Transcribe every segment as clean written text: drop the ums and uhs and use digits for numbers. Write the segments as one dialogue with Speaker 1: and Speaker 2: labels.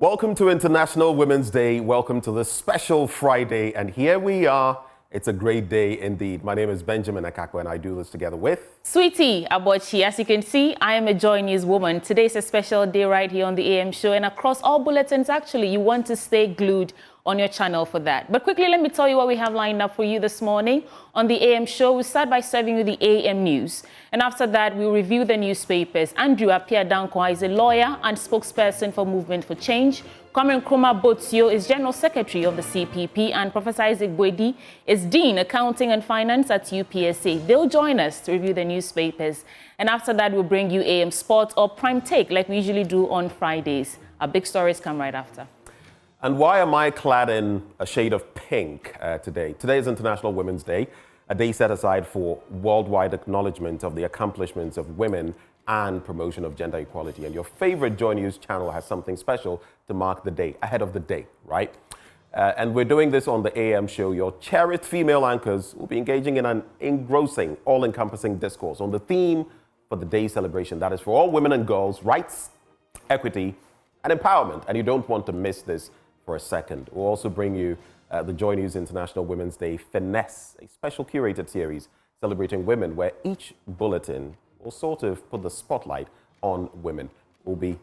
Speaker 1: Welcome to International Women's Day. Welcome to this special Friday. And here we are. It's a great day indeed. My name is Benjamin Akakwa and I do this together with
Speaker 2: Sweetie Abochi. As you can see, I am a Joy News woman. Today's a special day right here on the AM show and across all bulletins. Actually, you want to stay glued on your channel for that. But quickly, let me tell you what we have lined up for you this morning. On the AM show, we'll start by serving you the AM news. And after that, we'll review the newspapers. Andrew Appiah-Dankwa is a lawyer and spokesperson for Movement for Change. Kwame Nkrumah Botsio is General Secretary of the CPP, and Professor Isaac Boedi is Dean Accounting and Finance at UPSA. They'll join us to review the newspapers. And after that, we'll bring you AM Sport or Prime Take like we usually do on Fridays. Our big stories come right after.
Speaker 1: And why am I clad in a shade of pink today? Today is International Women's Day, a day set aside for worldwide acknowledgement of the accomplishments of women and promotion of gender equality. And your favorite Joy News channel has something special to mark the day, ahead of the day, right? And we're doing this on the AM show. Your cherished female anchors will be engaging in an engrossing, all-encompassing discourse on the theme for the day's celebration. That is for all women and girls, rights, equity, and empowerment. And you don't want to miss this for a second. We'll also bring you the Joy News International Women's Day Finesse, a special curated series celebrating women where each bulletin will sort of put the spotlight on women. We'll be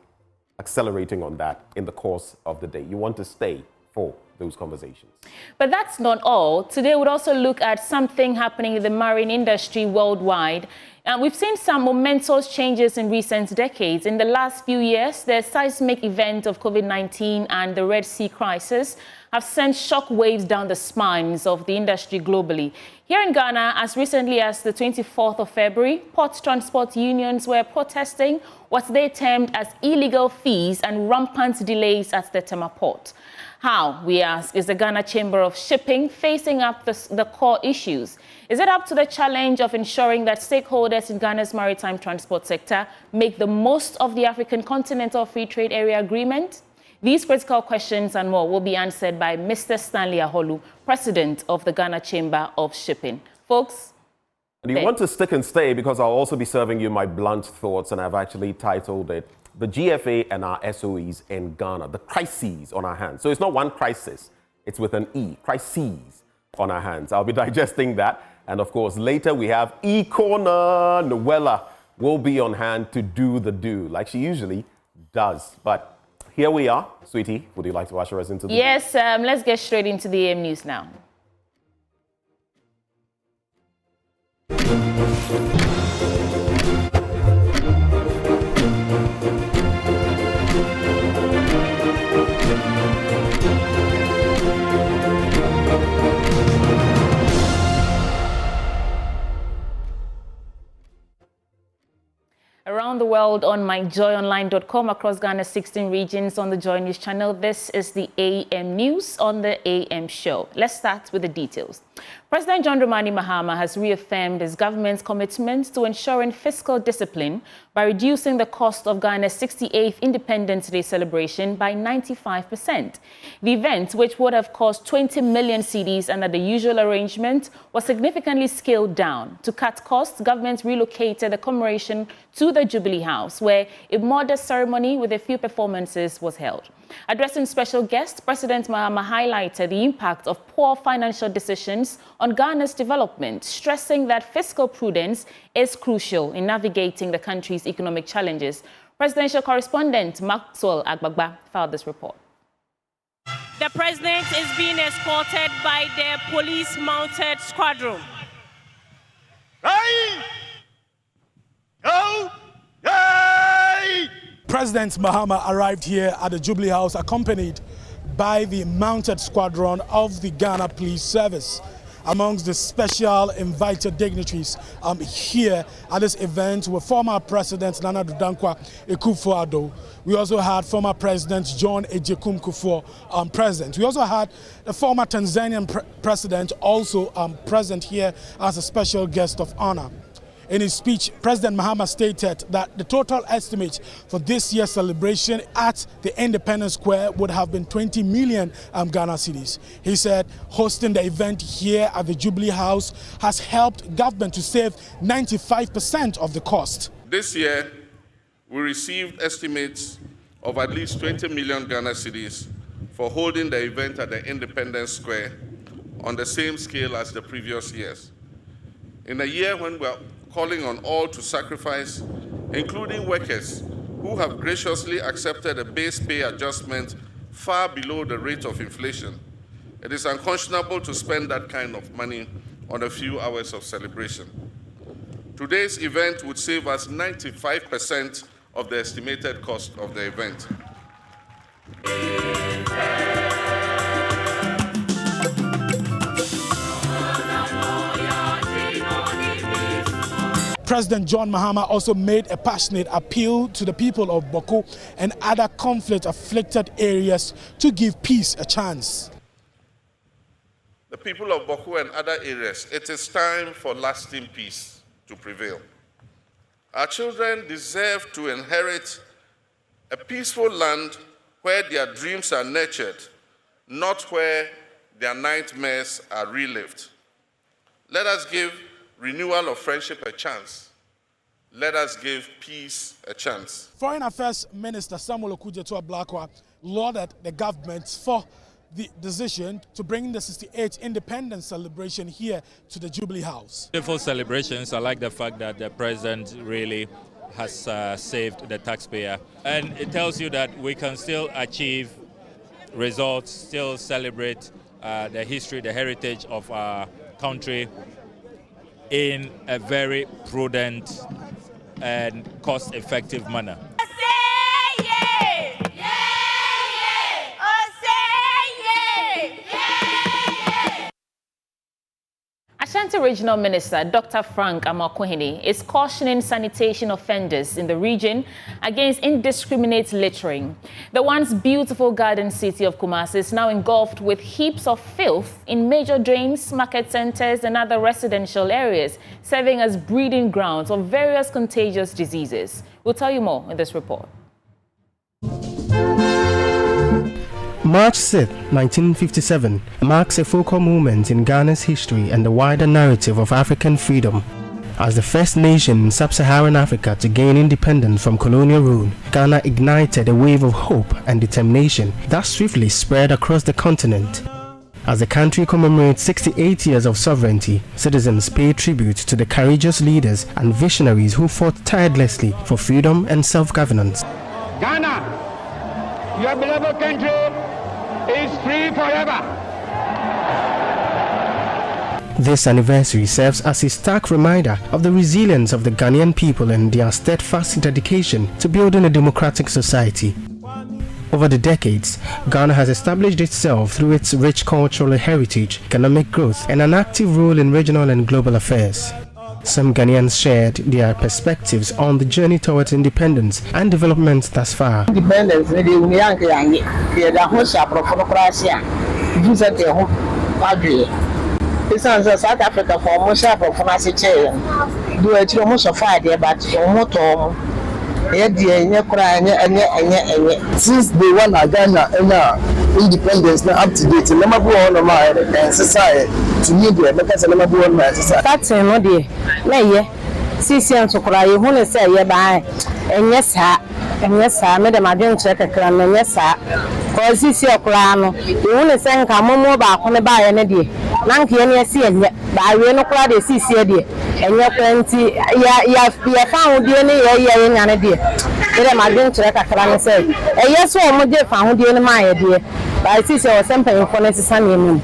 Speaker 1: accelerating on that in the course of the day. You want to stay for those conversations.
Speaker 2: But that's not all. Today we'll also look at something happening in the marine industry worldwide. We've seen some momentous changes in recent decades. In the last few years, the seismic event of COVID-19 and the Red Sea crisis have sent shock waves down the spines of the industry globally. Here in Ghana, as recently as the 24th of February, port transport unions were protesting what they termed as illegal fees and rampant delays at the Tema port. How, we ask, is the Ghana Chamber of Shipping facing up the core issues? Is it up to the challenge of ensuring that stakeholders in Ghana's maritime transport sector make the most of the African Continental Free Trade Area Agreement? These critical questions and more will be answered by Mr. Stanley Aholu, President of the Ghana Chamber of Shipping. Folks,
Speaker 1: and you want to stick and stay because I'll also be serving you my blunt thoughts, and I've actually titled it The GFA and Our SOEs in Ghana, the crises on our hands. So it's not one crisis, it's with an E, crises on our hands. I'll be digesting that. And of course, later we have E-Corner. Noella will be on hand to do the do, like she usually does. But here we are. Sweetie, would you like to usher us into the
Speaker 2: Yes, let's get straight into the AM news now. Around the world on myjoyonline.com, across Ghana's 16 regions on the Joy News channel. This is the AM News on the AM show. Let's start with the details. President John Dramani Mahama has reaffirmed his government's commitment to ensuring fiscal discipline by reducing the cost of Ghana's 68th Independence Day celebration by 95%. The event, which would have cost 20 million cedis under the usual arrangement, was significantly scaled down. To cut costs, government relocated the commemoration to the Jubilee House, where a modest ceremony with a few performances was held. Addressing special guests, President Mahama highlighted the impact of poor financial decisions on Ghana's development, stressing that fiscal prudence is crucial in navigating the country's economic challenges. Presidential correspondent Maxwell Agbagba filed this report.
Speaker 3: The president is being escorted by the police-mounted squadron.
Speaker 4: Hey! Go! Yay!
Speaker 5: President Mahama arrived here at the Jubilee House accompanied by the mounted squadron of the Ghana Police Service. Amongst the special invited dignitaries here at this event were former President Nana Addo Dankwa Akufo-Addo. We also had former President John Ejekum Kufuor present. We also had the former Tanzanian president also present here as a special guest of honor. In his speech, President Mahama stated that the total estimate for this year's celebration at the Independence Square would have been 20 million Ghana cedis. He said hosting the event here at the Jubilee House has helped government to save 95% of the cost.
Speaker 4: This year, we received estimates
Speaker 6: of at least 20 million Ghana cedis for holding the event at the Independence Square on the same scale as the previous years. In a year when we are calling on all to sacrifice, including workers who have graciously accepted a base pay adjustment far below the rate of inflation, it is unconscionable to spend that kind of money on a few hours of celebration. Today's event would save us 95% of the estimated cost of the event.
Speaker 5: President John Mahama also made a passionate appeal to the people of Boko and other conflict-afflicted areas to give peace a chance.
Speaker 6: The people of Boko and other areas, it is time for lasting peace to prevail. Our children deserve to inherit a peaceful land where their dreams are nurtured, not where their nightmares are relived. Let us give renewal of friendship a chance. Let us give peace a chance.
Speaker 5: Foreign Affairs Minister Samuel Okudzeto-Ablakwa lauded the government for the decision to bring the 68th independence celebration here to the Jubilee House.
Speaker 7: Beautiful celebrations. I like the fact that the president really has saved the taxpayer. And it tells you that we can still achieve results, still celebrate the history, the heritage of our country in a very prudent and cost-effective manner.
Speaker 2: Ashanti Regional Minister Dr. Frank Amakwehene is cautioning sanitation offenders in the region against indiscriminate littering. The once beautiful garden city of Kumasi is now engulfed with heaps of filth in major drains, market centers and other residential areas, serving as breeding grounds of various contagious diseases. We'll tell you more in this report.
Speaker 8: March 6, 1957 marks a focal moment in Ghana's history and the wider narrative of African freedom. As the first nation in sub-Saharan Africa to gain independence from colonial rule, Ghana ignited a wave of hope and determination that swiftly spread across the continent. As the country commemorates 68 years of sovereignty, citizens pay tribute to the courageous leaders and visionaries who fought tirelessly for freedom and self-governance.
Speaker 9: Ghana, your beloved country, is free forever.
Speaker 8: This anniversary serves as a stark reminder of the resilience of the Ghanaian people and their steadfast dedication to building a democratic society. Over the decades, Ghana has established itself through its rich cultural heritage, economic growth, and an active role in regional and global affairs. Some Ghanaians shared their perspectives on the journey towards independence and development thus far.
Speaker 10: Independence, South Africa for most of do a almost a Friday, but
Speaker 11: since they won Ghana independence now up to date, number one of my society to media because the number one my society.
Speaker 10: That's no dear. Nay, Sisian to cry, you want to say, yeah, bye. And yes, sir, Madam, I didn't check a clan, and yes, sir. Cause this your plan, you want to send come more back on the buy any day. Nanky and yes, but I will not cry the CCD. And you're plenty, yeah, found DNA, and a dear. Madam, I didn't check a clan and say, yes, one more dear found you in my idea. But I see your something for necessary.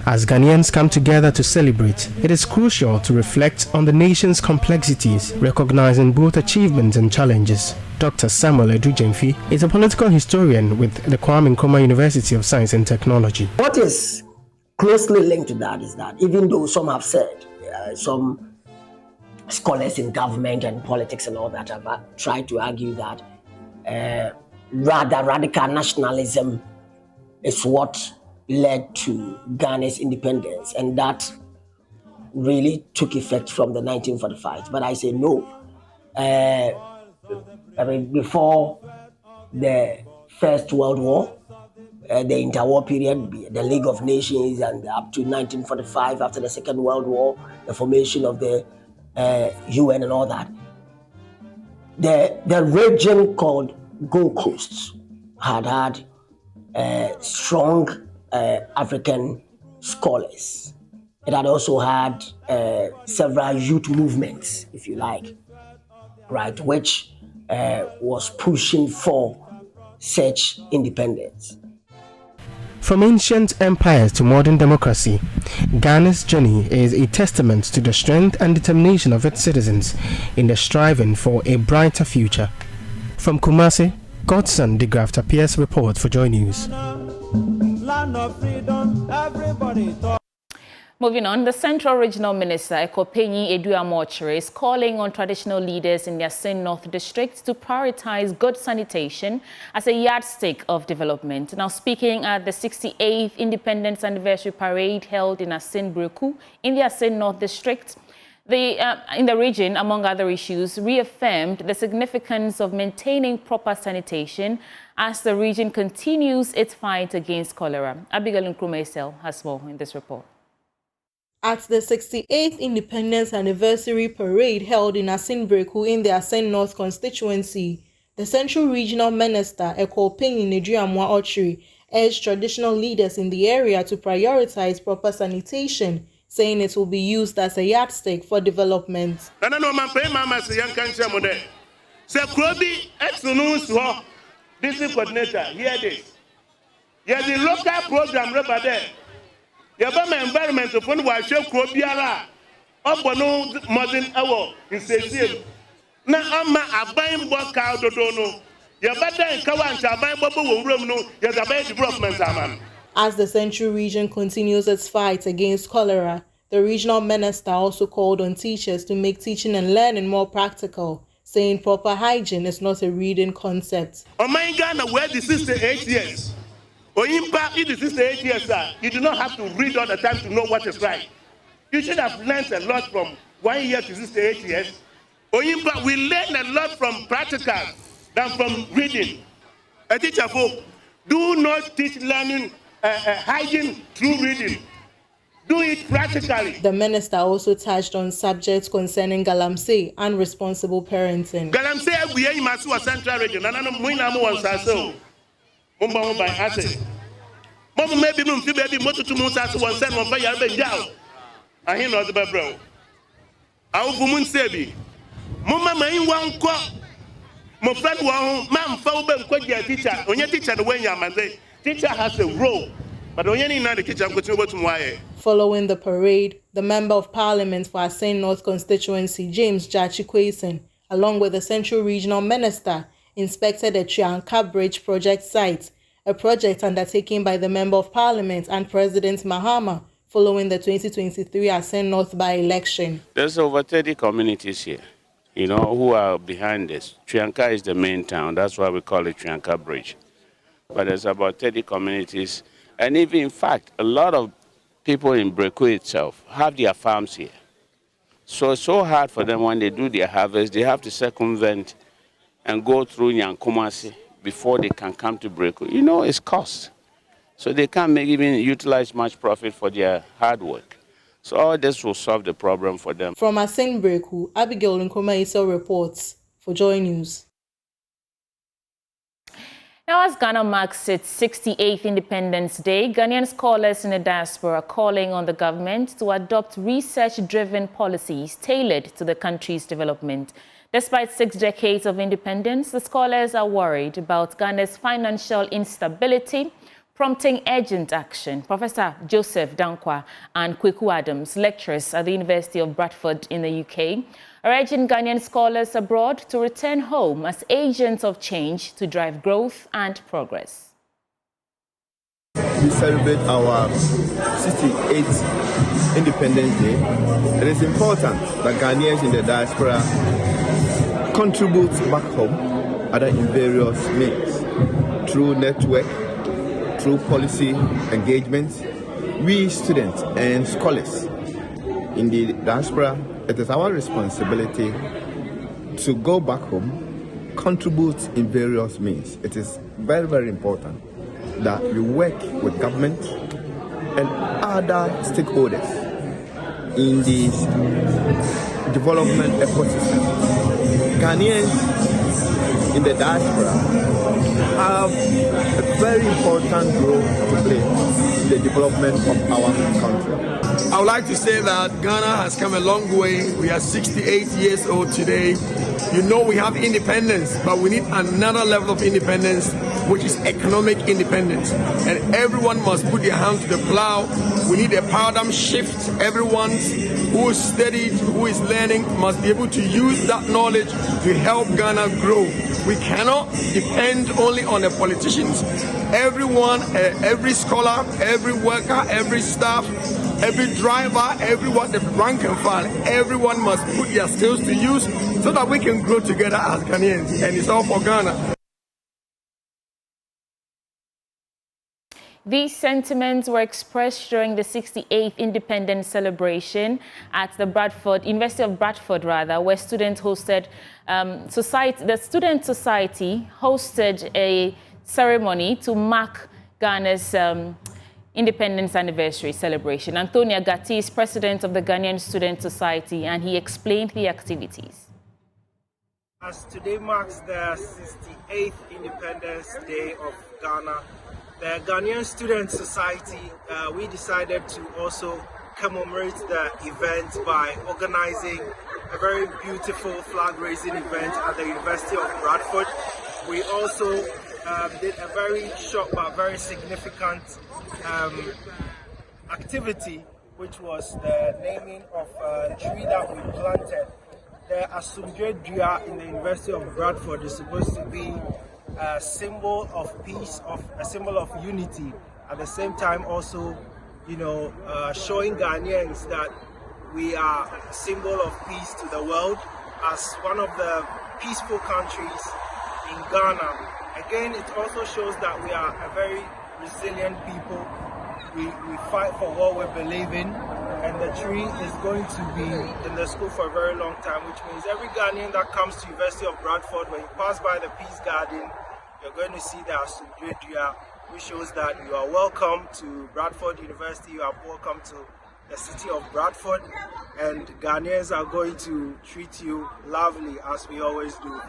Speaker 8: As Ghanaians come together to celebrate, it is crucial to reflect on the nation's complexities, recognizing both achievements and challenges. Dr. Samuel Edujemfi is a political historian with the Kwame Nkrumah University of Science and Technology.
Speaker 12: What is closely linked to that is that even though some have said, some scholars in government and politics and all that have tried to argue that rather radical nationalism is what led to Ghana's independence, and that really took effect from the 1945. But I say no. Before the First World War, the interwar period, the League of Nations, and up to 1945, after the Second World War, the formation of the UN and all that, the region called Gold Coast had strong African scholars. It had also had several youth movements, if you like, right, which was pushing for such independence.
Speaker 8: From ancient empires to modern democracy, Ghana's journey is a testament to the strength and determination of its citizens in the striving for a brighter future. From Kumasi, Godson de Graft appears report for Joy News.
Speaker 13: Land of freedom, everybody talk.
Speaker 2: Moving on, the Central Regional Minister, Ekopenyi Eduamochire, is calling on traditional leaders in the Asin North District to prioritize good sanitation as a yardstick of development. Now, speaking at the 68th Independence Anniversary Parade held in Asin Breku in the Asin North District, in the region, among other issues, reaffirmed the significance of maintaining proper sanitation as the region continues its fight against cholera. Abigail Nkrumah has more in this report.
Speaker 14: At the 68th Independence Anniversary Parade held in Asin Breku in the Asin North constituency, the Central Regional Minister, Ekopenyi Eduamochire, urged traditional leaders in the area to prioritize proper sanitation, saying it will be used as a yardstick for development.
Speaker 9: District coordinator, hear this. Here's the local program over there. The environment of one was show Krobiara up on modern hour in Session. Now, I'm a buying book out of Dono. You're better in Kawan, Shabai Bobo room, no, you're a better development.
Speaker 14: As the Central Region continues its fight against cholera, the regional minister also called on teachers to make teaching and learning more practical, saying proper hygiene is not a reading concept.
Speaker 9: On my Ghana, where the 68 years. Oyimpa, in the 68 years, sir, you do not have to read all the time to know what is right. You should have learned a lot from 1 year to 68 years. Oyimpa, we learn a lot from practical than from reading. A teacher folk, do not teach learning hygiene through reading. Do it practically.
Speaker 14: The minister also touched on subjects concerning galamsey and responsible parenting.
Speaker 9: Galamsey, we are in Masua Central Region, and I'm going to Mumba by Ase. Mama maybe baby motor to Musa one send one by Yarbenjao. I hear not the bro. I will woman sebi. Mama may one quack. My friend one man found quite your teacher. When your teacher the way Yamande, teacher has a role. But when you're not the kitchen, go to why.
Speaker 14: Following the parade, the Member of Parliament for Asin North constituency, James Jachi Kwesen, along with the Central Regional Minister, inspected the Trianka Bridge project site, a project undertaken by the Member of Parliament and President Mahama following the 2023 Asin North by-election.
Speaker 15: There's over 30 communities here, who are behind this. Trianka is the main town. That's why we call it Trianka Bridge. But there's about 30 communities. And even, in fact, a lot of people in Breku itself have their farms here. So it's so hard for them when they do their harvest, they have to circumvent and go through Nyankumasi before they can come to Breku. It's cost. So they can't even utilize much profit for their hard work. So all this will solve the problem for them.
Speaker 14: From Asin Breku, Abigail Nkrumah reports for Joy News.
Speaker 2: Now, as Ghana marks its 68th Independence Day, Ghanaian scholars in the diaspora are calling on the government to adopt research-driven policies tailored to the country's development. Despite 6 decades of independence, the scholars are worried about Ghana's financial instability, prompting urgent action. Professor Joseph Dankwa and Kweku Adams, lecturers at the University of Bradford in the UK, are urging Ghanaian scholars abroad to return home as agents of change to drive growth and progress.
Speaker 16: We celebrate our 68th Independence Day. It is important that Ghanaians in the diaspora contribute back home, either in various means, through network, through policy engagements. We students and scholars in the diaspora, it is our responsibility to go back home, contribute in various means. It is very, very important that we work with government and other stakeholders in the development ecosystem. Ghanaians in the diaspora have a very important role to play in the development of our country.
Speaker 17: I would like to say that Ghana has come a long way. We are 68 years old today. You know, we have independence, but we need another level of independence, which is economic independence. And everyone must put their hand to the plow. We need a paradigm shift. Everyone who is studied, who is learning, must be able to use that knowledge to help Ghana grow. We cannot depend only on the politicians. Everyone, every scholar, every worker, every staff, every driver, everyone, the rank and file, everyone must put their skills to use so that we can grow together as Ghanaians. And it's all for Ghana.
Speaker 2: These sentiments were expressed during the 68th Independence celebration at the University of Bradford, where students hosted the Student Society hosted a ceremony to mark Ghana's Independence Anniversary celebration. Antonia Gatti is president of the Ghanaian Student Society, and he explained the activities.
Speaker 18: As today marks the 68th Independence Day of Ghana, the Ghanaian Student Society, we decided to also commemorate the event by organizing a very beautiful flag-raising event at the University of Bradford. We also did a very short but very significant activity, which was the naming of a tree that we planted. The Asumdwe Dua in the University of Bradford is supposed to be a symbol of peace, a symbol of unity. At the same time, also, showing Ghanaians that we are a symbol of peace to the world as one of the peaceful countries in Ghana. Again, it also shows that we are a very resilient people. We fight for what we believe in, and the tree is going to be in the school for a very long time, which means every Ghanaian that comes to University of Bradford, when you pass by the Peace Garden, you're going to see the Asumdwe Dua, which shows that you are welcome to Bradford University, you are welcome to the city of Bradford, and Ghanaians are going to treat you lovely as we always do.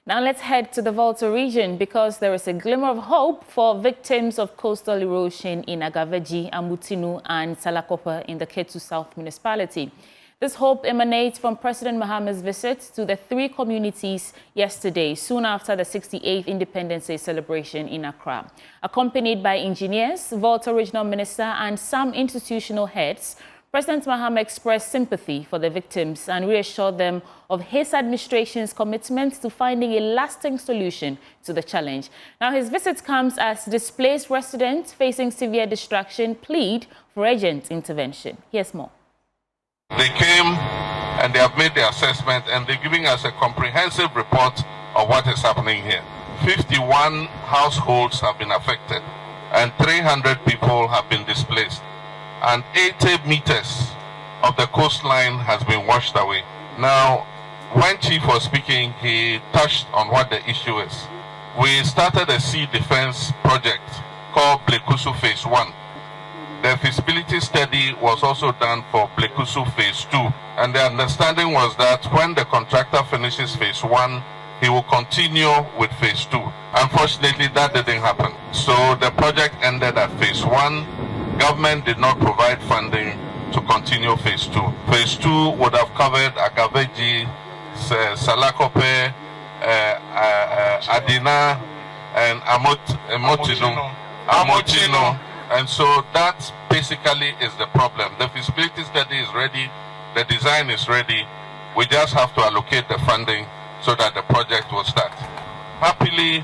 Speaker 2: Now let's head to the Volta region because there is a glimmer of hope for victims of coastal erosion in Agaveji, Amutinu and Salakopa in the Ketu South municipality. This hope emanates from President Mahama's visit to the three communities yesterday, soon after the 68th Independence Day celebration in Accra. Accompanied by engineers, Volta Regional Minister and some institutional heads, President Mahama expressed sympathy for the victims and reassured them of his administration's commitment to finding a lasting solution to the challenge. Now, his visit comes as displaced residents facing severe destruction plead for urgent intervention. Here's more.
Speaker 6: They came and they have made the assessment and they're giving us a comprehensive report of what is happening here. 51 households have been affected and 300 people have been displaced. And 80 meters of the coastline has been washed away. Now, when Chief was speaking, he touched on what the issue is. We started a sea defense project called Blekusu Phase 1. The feasibility study was also done for Blekusu Phase 2. And the understanding was that when the contractor finishes Phase 1, he will continue with Phase 2. Unfortunately, that didn't happen. So the project ended at Phase 1. Government did not provide funding to continue Phase 2. Phase 2 would have covered Agaveji, Salakope, Adina, and Amotino. And so that basically is the problem. The feasibility study is ready, the design is ready. We just have to allocate the funding so that the project will start. Happily,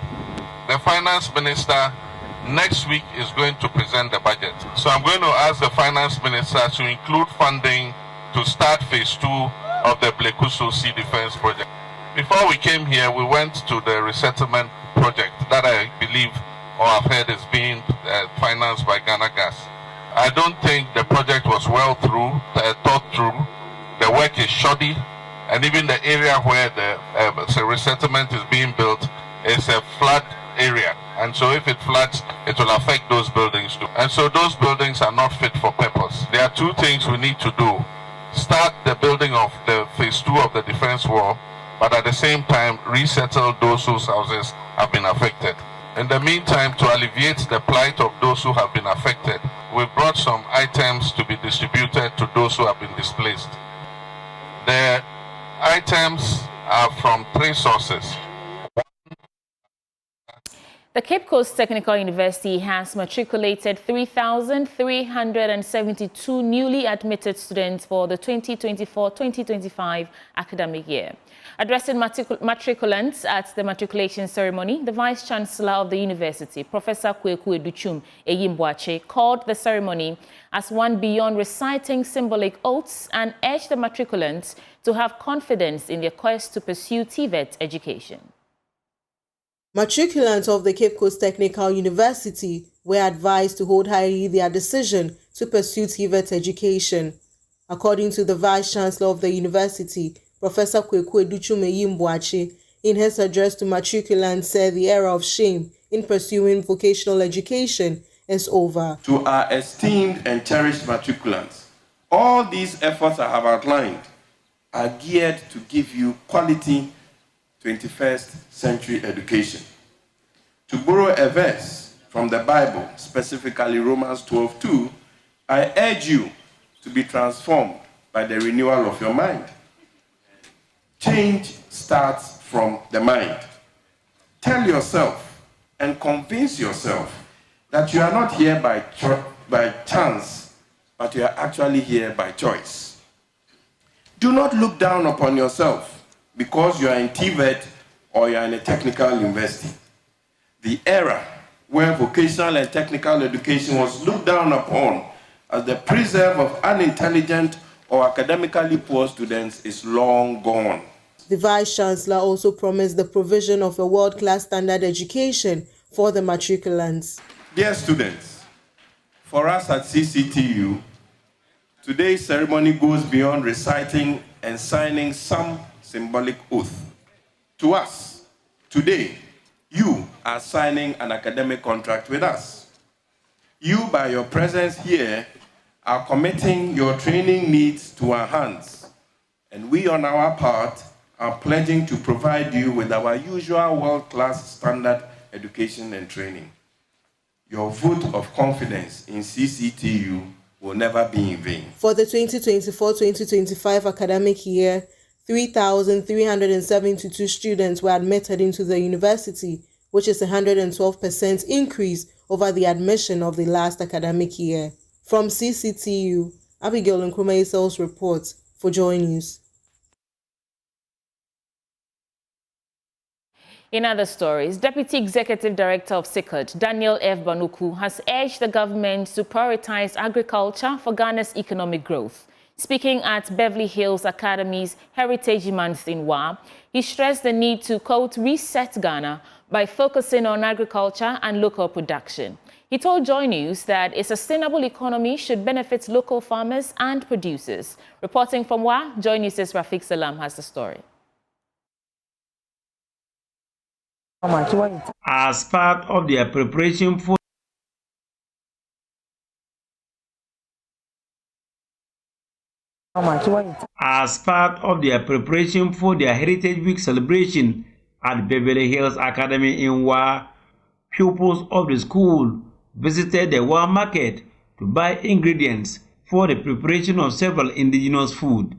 Speaker 6: the finance minister next week is going to present the budget. So I'm going to ask the finance minister to include funding to start Phase 2 of the Blekusu Sea Defense project. Before we came here, we went to the resettlement project that I believe or I've heard is being financed by Ghana Gas. I don't think the project was well thought through. The work is shoddy, and even the area where the resettlement is being built is a flood area. And so if it floods, it will affect those buildings too. And so those buildings are not fit for purpose. There are two things we need to do. Start the building of the Phase 2 of the defense wall, but at the same time resettle those whose houses have been affected. In the meantime, to alleviate the plight of those who have been affected, we brought some items to be distributed to those who have been displaced. The items are from 3 sources.
Speaker 2: The Cape Coast Technical University has matriculated 3,372 newly admitted students for the 2024-2025 academic year. Addressing matriculants at the matriculation ceremony, the Vice-Chancellor of the University, Professor Kweku Educhum Eyimboache, called the ceremony as one beyond reciting symbolic oaths and urged the matriculants to have confidence in their quest to pursue TVET education.
Speaker 14: Matriculants of the Cape Coast Technical University were advised to hold highly their decision to pursue TVET education. According to the Vice-Chancellor of the University, Professor Kweku Educhum Eyimboache, in his address to matriculants, said the era of shame in pursuing vocational education is over.
Speaker 17: To our esteemed and cherished matriculants, all these efforts I have outlined are geared to give you quality 21st century education. To borrow a verse from the Bible, specifically Romans 12:2, I urge you to be transformed by the renewal of your mind. Change starts from the mind. Tell yourself and convince yourself that you are not here by chance, but you are actually here by choice. Do not look down upon yourself because you are in TVET or you are in a technical university. The era where vocational and technical education was looked down upon as the preserve of unintelligent or academically poor students is long gone.
Speaker 14: The Vice-Chancellor also promised the provision of a world-class standard education for the matriculants.
Speaker 17: Dear students, for us at CCTU, today's ceremony goes beyond reciting and signing some symbolic oath. To us, today, you are signing an academic contract with us. You, by your presence here, are committing your training needs to our hands, and we on our part are pledging to provide you with our usual world-class standard education and training. Your vote of confidence in CCTU will never be in vain. For the
Speaker 14: 2024-2025 academic year, 3,372 students were admitted into the university, which is a 112% increase over the admission of the last academic year. From CCTU, Abigail Nkrumah reports for Joy News.
Speaker 2: In other stories, Deputy Executive Director of SICUD, Daniel F. Banuku, has urged the government to prioritize agriculture for Ghana's economic growth. Speaking at Beverly Hills Academy's Heritage Month in WA, he stressed the need to, quote, reset Ghana by focusing on agriculture and local production. He told Joy News that a sustainable economy should benefit local farmers and producers. Reporting from WA, Joy News' Rafiq Salam has the story.
Speaker 13: As part of their preparation for their Heritage Week celebration at Beverly Hills Academy in WA, pupils of the school visited the WA market to buy ingredients for the preparation of several indigenous food.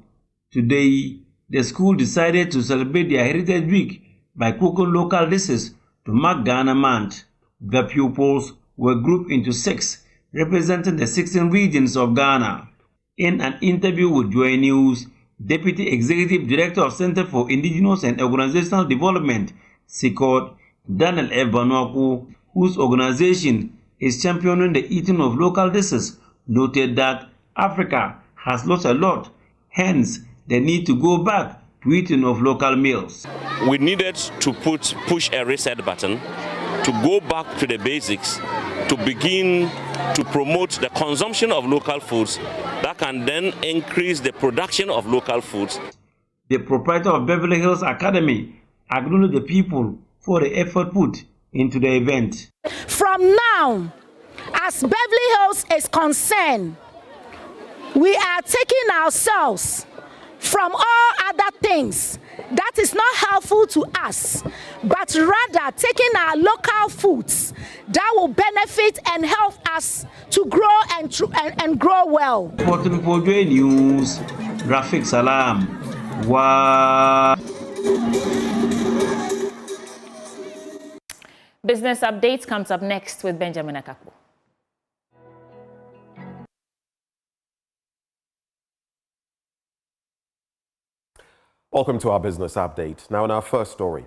Speaker 13: Today, the school decided to celebrate their Heritage Week by cooking local dishes to mark Ghana Month. The pupils were grouped into 6, representing the 16 regions of Ghana. In an interview with Joy News, Deputy Executive Director of Center for Indigenous and Organizational Development, SICUD, Daniel F. Banuku, whose organization is championing the eating of local dishes, noted that Africa has lost a lot, hence the need to go back to eating of local meals.
Speaker 19: We needed to push a reset button, to go back to the basics, to begin to promote the consumption of local foods that can then increase the production of local foods.
Speaker 13: The proprietor of Beverly Hills Academy acknowledged the people for the effort put into the event.
Speaker 20: From now, as Beverly Hills is concerned, we are taking ourselves from all other things that is not helpful to us, but rather taking our local foods that will benefit and help us to grow and grow well.
Speaker 13: News, Graphic Salam. Wow.
Speaker 2: Business Updates comes up next with Benjamin Akapo.
Speaker 1: Welcome to our Business Update. Now in our first story,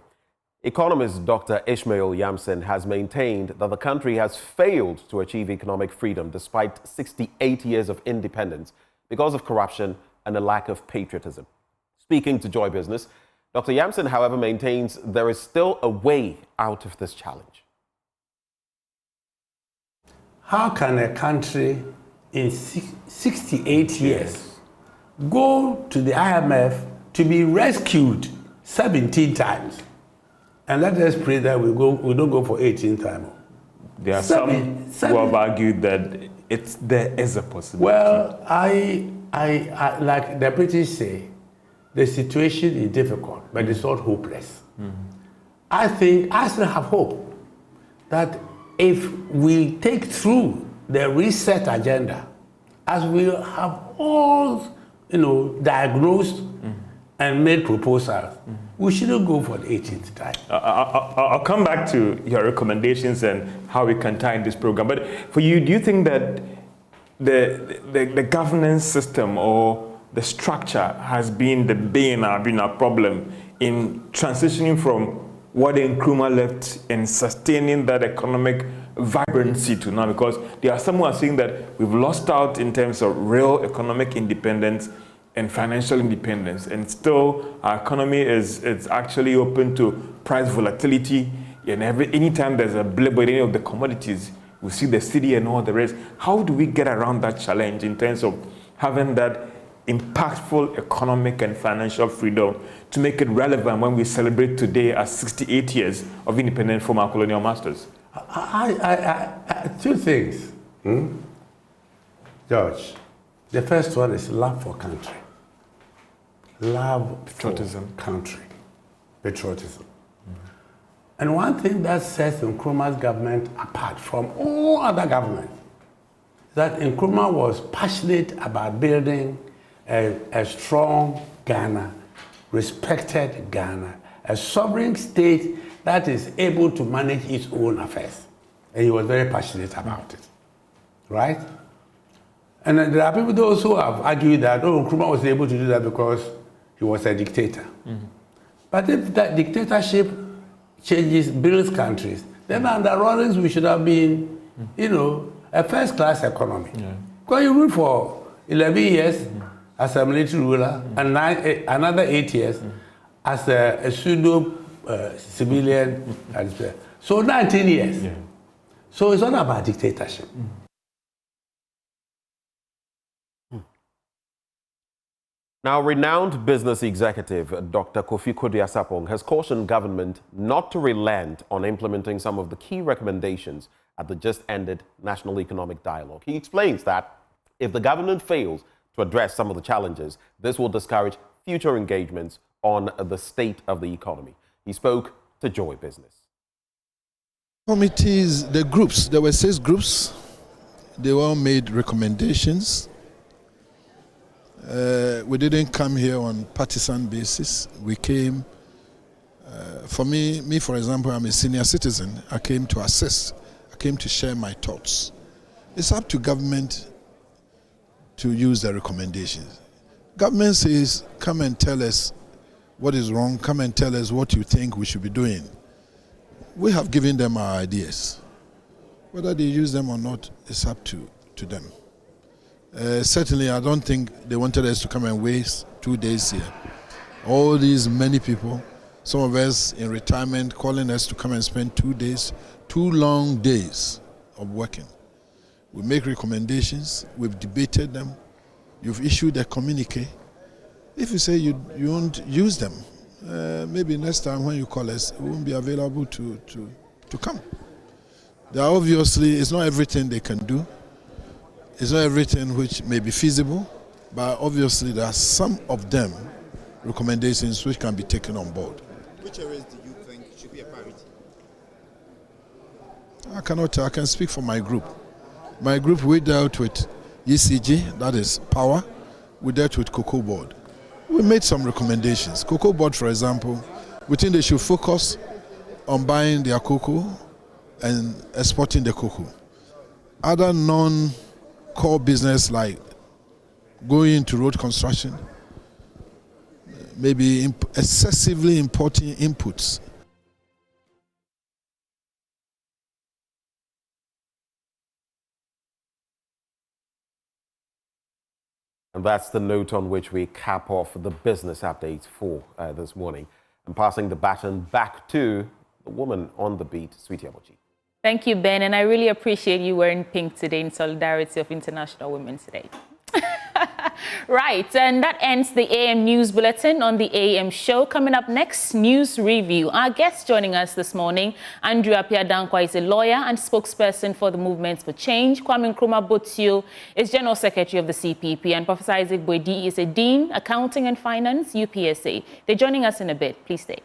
Speaker 1: economist Dr. Ishmael Yamson has maintained that the country has failed to achieve economic freedom despite 68 years of independence because of corruption and a lack of patriotism. Speaking to Joy Business, Dr. Yamson, however, maintains there is still a way out of this challenge.
Speaker 21: How can a country in 68 years go to the IMF to be rescued 17 times? And let us pray that we don't go for 18 times.
Speaker 22: There are some who have argued that there is a possibility.
Speaker 21: Well, I like the British say, the situation is difficult, but it's not hopeless. I think I still have hope that if we take through the reset agenda, as we have all, diagnosed and made proposals, we shouldn't go for the 18th time.
Speaker 22: I'll come back to your recommendations and how we can tie in this program. But for you, do you think that the governance system or the structure has been a problem in transitioning from what Nkrumah left and sustaining that economic vibrancy to now? Because there are some who are saying that we've lost out in terms of real economic independence and financial independence, and still our economy is actually open to price volatility, and anytime there's a blip in any of the commodities, we see the city and all the rest. How do we get around that challenge in terms of having that impactful economic and financial freedom to make it relevant when we celebrate today as 68 years of independence from our colonial masters?
Speaker 21: Two things, George. The first one is love for country. Love patriotism. For country. Patriotism. And one thing that sets Nkrumah's government apart from all other governments is that Nkrumah was passionate about building a strong Ghana, respected Ghana, a sovereign state that is able to manage its own affairs. And he was very passionate about it, right? And there are people, those who have argued that, Nkrumah was able to do that because he was a dictator. But if that dictatorship builds countries, then under Rawlings we should have been, a first-class economy. Because you ruled for 11 years as a military ruler, and another 8 years as a pseudo-civilian. So 19 years. So it's not about dictatorship.
Speaker 1: Now, renowned business executive Dr. Kofi Kodu-Asapong has cautioned government not to relent on implementing some of the key recommendations at the just-ended National Economic Dialogue. He explains that if the government fails to address some of the challenges, this will discourage future engagements on the state of the economy. He spoke to Joy Business.
Speaker 23: Committees, the groups, there were 6 groups. They all made recommendations. We didn't come here on partisan basis. We came, for me, for example, I'm a senior citizen. I came to assist. I came to share my thoughts. It's up to government to use the recommendations. Government says, come and tell us what is wrong. Come and tell us what you think we should be doing. We have given them our ideas. Whether they use them or not, it's up to them. Certainly, I don't think they wanted us to come and waste 2 days here. All these many people, some of us in retirement, calling us to come and spend 2 days, 2 long days of working. We make recommendations, we've debated them, you've issued a communique. If you say you won't use them, maybe next time when you call us, we won't be available to come. There are obviously, it's not everything they can do. It's not everything which may be feasible. But obviously there are some of them recommendations which can be taken on board.
Speaker 3: Which areas do you think should be a priority?
Speaker 23: I cannot tell. I can speak for my group. My group, we dealt with ECG, that is power. We dealt with Cocoa Board. We made some recommendations. Cocoa Board, for example, we think they should focus on buying their cocoa and exporting the cocoa. Other non-core business like going into road construction, maybe excessively importing inputs.
Speaker 1: And that's the note on which we cap off the business updates for this morning. I'm passing the baton back to the woman on the beat, Sweetie Abochi.
Speaker 2: Thank you, Ben, and I really appreciate you wearing pink today in solidarity of International Women's Day. Right, and that ends the AM News Bulletin on the AM Show. Coming up next, News Review. Our guest joining us this morning, Andrew Appiah-Dankwa, is a lawyer and spokesperson for the Movement for Change. Kwame Nkrumah Botsio is General Secretary of the CPP, and Professor Isaac Boadi is a Dean, Accounting and Finance, UPSA. They're joining us in a bit. Please stay.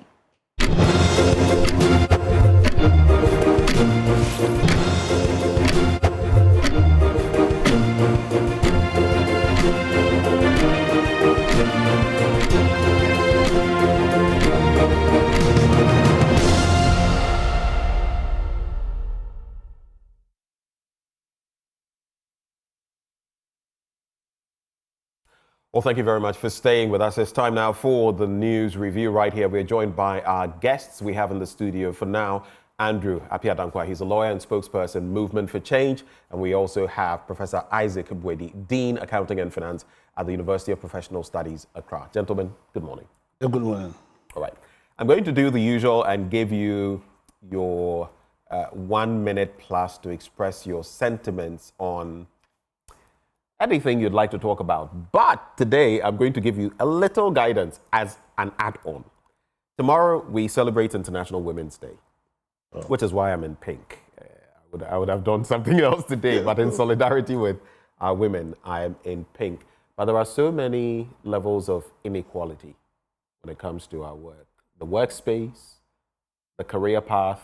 Speaker 1: Well, thank you very much for staying with us. It's time now for the news review right here. We're joined by our guests we have in the studio for now. Andrew Appiah-Dankwa, he's a lawyer and spokesperson, Movement for Change. And we also have Professor Isaac Boadi, Dean, Accounting and Finance at the University of Professional Studies, Accra. Gentlemen, good morning.
Speaker 23: Good morning.
Speaker 1: All right. I'm going to do the usual and give you your 1 minute plus to express your sentiments on anything you'd like to talk about. But today, I'm going to give you a little guidance as an add-on. Tomorrow, we celebrate International Women's Day, which is why I'm in pink. I would have done something else today, but in solidarity with our women, I am in pink. But there are so many levels of inequality when it comes to our work. The workspace, the career path,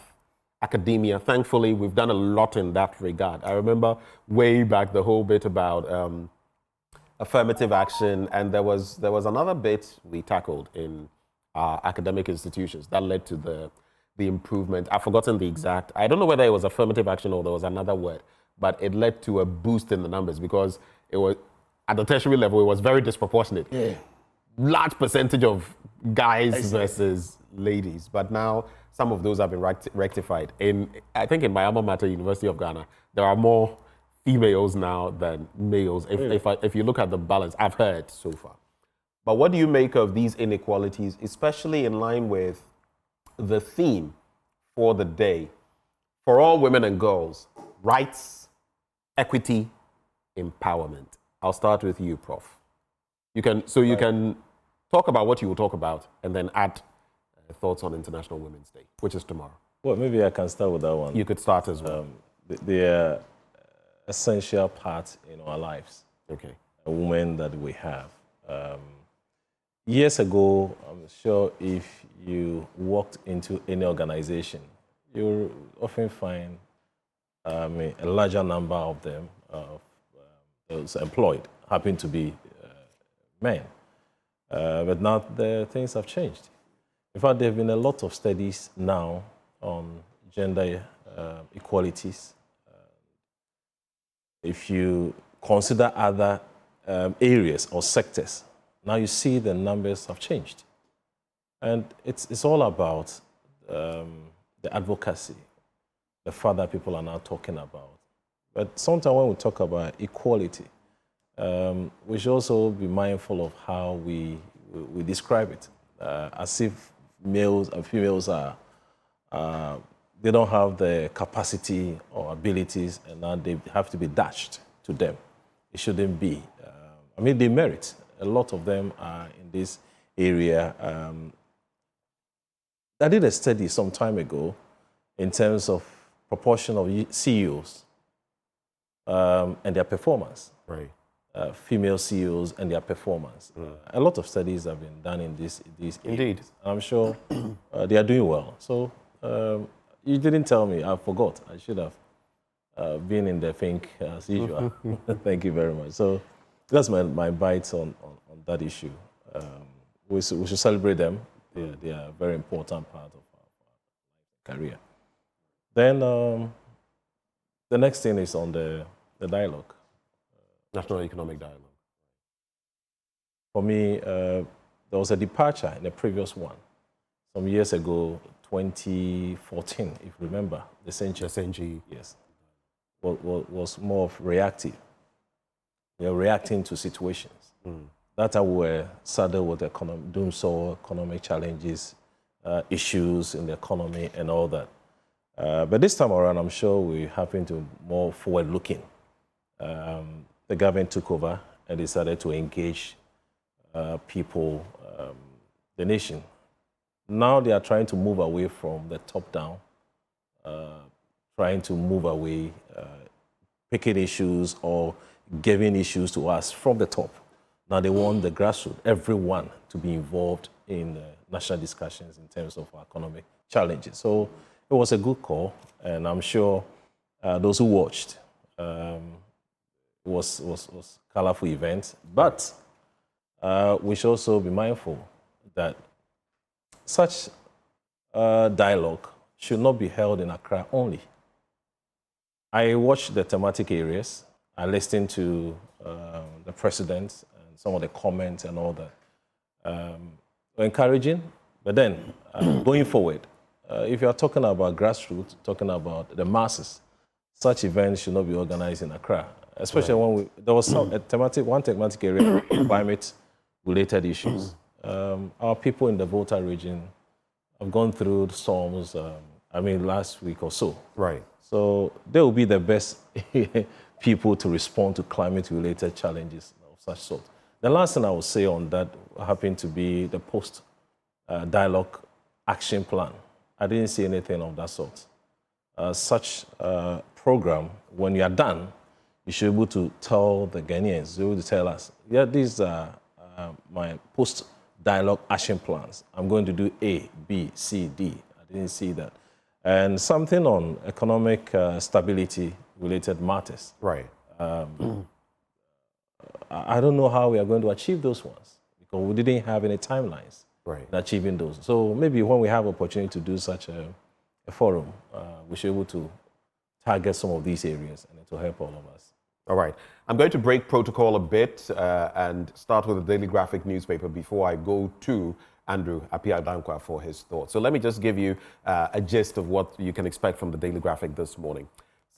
Speaker 1: academia. Thankfully, we've done a lot in that regard. I remember way back the whole bit about affirmative action, and there was another bit we tackled in our academic institutions that led to the improvement. I've forgotten the exact. I don't know whether it was affirmative action or there was another word, but it led to a boost in the numbers because it was at the tertiary level. It was very disproportionate.
Speaker 23: Yeah.
Speaker 1: Large percentage of guys versus ladies, but now some of those have been rectified. I think in my alma mater, University of Ghana, there are more females now than males. If you look at the balance, I've heard so far. But what do you make of these inequalities, especially in line with the theme for the day? For all women and girls, rights, equity, empowerment. I'll start with you, Prof. You can talk about what you will talk about and then add thoughts on International Women's Day, which is tomorrow.
Speaker 4: Well, maybe I can start with that one.
Speaker 1: You could start as well.
Speaker 4: They are essential part in our lives.
Speaker 1: Okay.
Speaker 4: A woman that we have. Years ago, I'm sure if you walked into any organization, you'll often find a larger number of them, those employed, happen to be men. But now the things have changed. In fact, there have been a lot of studies now on gender equalities. If you consider other areas or sectors, now you see the numbers have changed. And it's all about the advocacy, the fact that people are now talking about. But sometimes when we talk about equality, we should also be mindful of how we describe it, as if males and females they don't have the capacity or abilities, and now they have to be dashed to them. It shouldn't be. They merit. A lot of them are in this area. I did a study some time ago in terms of proportion of CEOs and their performance.
Speaker 1: Right.
Speaker 4: female CEOs and their performance. A lot of studies have been done in these
Speaker 1: Indeed.
Speaker 4: areas. I'm sure they are doing well. So you didn't tell me. I forgot. I should have been in the think as usual. Thank you very much. So that's my bites on that issue. We should celebrate them. They are a very important part of our career. Then the next thing is on the dialogue.
Speaker 1: National Economic Dialogue.
Speaker 4: For me, there was a departure in the previous one. Some years ago, 2014, if you remember, the Senchi, yes, was more of reactive. We are reacting to situations. That we were saddled with economic challenges, issues in the economy and all that. But this time around, I'm sure we're having to more forward-looking. The government took over and decided to engage people, the nation. Now they are trying to move away from the top down, trying to move away, picking issues or giving issues to us from the top. Now they want the grassroots, everyone, to be involved in national discussions in terms of economic challenges. So it was a good call, and I'm sure those who watched, it was a colorful event. But we should also be mindful that such dialogue should not be held in Accra only. I watched the thematic areas. I listened to the president and some of the comments and all that. Encouraging, but then going forward, if you are talking about grassroots, talking about the masses, such events should not be organized in Accra, especially when there was one thematic area, climate-related issues. Our people in the Volta region have gone through storms, last week or so.
Speaker 1: Right.
Speaker 4: So they will be the best people to respond to climate-related challenges of such sort. The last thing I would say on that happened to be the post-dialogue action plan. I didn't see anything of that sort. Such program, when you are done, you should be able to tell the Ghanaians, you able to tell us, yeah, these are my post-dialogue action plans. I'm going to do A, B, C, D. I didn't see that. And something on economic stability-related matters.
Speaker 1: Right.
Speaker 4: I don't know how we are going to achieve those ones because we didn't have any timelines in achieving those. So maybe when we have opportunity to do such a forum, we should be able to target some of these areas and it will help all of us.
Speaker 1: All right. I'm going to break protocol a bit and start with the Daily Graphic newspaper before I go to Andrew Appiah-Dankwa for his thoughts. So let me just give you a gist of what you can expect from the Daily Graphic this morning.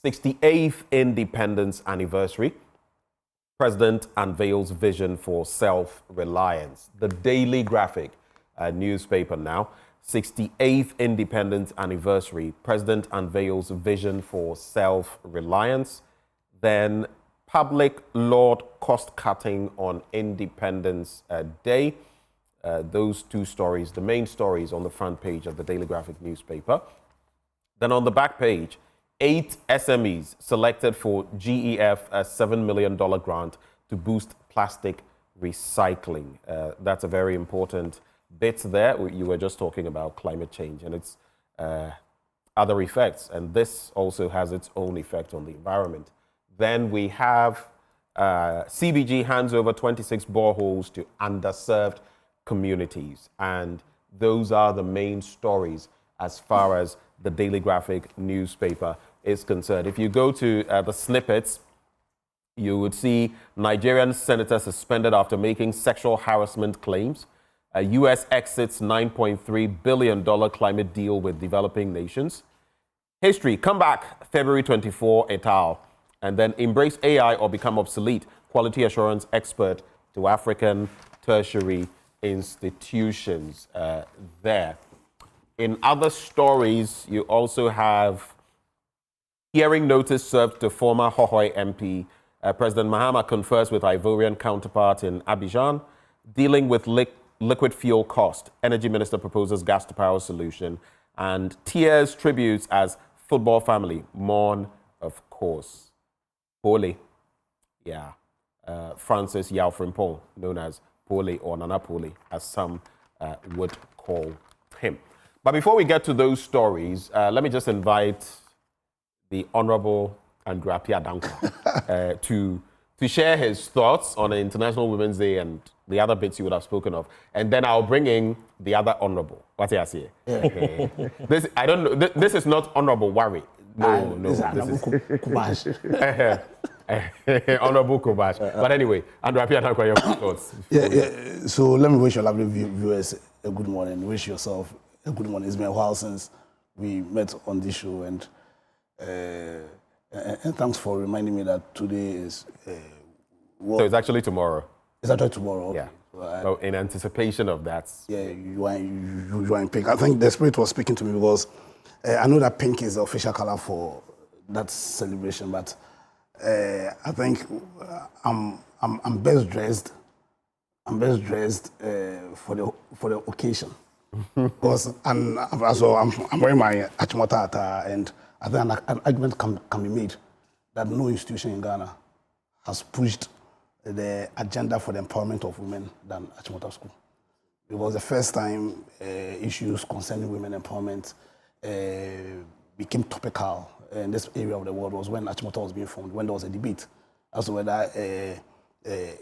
Speaker 1: 68th Independence Anniversary. President unveils vision for self-reliance. The Daily Graphic newspaper now. 68th Independence Anniversary. President unveils vision for self-reliance. Then public laud cost-cutting on Independence Day. Those two stories, the main stories on the front page of the Daily Graphic newspaper. Then on the back page, 8 SMEs selected for GEF a $7 million grant to boost plastic recycling. That's a very important bit there. You were just talking about climate change and its other effects, and this also has its own effect on the environment. Then we have CBG hands over 26 boreholes to underserved communities, and those are the main stories as far as the Daily Graphic newspaper is concerned. If you go to the snippets, you would see Nigerian senator suspended after making sexual harassment claims. U.S. exits $9.3 billion climate deal with developing nations. History, come back February 24 et al. And then embrace AI or become obsolete. Quality assurance expert to African tertiary institutions there. In other stories, you also have hearing notice served to former Hohoi MP. President Mahama confers with Ivorian counterpart in Abidjan, dealing with liquid fuel cost. Energy Minister proposes gas to power solution. And tears tributes as football family mourn, of course. Holy. Yeah. Francis Yao Frimpong, known as Pole or Nana Pole, as some would call him. But before we get to those stories, let me just invite the Honorable Andrew Appiah Dankwa to share his thoughts on the International Women's Day and the other bits you would have spoken of. And then I'll bring in the other Honorable. What do you say? This, I don't know. This is not Honorable Worry. No. This is Kubash. Honorable Kubash. But anyway, Andrew Appiah Dankwa, your thoughts.
Speaker 5: Yeah. So let me wish your lovely viewers a good morning. Wish yourself a good morning. It's been a while since we met on this show, and thanks for reminding me that today is.
Speaker 1: So it's actually tomorrow.
Speaker 5: It's actually tomorrow. Okay.
Speaker 1: Yeah. So in anticipation of that.
Speaker 5: Yeah, you are in pink. I think the spirit was speaking to me because I know that pink is the official color for that celebration, but I think I'm best dressed. I'm best dressed for the occasion. Because I'm wearing my Achimota attire, and I think an argument can be made that no institution in Ghana has pushed the agenda for the empowerment of women than Achimota School. It was the first time issues concerning women empowerment became topical in this area of the world was when Achimota was being formed, when there was a debate as to whether it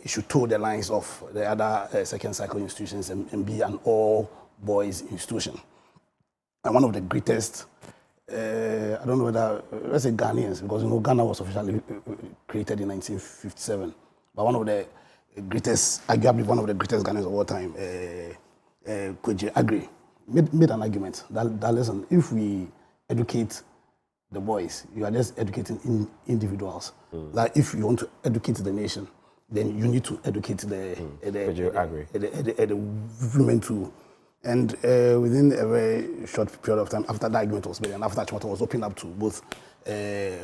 Speaker 5: should toe the lines of the other second cycle institutions and be an all-boys institution. And one of the greatest, I don't know whether, let's say Ghanaians, because Ghana was officially created in 1957, but one of the greatest, arguably one of the greatest Ghanaians of all time, Kweji Agri, made an argument that listen, if we educate the boys, you are just educating individuals. Like if you want to educate the nation, then you need to educate the women too. And within a very short period of time, after the argument was made, and after Achimota was opened up to both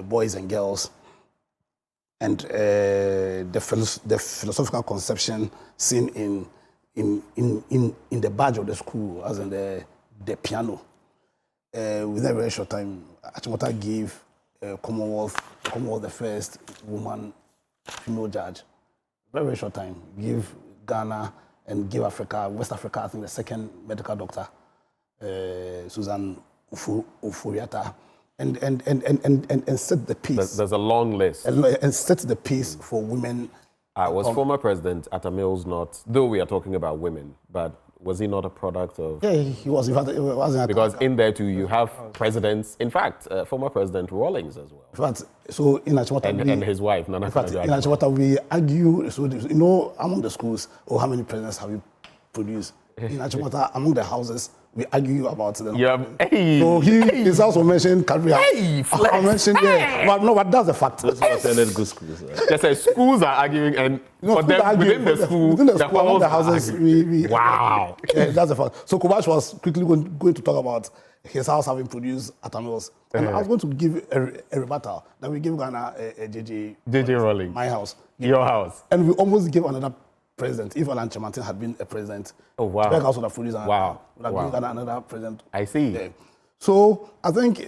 Speaker 5: boys and girls, and the philosophical conception seen in the badge of the school, as in the piano, within a very short time, Achimota gave Commonwealth the first woman female judge. Very, very short time. Give Ghana and give Africa, West Africa, I think the second medical doctor, Susan Ufuriata, and set the pace.
Speaker 1: There's a long list.
Speaker 5: And set the pace for women.
Speaker 1: Was former President Atta Mills not, though we are talking about women, but was he not a product of...
Speaker 5: Yeah, he was.
Speaker 1: Because in there too, you have presidents, in fact, former President Rawlings as well.
Speaker 5: In fact, so in Achimota...
Speaker 1: And his wife, Nana.
Speaker 5: In fact, in Achimota, we argue, so among the schools, how many presidents have you produced? In Achimota, among the houses, we argue about them.
Speaker 1: Yeah,
Speaker 5: so his house was mentioned, I mentioned, but that's the fact.
Speaker 1: Good schools. They say schools are arguing, and within the school,
Speaker 5: among the houses,
Speaker 1: wow.
Speaker 5: Yeah, that's the fact. So Kubash was quickly going to talk about his house having produced Atta Mills. And I was going to give a rebuttal. Then we gave Ghana a
Speaker 1: JJ Rowling.
Speaker 5: My house.
Speaker 1: Your house.
Speaker 5: And we almost gave another president. If Alan Chamantin had been a president,
Speaker 1: oh wow,
Speaker 5: the house would have produced another president.
Speaker 1: I see.
Speaker 5: Yeah. So I think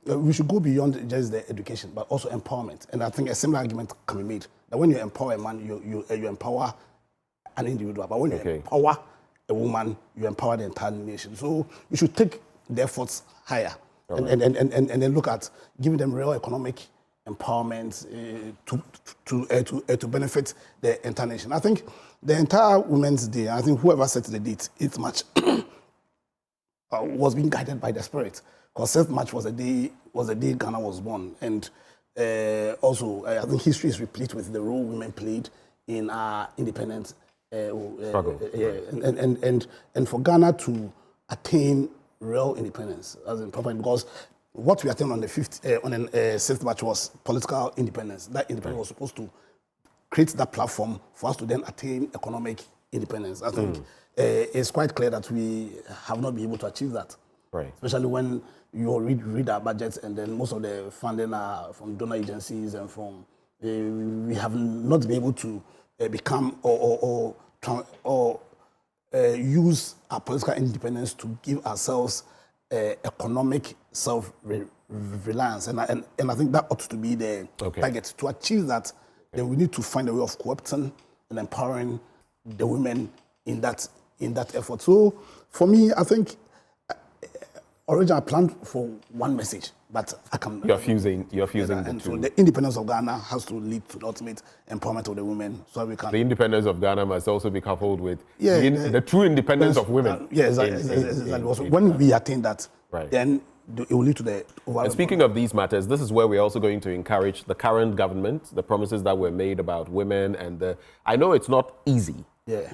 Speaker 5: we should go beyond just the education, but also empowerment. And I think a similar argument can be made that when you empower a man, you empower an individual. But when you empower a woman, you empower the entire nation. So we should take the efforts higher and then look at giving them real economic empowerment to benefit the entire nation. I think the entire Women's Day, I think whoever set the date, 8th March, was being guided by the spirit. Because 7th March was the day Ghana was born. And also, I think history is replete with the role women played in our independence struggle. And for Ghana to attain real independence, as in proper, because what we attained on the 6th March was political independence. That independence was supposed to create that platform for us to then attain economic independence. I think it's quite clear that we have not been able to achieve that.
Speaker 1: Right.
Speaker 5: Especially when you read our budgets, and then most of the funding are from donor agencies and from we have not been able to become or use our political independence to give ourselves economic self-reliance, and I think that ought to be the target. To achieve that, then we need to find a way of co-opting and empowering the women in that effort. So for me, I think originally I planned for one message, but I can...
Speaker 1: You're fusing the
Speaker 5: and
Speaker 1: two.
Speaker 5: so the independence of Ghana has to lead to the ultimate empowerment of the women, so we can...
Speaker 1: The independence of Ghana must also be coupled with
Speaker 5: Yeah,
Speaker 1: the true independence of women.
Speaker 5: Yes, exactly. When we attain that, then it will lead to the overall...
Speaker 1: And speaking of these matters, this is where we're also going to encourage the current government, the promises that were made about women, and I know it's not easy,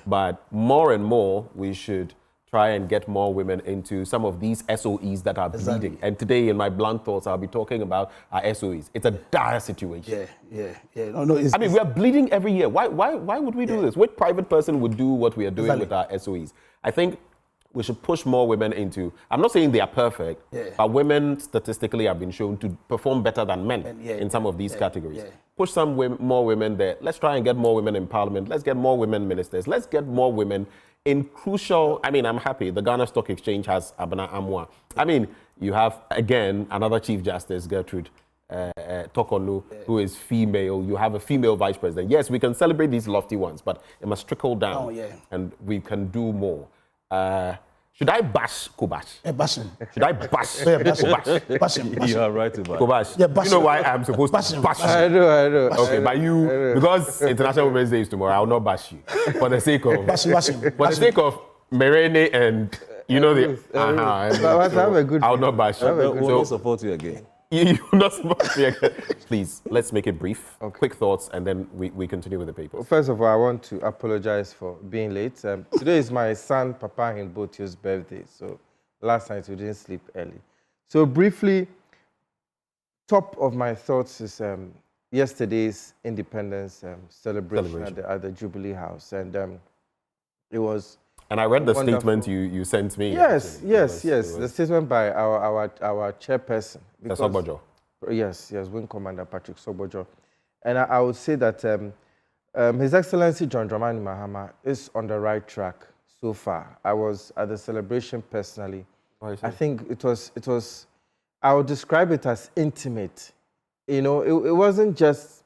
Speaker 1: but more and more we should try and get more women into some of these SOEs that are bleeding. And today in my blunt thoughts, I'll be talking about our SOEs. It's a dire situation.
Speaker 5: No,
Speaker 1: I mean, we are bleeding every year. Why would we do this? What private person would do what we are doing with our SOEs? I think we should push more women into, I'm not saying they are perfect, but women statistically have been shown to perform better than men in some of these categories. Push some more women there. Let's try and get more women in parliament. Let's get more women ministers. Let's get more women in crucial, I mean, I'm happy. The Ghana Stock Exchange has Abana Amwa. I mean, you have, again, another Chief Justice, Gertrude Tokonu, who is female. You have a female vice president. Yes, we can celebrate these lofty ones, but it must trickle down, and we can do more. Should I bash Kobash?
Speaker 5: Bash him.
Speaker 1: Should I bash Kobash?
Speaker 5: Bash him.
Speaker 4: You are right about
Speaker 1: Kobash.
Speaker 5: Yeah, bash
Speaker 1: you know
Speaker 5: him.
Speaker 1: why I'm supposed to bash you?
Speaker 7: I know.
Speaker 1: Okay, but you, because International Women's Day is tomorrow, I will not bash you. For the sake of...
Speaker 5: Bash him.
Speaker 1: For the sake of Merene and, you know, the...
Speaker 7: But I have a good...
Speaker 1: I will not bash you.
Speaker 4: We will not support you again.
Speaker 1: You will not support me again. Please, let's make it brief. Okay. Quick thoughts, and then we continue with the papers.
Speaker 7: First of all, I want to apologize for being late. Today is my son, Papa Hinbotio's birthday, so last night we didn't sleep early. So briefly, top of my thoughts is yesterday's independence celebration. At the Jubilee House, and it was... And
Speaker 1: I read the statement you sent me.
Speaker 7: Yes. The statement by our chairperson.
Speaker 1: Sobojo.
Speaker 7: Yes, Wing Commander Patrick Sobojo. And I would say that His Excellency John Dramani Mahama is on the right track so far. I was at the celebration personally. I think it was, I would describe it as intimate. You know, it wasn't just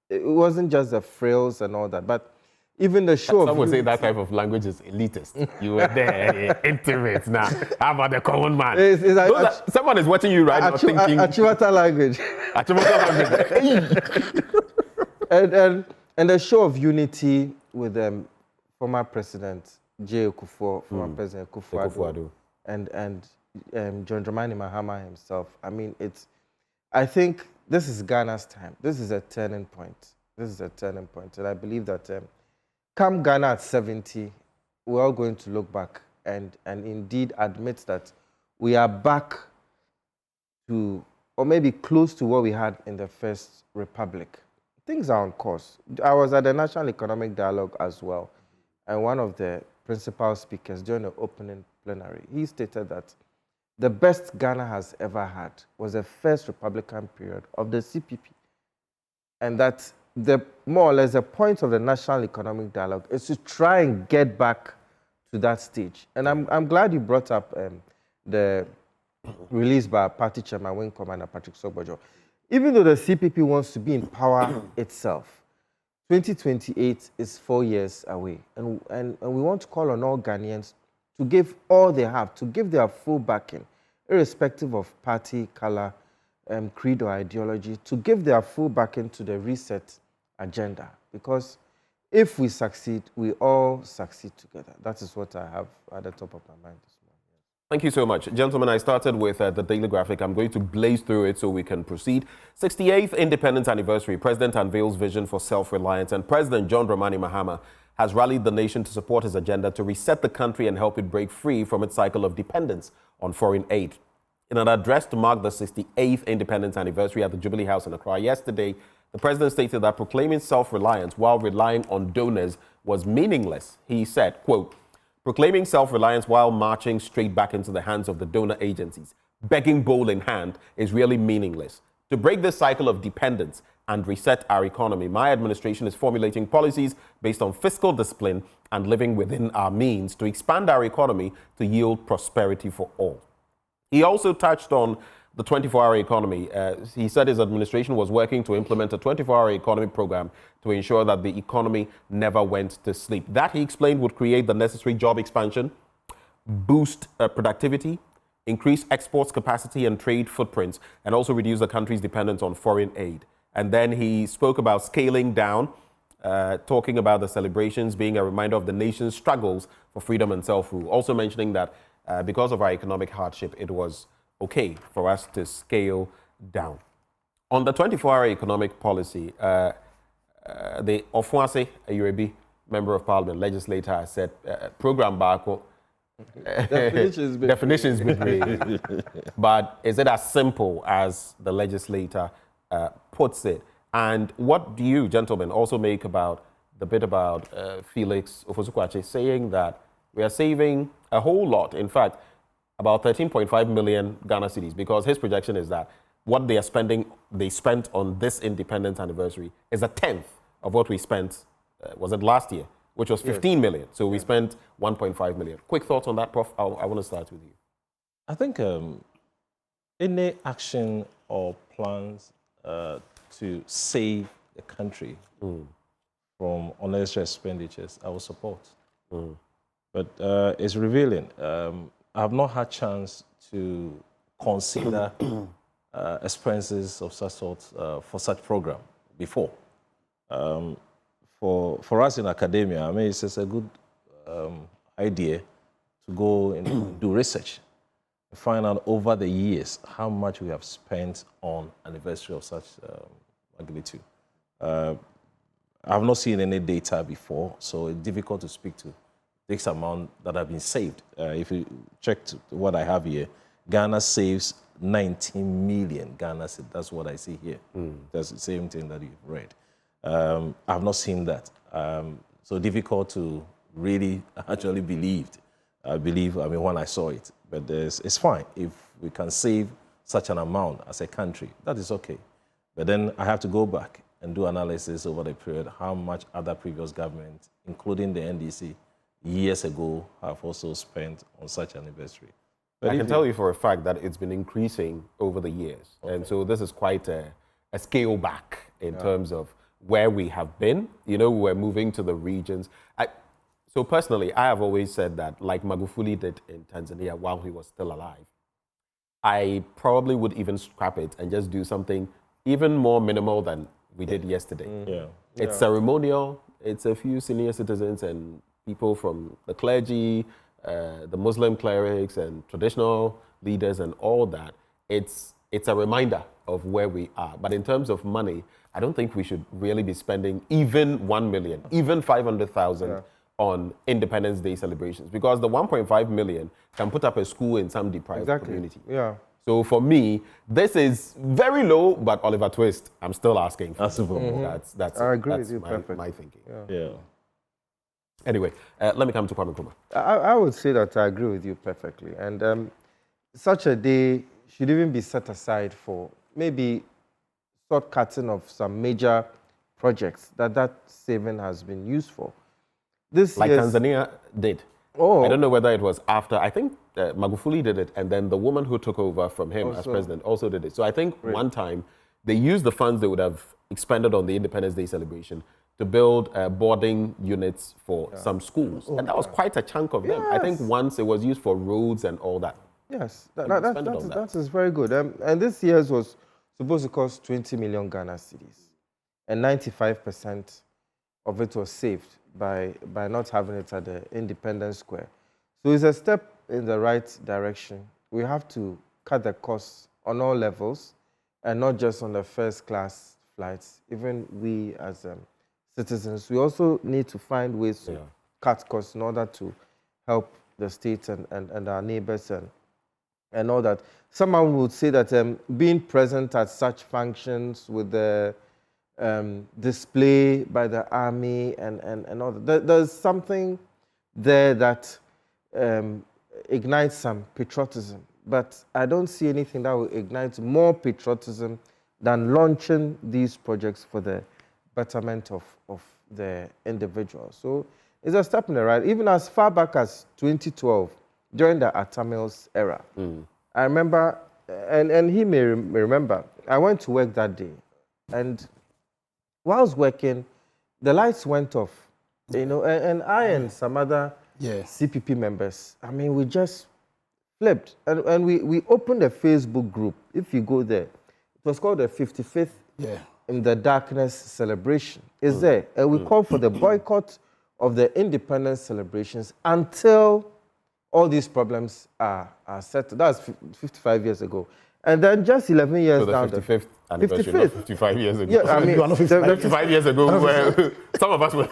Speaker 7: the frills and all that, but even the show.
Speaker 1: Some would say that type of language is elitist. You were there, intimate. Now, how about the common man? Someone is watching you right now thinking.
Speaker 7: Achimota language. and the show of unity with former President J. Kufuor, former President Kufuor, and John Dramani Mahama himself. I mean, I think this is Ghana's time. This is a turning point. And I believe that come Ghana at 70, we're all going to look back and indeed admit that we are back to, or maybe close to what we had in the First Republic. Things are on course. I was at the National Economic Dialogue as well, and one of the principal speakers during the opening plenary, he stated that the best Ghana has ever had was the First Republican period of the CPP, and that more or less the point of the National Economic Dialogue is to try and get back to that stage. And I'm glad you brought up the release by party chairman, Wing Commander Patrick Sobojo. Even though the CPP wants to be in power itself, 2028 is 4 years away. And we want to call on all Ghanaians to give all they have, to give their full backing, irrespective of party, color, creed or ideology, to give their full backing to the reset agenda, because if we succeed, we all succeed together. That is what I have at the top of my mind this morning.
Speaker 1: Thank you so much. Gentlemen, I started with the Daily Graphic. I'm going to blaze through it so we can proceed. 68th Independence Anniversary. President unveils vision for self-reliance, and President John Dramani Mahama has rallied the nation to support his agenda to reset the country and help it break free from its cycle of dependence on foreign aid. In an address to mark the 68th Independence Anniversary at the Jubilee House in Accra yesterday, the president stated that proclaiming self-reliance while relying on donors was meaningless. He said, quote, proclaiming self-reliance while marching straight back into the hands of the donor agencies, begging bowl in hand, is really meaningless. To break this cycle of dependence and reset our economy, my administration is formulating policies based on fiscal discipline and living within our means to expand our economy to yield prosperity for all. He also touched on the 24-hour economy. He said his administration was working to implement a 24-hour economy program to ensure that the economy never went to sleep. That, he explained, would create the necessary job expansion, boost productivity, increase exports capacity and trade footprints, and also reduce the country's dependence on foreign aid. And then he spoke about scaling down, talking about the celebrations being a reminder of the nation's struggles for freedom and self-rule. Also mentioning that because of our economic hardship, it was okay for us to scale down. On the 24-hour economic policy, the Ofuase Ayurebi, Member of Parliament, legislator, has said program Bako. Definitions between. But is it as simple as the legislator puts it? And what do you, gentlemen, also make about the bit about Felix Ofosukwache saying that we are saving a whole lot, in fact, about 13.5 million Ghana cedis, because his projection is that what they spent on this independence anniversary is a tenth of what we spent, was it last year, which was 15 million. So we spent 1.5 million. Quick thoughts on that, Prof? I want to start with you.
Speaker 4: I think any action or plans to save the country from unnecessary expenditures, I will support. But it's revealing. I have not had chance to consider expenses of such sort for such program before. For us in academia, I mean, it's just a good idea to go and do research and find out over the years how much we have spent on anniversary of such magnitude. I have not seen any data before, so it's difficult to speak to this amount that have been saved. If you check what I have here, Ghana saves 19 million Ghana cedis. That's what I see here. That's the same thing that you've read. I have not seen that. So difficult to really actually believe. I mean, when I saw it. But it's fine. If we can save such an amount as a country, that is okay. But then I have to go back and do analysis over the period, how much other previous governments, including the NDC, years ago, have also spent on such anniversary. But
Speaker 1: I can tell you for a fact that it's been increasing over the years. Okay. And so this is quite a scale back in terms of where we have been. You know, we're moving to the regions. So personally, I have always said that, like Magufuli did in Tanzania while he was still alive, I probably would even scrap it and just do something even more minimal than we did yesterday. It's ceremonial. It's a few senior citizens and people from the clergy, the Muslim clerics and traditional leaders and all that. It's a reminder of where we are. But in terms of money, I don't think we should really be spending even 1 million, even 500,000 on Independence Day celebrations, because the 1.5 million can put up a school in some deprived community. So for me, this is very low, but Oliver Twist, I'm still asking for. That's
Speaker 7: I agree
Speaker 1: with
Speaker 7: you
Speaker 1: perfectly. My thinking. Anyway, let me come to Kwame Nkrumah.
Speaker 7: I would say that I agree with you perfectly. And such a day should even be set aside for maybe shortcutting of some major projects that saving has been used for.
Speaker 1: Like Tanzania did. I don't know whether it was after. I think Magufuli did it, and then the woman who took over from him as president also did it. So I think one time they used the funds they would have expended on the Independence Day celebration to build boarding units for some schools. And that was quite a chunk of them. I think once it was used for roads and all that.
Speaker 7: Yes, that is very good. And this year's was supposed to cost 20 million Ghana cedis. And 95% of it was saved by not having it at the Independence Square. So it's a step in the right direction. We have to cut the costs on all levels and not just on the first class flights. Even we as citizens, we also need to find ways to cut costs in order to help the state and our neighbors and all that. Someone would say that being present at such functions with the display by the army and all that, there's something there that ignites some patriotism. But I don't see anything that will ignite more patriotism than launching these projects for the betterment of the individual. So it's a step in the right. Even as far back as 2012, during the Atamils era, I remember and he may remember, I went to work that day, and whilst working, the lights went off, you know, and I and some other CPP members, I mean, we just flipped, and we opened a Facebook group. If you go there, it was called the 55th in the Darkness celebration. It's there, and we called for the boycott of the independence celebrations until all these problems are settled. That was 55 years ago. And then just 11 years down the
Speaker 1: 55th anniversary, not 55 years ago.
Speaker 7: Yeah, I mean,
Speaker 1: 55 years ago, where some of us were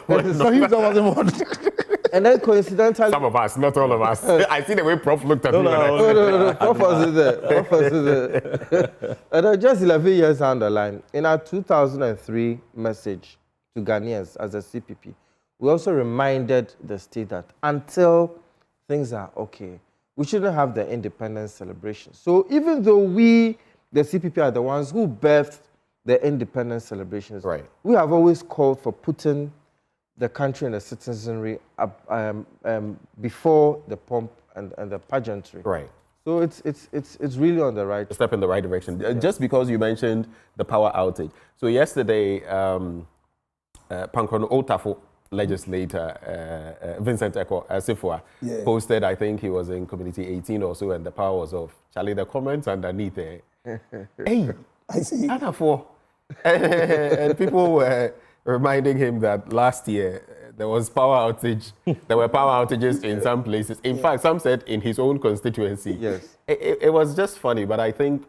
Speaker 7: and then coincidentally...
Speaker 1: Some of us, not all of us. I see the way Prof looked at me.
Speaker 7: No. Prof was there. And then just 11 years down the line, in our 2003 message to Ghanaians as a CPP, we also reminded the state that until things are okay, we shouldn't have the independence celebration. So even though we, the CPP, are the ones who birthed the independence celebrations, we have always called for putting the country and the citizenry before the pomp and the pageantry.
Speaker 1: Right.
Speaker 7: So it's really on the right
Speaker 1: a step in the right direction. Just because you mentioned the power outage. So yesterday, Pankron Otafo legislator Vincent Eko Sifua posted, I think he was in Community 18 or so, and the power was off. Charlie, the comments underneath there. Hey, I see. And people were reminding him that last year there was power outage. There were power outages in some places. In fact, some said in his own constituency.
Speaker 7: Yes.
Speaker 1: It was just funny, but I think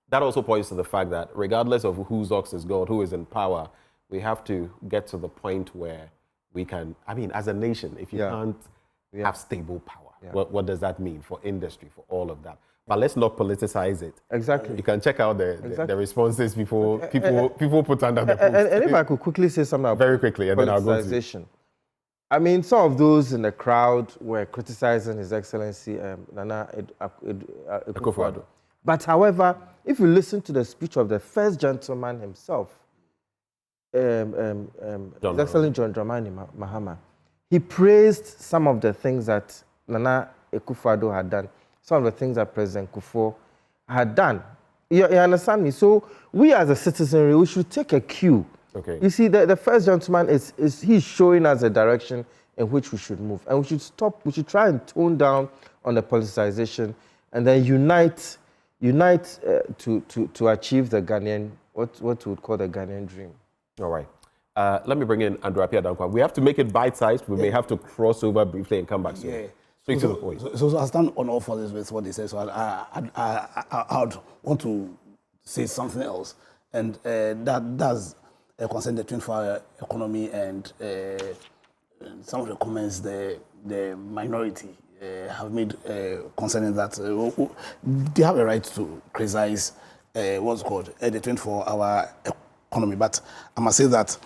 Speaker 1: that also points to the fact that regardless of whose ox is God, who is in power, we have to get to the point where we can, I mean, as a nation, if you can't have stable power, what does that mean for industry, for all of that? But let's not politicize it.
Speaker 7: Exactly.
Speaker 1: You can check out the responses before people put under the post.
Speaker 7: And if I could quickly say something about
Speaker 1: very quickly, and then I'll go to...
Speaker 7: I mean, some of those in the crowd were criticizing His Excellency Nana Akufo-Addo. But however, if you listen to the speech of the first gentleman himself, His Excellency John Dramani Mahama, he praised some of the things that Nana Akufo-Addo had done, some of the things that President Kufuor had done. You understand me? So we as a citizenry, we should take a cue.
Speaker 1: Okay.
Speaker 7: You see, the first gentleman he's showing us a direction in which we should move. And we should stop, we should try and tone down on the politicization and then unite to achieve the Ghanaian, what we would call the Ghanaian dream.
Speaker 1: All right. Let me bring in Andrew Appiah Dankwa. We have to make it bite-sized. We may have to cross over briefly and come back soon. Straight to the point.
Speaker 5: So I stand on all for this with what they say. So I would want to say something else. And that does concern the 24-hour economy and some of the comments the minority have made concerning that. They have a right to criticize what's called the 24-hour economy. But I must say that,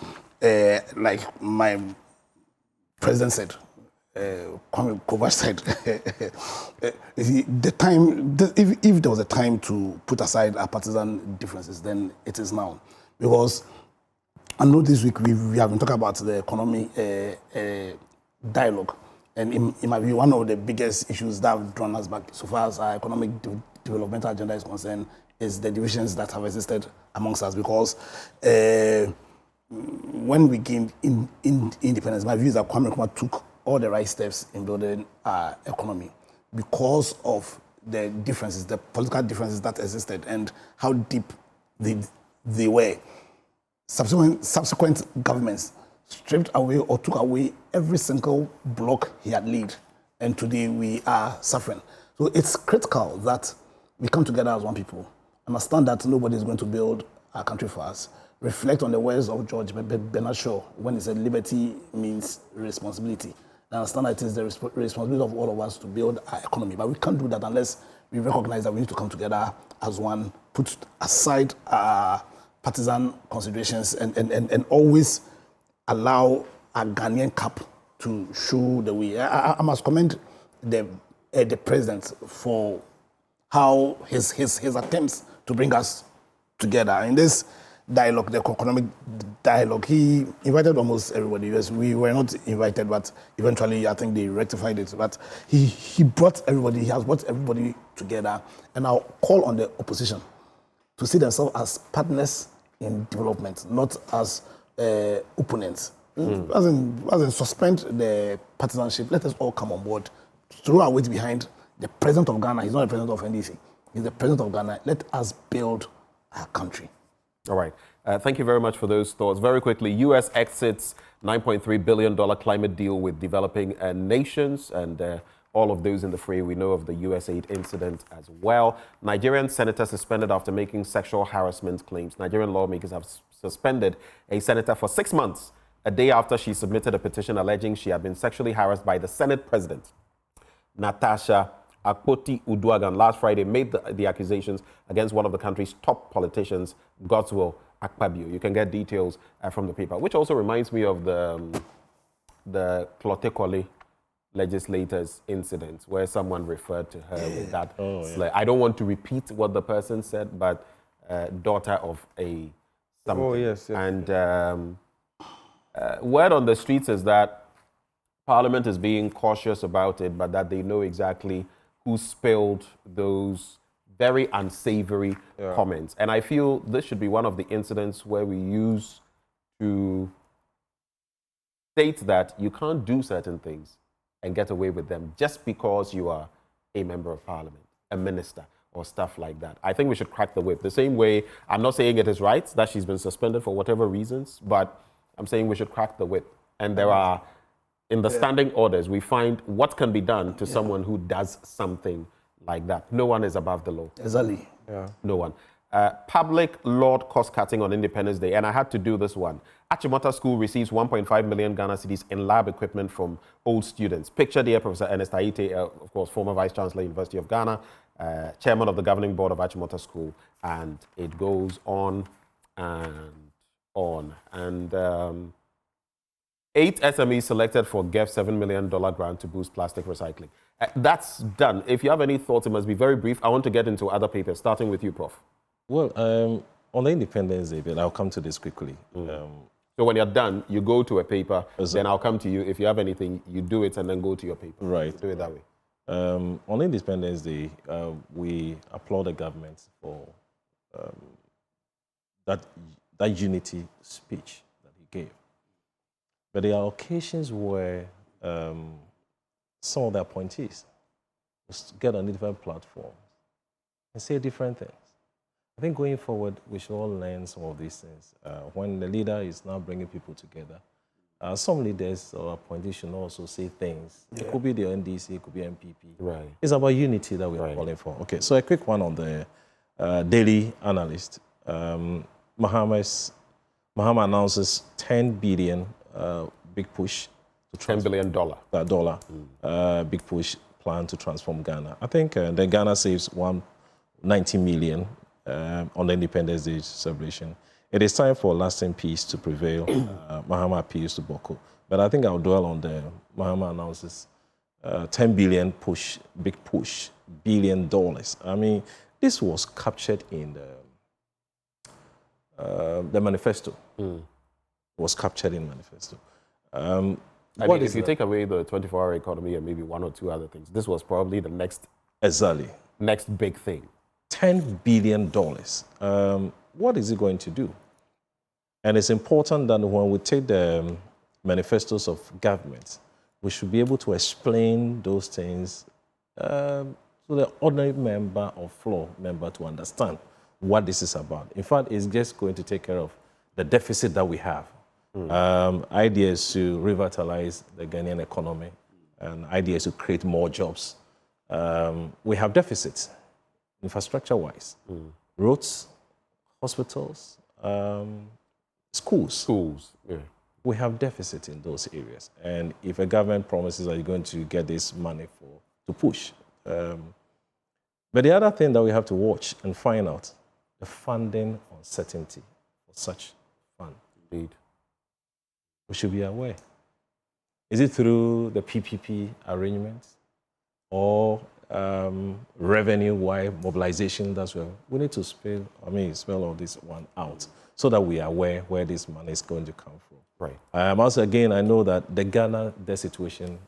Speaker 5: like my president said, Kovac said, the time, if there was a time to put aside our partisan differences, then it is now. Because I know this week we have been talking about the economy dialogue. And in my view, one of the biggest issues that have drawn us back so far as our economic developmental agenda is concerned is the divisions that have existed amongst us. Because when we gained independence, my view is that Kwame Nkrumah took all the right steps in building our economy because of the differences, the political differences that existed and how deep they were. Subsequent governments stripped away or took away every single block he had laid, and today we are suffering. So it's critical that we come together as one people, understand that nobody is going to build our country for us, reflect on the words of George Bernard Shaw when he said liberty means responsibility. I understand that it is the responsibility of all of us to build our economy, but we can't do that unless we recognize that we need to come together as one, put aside our partisan considerations and always allow a Ghanaian cap to show the way. I must commend the president for how his attempts to bring us together. In this dialogue, the economic dialogue. He invited almost everybody. Yes, we were not invited, but eventually I think they rectified it. But he brought everybody, he has brought everybody together. And I'll call on the opposition to see themselves as partners in development, not as opponents. As in suspend the partisanship, let us all come on board, throw our weight behind the president of Ghana. He's not the president of NDC, he's the president of Ghana. Let us build our country.
Speaker 1: All right. Thank you very much for those thoughts. Very quickly, U.S. exits $9.3 billion climate deal with developing nations, and all of those in the fray. We know of the USAID incident as well. Nigerian senator suspended after making sexual harassment claims. Nigerian lawmakers have suspended a senator for 6 months, a day after she submitted a petition alleging she had been sexually harassed by the Senate President, Natasha Akpoti-Uduaghan. Last Friday made the accusations against one of the country's top politicians, Godswill Akpabio. You can get details from the paper, which also reminds me of the Clotekole legislators incident where someone referred to her with that. I don't want to repeat what the person said, but daughter of a something.
Speaker 7: Oh, yes.
Speaker 1: And word on the streets is that Parliament is being cautious about it, but that they know exactly who spilled those very unsavory comments. And I feel this should be one of the incidents where we use to state that you can't do certain things and get away with them just because you are a member of Parliament, a minister, or stuff like that. I think we should crack the whip. The same way, I'm not saying it is right that she's been suspended for whatever reasons, but I'm saying we should crack the whip. And there are, in the standing orders, we find what can be done to someone who does something like that. No one is above the law.
Speaker 5: Exactly.
Speaker 1: No one. Public law cost cutting on Independence Day, and I had to do this one. Achimota School receives 1.5 million Ghana cedis in lab equipment from old students. Pictured here, Professor Ernest Aite, of course, former Vice Chancellor, University of Ghana, Chairman of the Governing Board of Achimota School, and it goes on and on. And 8 SMEs selected for Ghc$7 million grant to boost plastic recycling. That's done. If you have any thoughts, it must be very brief. I want to get into other papers, starting with you, Prof.
Speaker 4: Well, on the Independence Day, I'll come to this quickly.
Speaker 1: So when you're done, you go to a paper, then I'll come to you. If you have anything, you do it and then go to your paper.
Speaker 4: Right.
Speaker 1: You do it that way.
Speaker 4: On Independence Day, we applaud the government for that unity speech that he gave. But there are occasions where some of the appointees get on different platforms and say different things. I think going forward, we should all learn some of these things. When the leader is now bringing people together, some leaders or appointees should also say things. It could be the NDC, it could be MPP.
Speaker 1: Right.
Speaker 4: It's about unity that we are calling for. Okay, so a quick one on the Daily Analyst. Mahama announces 10 billion big push to
Speaker 1: $10 billion
Speaker 4: big push plan to transform Ghana. I think then Ghana saves 190 million on the Independence Day celebration. It is time for lasting peace to prevail. Mahama appeals to Boko. But I think I'll dwell on the Mahama announces 10 billion push, big push, $1 billion. I mean, this was captured in the manifesto. It was captured in manifesto.
Speaker 1: I mean, if you take away the 24-hour economy and maybe one or two other things, this was probably the next big thing.
Speaker 4: $10 billion. What is it going to do? And it's important that when we take the manifestos of government, we should be able to explain those things to the ordinary member or floor member to understand what this is about. In fact, it's just going to take care of the deficit that we have. Idea is to revitalize the Ghanaian economy, and idea is to create more jobs. We have deficits, infrastructure-wise. Roads, hospitals, schools. We have deficit in those areas. And if a government promises that you're going to get this money to push. But the other thing that we have to watch and find out, the funding uncertainty for such fund.
Speaker 1: Indeed.
Speaker 4: We should be aware. Is it through the PPP arrangements or revenue-wise mobilization, that's where we need to spell all this one out so that we are aware where this money is going to come from.
Speaker 1: Right.
Speaker 4: Also, again, I know that the Ghana debt situation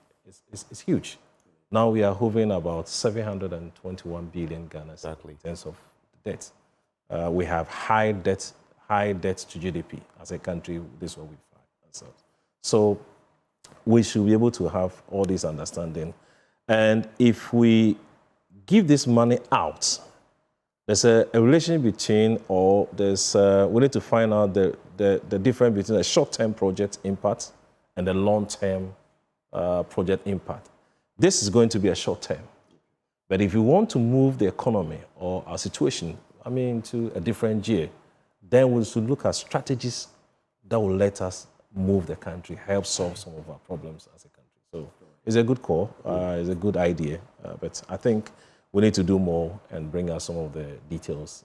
Speaker 4: is huge. Now we are hovering about 721 billion Ghana in terms of debt. We have high debt to GDP as a country. This is what we find ourselves. So we should be able to have all this understanding. And if we give this money out, there's a relation between, or there's we need to find out the difference between a short-term project impact and the long-term project impact. This is going to be a short-term. But if you want to move the economy or our situation, to a different gear, then we should look at strategies that will let us move the country, help solve some of our problems as a country. So it's a good call, it's a good idea, but I think we need to do more and bring out some of the details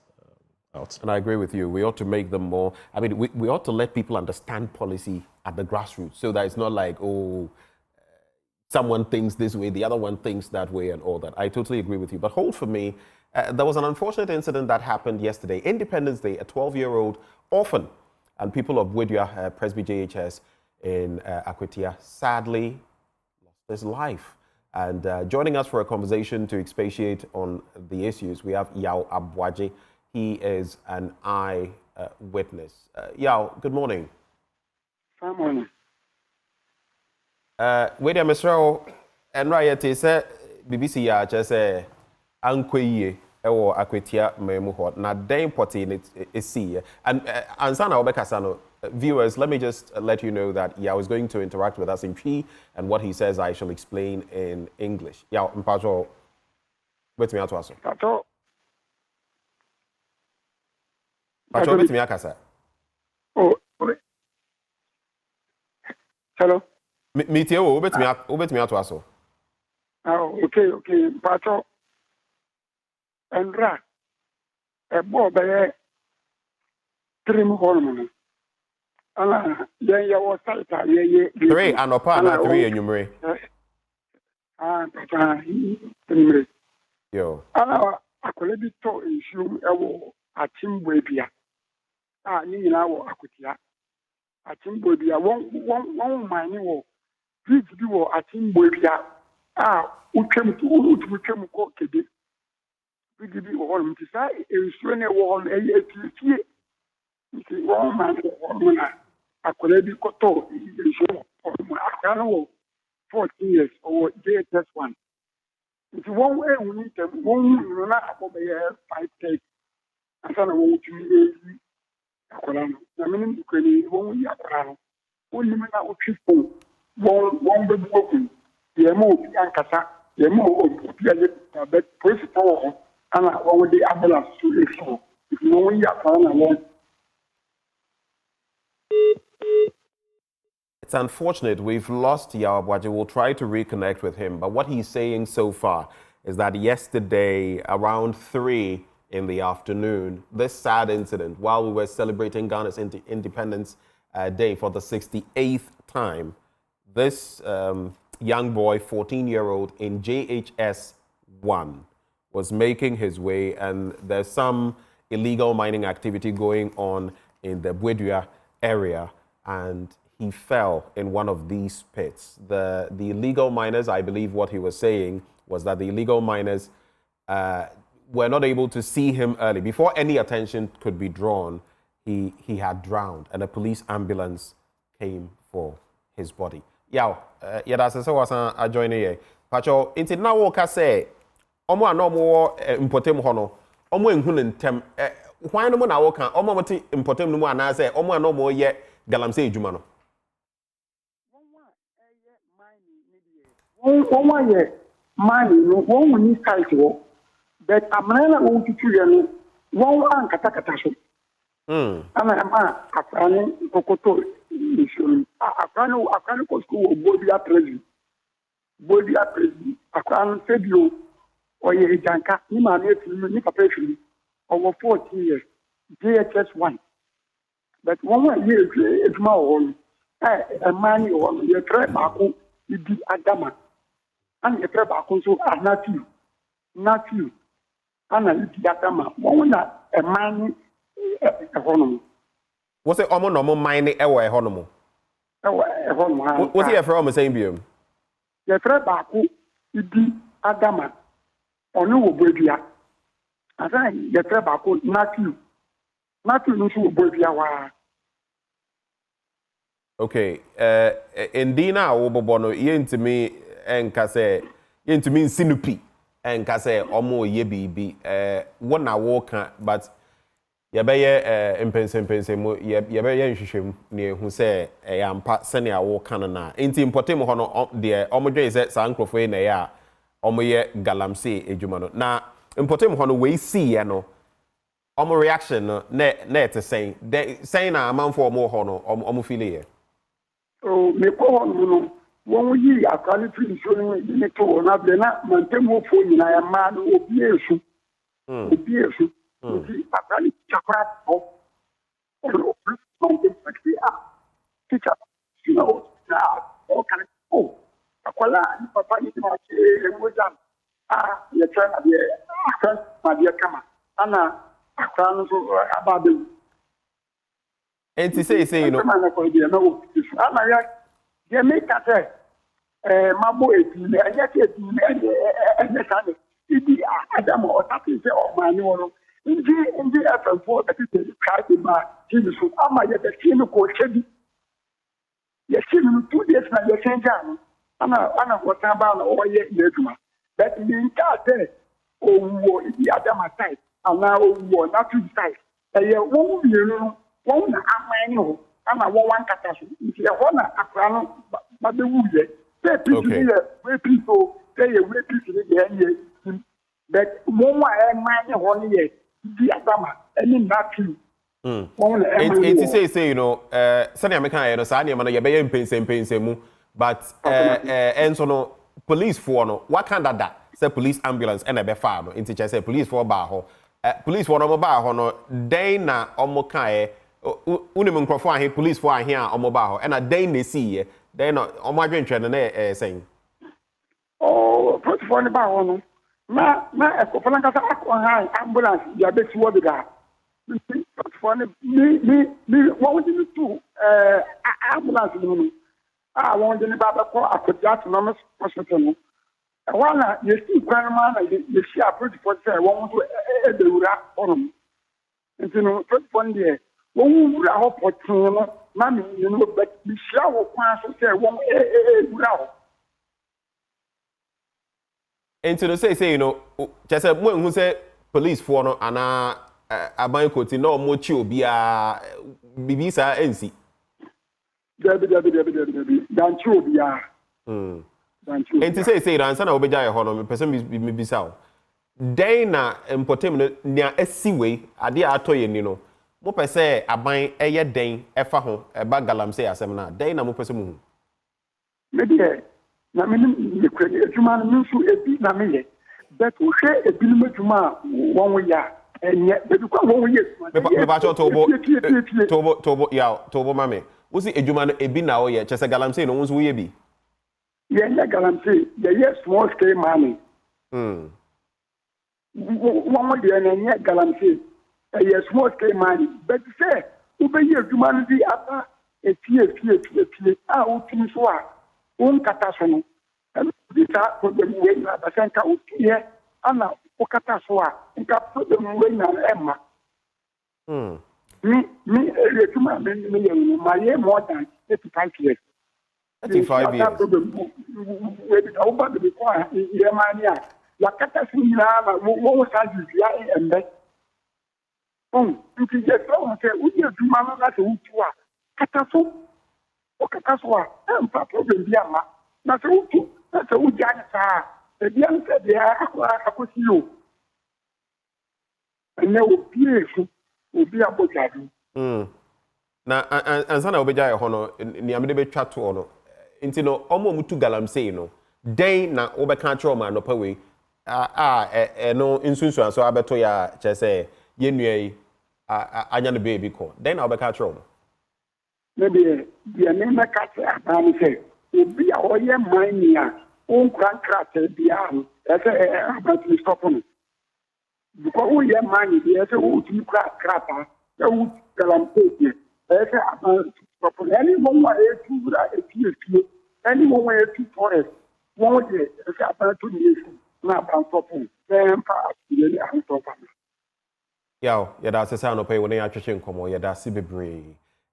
Speaker 4: out.
Speaker 1: And I agree with you. We ought to make them more, we ought to let people understand policy at the grassroots so that it's not like, someone thinks this way, the other one thinks that way and all that. I totally agree with you. But hold for me, there was an unfortunate incident that happened yesterday. Independence Day, a 12-year-old orphan and people of Wedua, Presby JHS in Akwatia, sadly lost his life. And joining us for a conversation to expatiate on the issues, we have Yao Abwaje. He is an eyewitness. Yao, good morning.
Speaker 10: Good morning.
Speaker 1: Wait a minute, and right, say BBC ya just say ankwe ewo Akwatia memu hot na den potty is see and ansana obekasano viewers, let me just let you know that Yao is going to interact with us in Twi, and what he says I shall explain in English. Yao mpacho wait me out to aso pacho wait me akasa.
Speaker 10: Oh, hello.
Speaker 1: Meeting you, obet me out to aso.
Speaker 10: Oh, okay. Pacho. Andra. A bob trim hormone. Ana, ya was salta, ye.
Speaker 1: 3 and opa 3 and you Yo.
Speaker 10: Ana, akolebi to issue ewo achimbwebia. Ni na wo akutia. Achimbwebia won mine wo. Bridge bi wo achimbwebia. Utwem ko kede. Bridge bi wo hon ti sa ensure ne wo hon etie. Nti won man wo na akolebi ko to ensure akana wo 14 years or JHS1. Nti won way we need them won na abobe 5 asana wo tumi akola no na menim ko ni won yi akola no won ni na otwifo won be buoku ye mo obi ankasa ye mo obi aye but police power ana won dey ambulance to issue if no one ya akola na won.
Speaker 1: It's unfortunate we've lost Yao Abwaje. We'll try to reconnect with him. But what he's saying so far is that yesterday, around 3 in the afternoon, this sad incident, while we were celebrating Ghana's Independence Day for the 68th time, this young boy, 14-year-old in JHS 1, was making his way, and there's some illegal mining activity going on in the Wedua area, and he fell in one of these pits. The illegal miners, I believe what he was saying was that the illegal miners were not able to see him early. Before any attention could be drawn, he had drowned, and a police ambulance came for his body. Yao, yadase se wasan ajoine ye. Pacho, inti na wo ka say, omo ana omo importem ho no, omo enhunu ntem. Hwan no mo na wo kan, omo moti importem no mo ana say, omo ana omo ye galamsey edwuma no.
Speaker 10: One year, mine, one need site wo, but amana won tutu ye no, one an kata so. Ana ma afani kokoto issue. Afani ko school Bodia Prezi. Afani Febio or ye janka ni ma ni papa fili over 14 years. JHS 1. But one year is my own. A man or ye try back di adama. And a trap so are not you. Matthew, Anna Yatama, one a man a honum.
Speaker 1: What's it almost normal mining away honomo? What's it from the same view?
Speaker 10: The Trebaku, Idi Adama, or no Bobia. As I the Trebaku, Matthew Nusu Bobia.
Speaker 1: Okay, Indina Obobono, yen to me and Case, yen to me Sinupi, and Case, Omo Yebi, one I walk, but Yabaya impensem, Yabaya Shim near who say, I am Pat Senia walk canana. Inti importemo hono, dear, Omoje is at Sanko for in a ya, Omoye Galamse, Ejumano. Now, importemo hono, we see, no. Omo reaction, net saying, saying a man for more hono, Omofilia.
Speaker 10: Oh, me go on, when we are quality showing the to another, Montemo phone, I am man who be a shoe. Be a shoe. I can't chapter of something like the teacher. You know, okay. Oh, Aquala, Papa, you know, you're trying to be my dear Kama. Anna, I can't about them.
Speaker 1: And to say, you know,
Speaker 10: they make us say, my boy, I get it, and the Adam or something of my new. In the FM4, that is the card by Jesus. I'm a team coach. Yes, 2 days now, you're saying, Anna, what about all year in the that the entire oh, the Adam side, and now, not to side. One I know, I'm a one catastrophe. If you want a crown, but the wood, people say a way people but one I mind one year, the Adama, and in that too.
Speaker 1: It say, you know, Sunny American, Sani, man, you're being pain, but and so no police for no, what kind of that? Say police ambulance and a befarm, in teacher say police for Baho, police for no bar, no, they na omokae. Unimun Crawford, police for here on mobile, and a day they see, they're not on my drink and saying, oh, put for the bar. Ma, a Copanaka ambulance, you are best what it are. For me, what would you do? Ambulance, I want the Baba call a autonomous hospital. One, you see, grandma, you see, I pretty for say, one to the Ura on. And you know, first 1 year. One would have opportunity, Mammy, you know, but the shower pass say, one, and to the say, you know, just a woman who said police for no, and a banco to no more chill be a Bibisa NC.
Speaker 10: Don't you be a.
Speaker 1: And to say, Ransan Obejaya Honor, person be so. Dana and Potem near a seaway, a dear Atoyan, you know. Mo pe se aban eye den e fa ho e ba galam se asem na den na mo pe se mu
Speaker 10: me de na me ni kwani adwuma no nso ebi na me ye but wo hwe ebi no adwuma won wo ya enye bebi kwa won wo ye
Speaker 1: me ba tobo ya tobo mame wo si adwuma no ebi na wo ye chese galam se no nso wo ye bi
Speaker 10: ye nya galam se ye small scale money won wo de na nya galam se a small scale money, but say, Ube humanity after a fear, out in Swa, own catastrophe. And this are for the way the center of here, Anna, Okataswa, and put them away now, Emma. Me, my year more than 85 years.
Speaker 1: 85 years.
Speaker 10: With over the require, Yamania, Lakatasi, what was I and that? Nti je so say we do man na se wutu a kataso o kataso a empa problem bi ama na se wutu na se wuja ni sa e bi an se de akosi o ene obi abojadu
Speaker 1: na ansa na obeja ye ho no ni amede betwa to no nti no omo mutu galamsey no den na obeka kire o ma no pa we no insunsu aso abeto ya chese ye nuai anya no baby ko then na obeka kire o
Speaker 10: maybe the name ka say abani say obi a oye mania on krankrate bia That's about to stop on it. Because we have money, there's a wood you crack, a wood galampe. That's about to stop on anyone where to anyone where to forest. One day, it's about to nation, not about stopping. Then, perhaps, you have to stop.
Speaker 1: Yao, that's a sound of pay when they are trying to come on, that's Sibibre.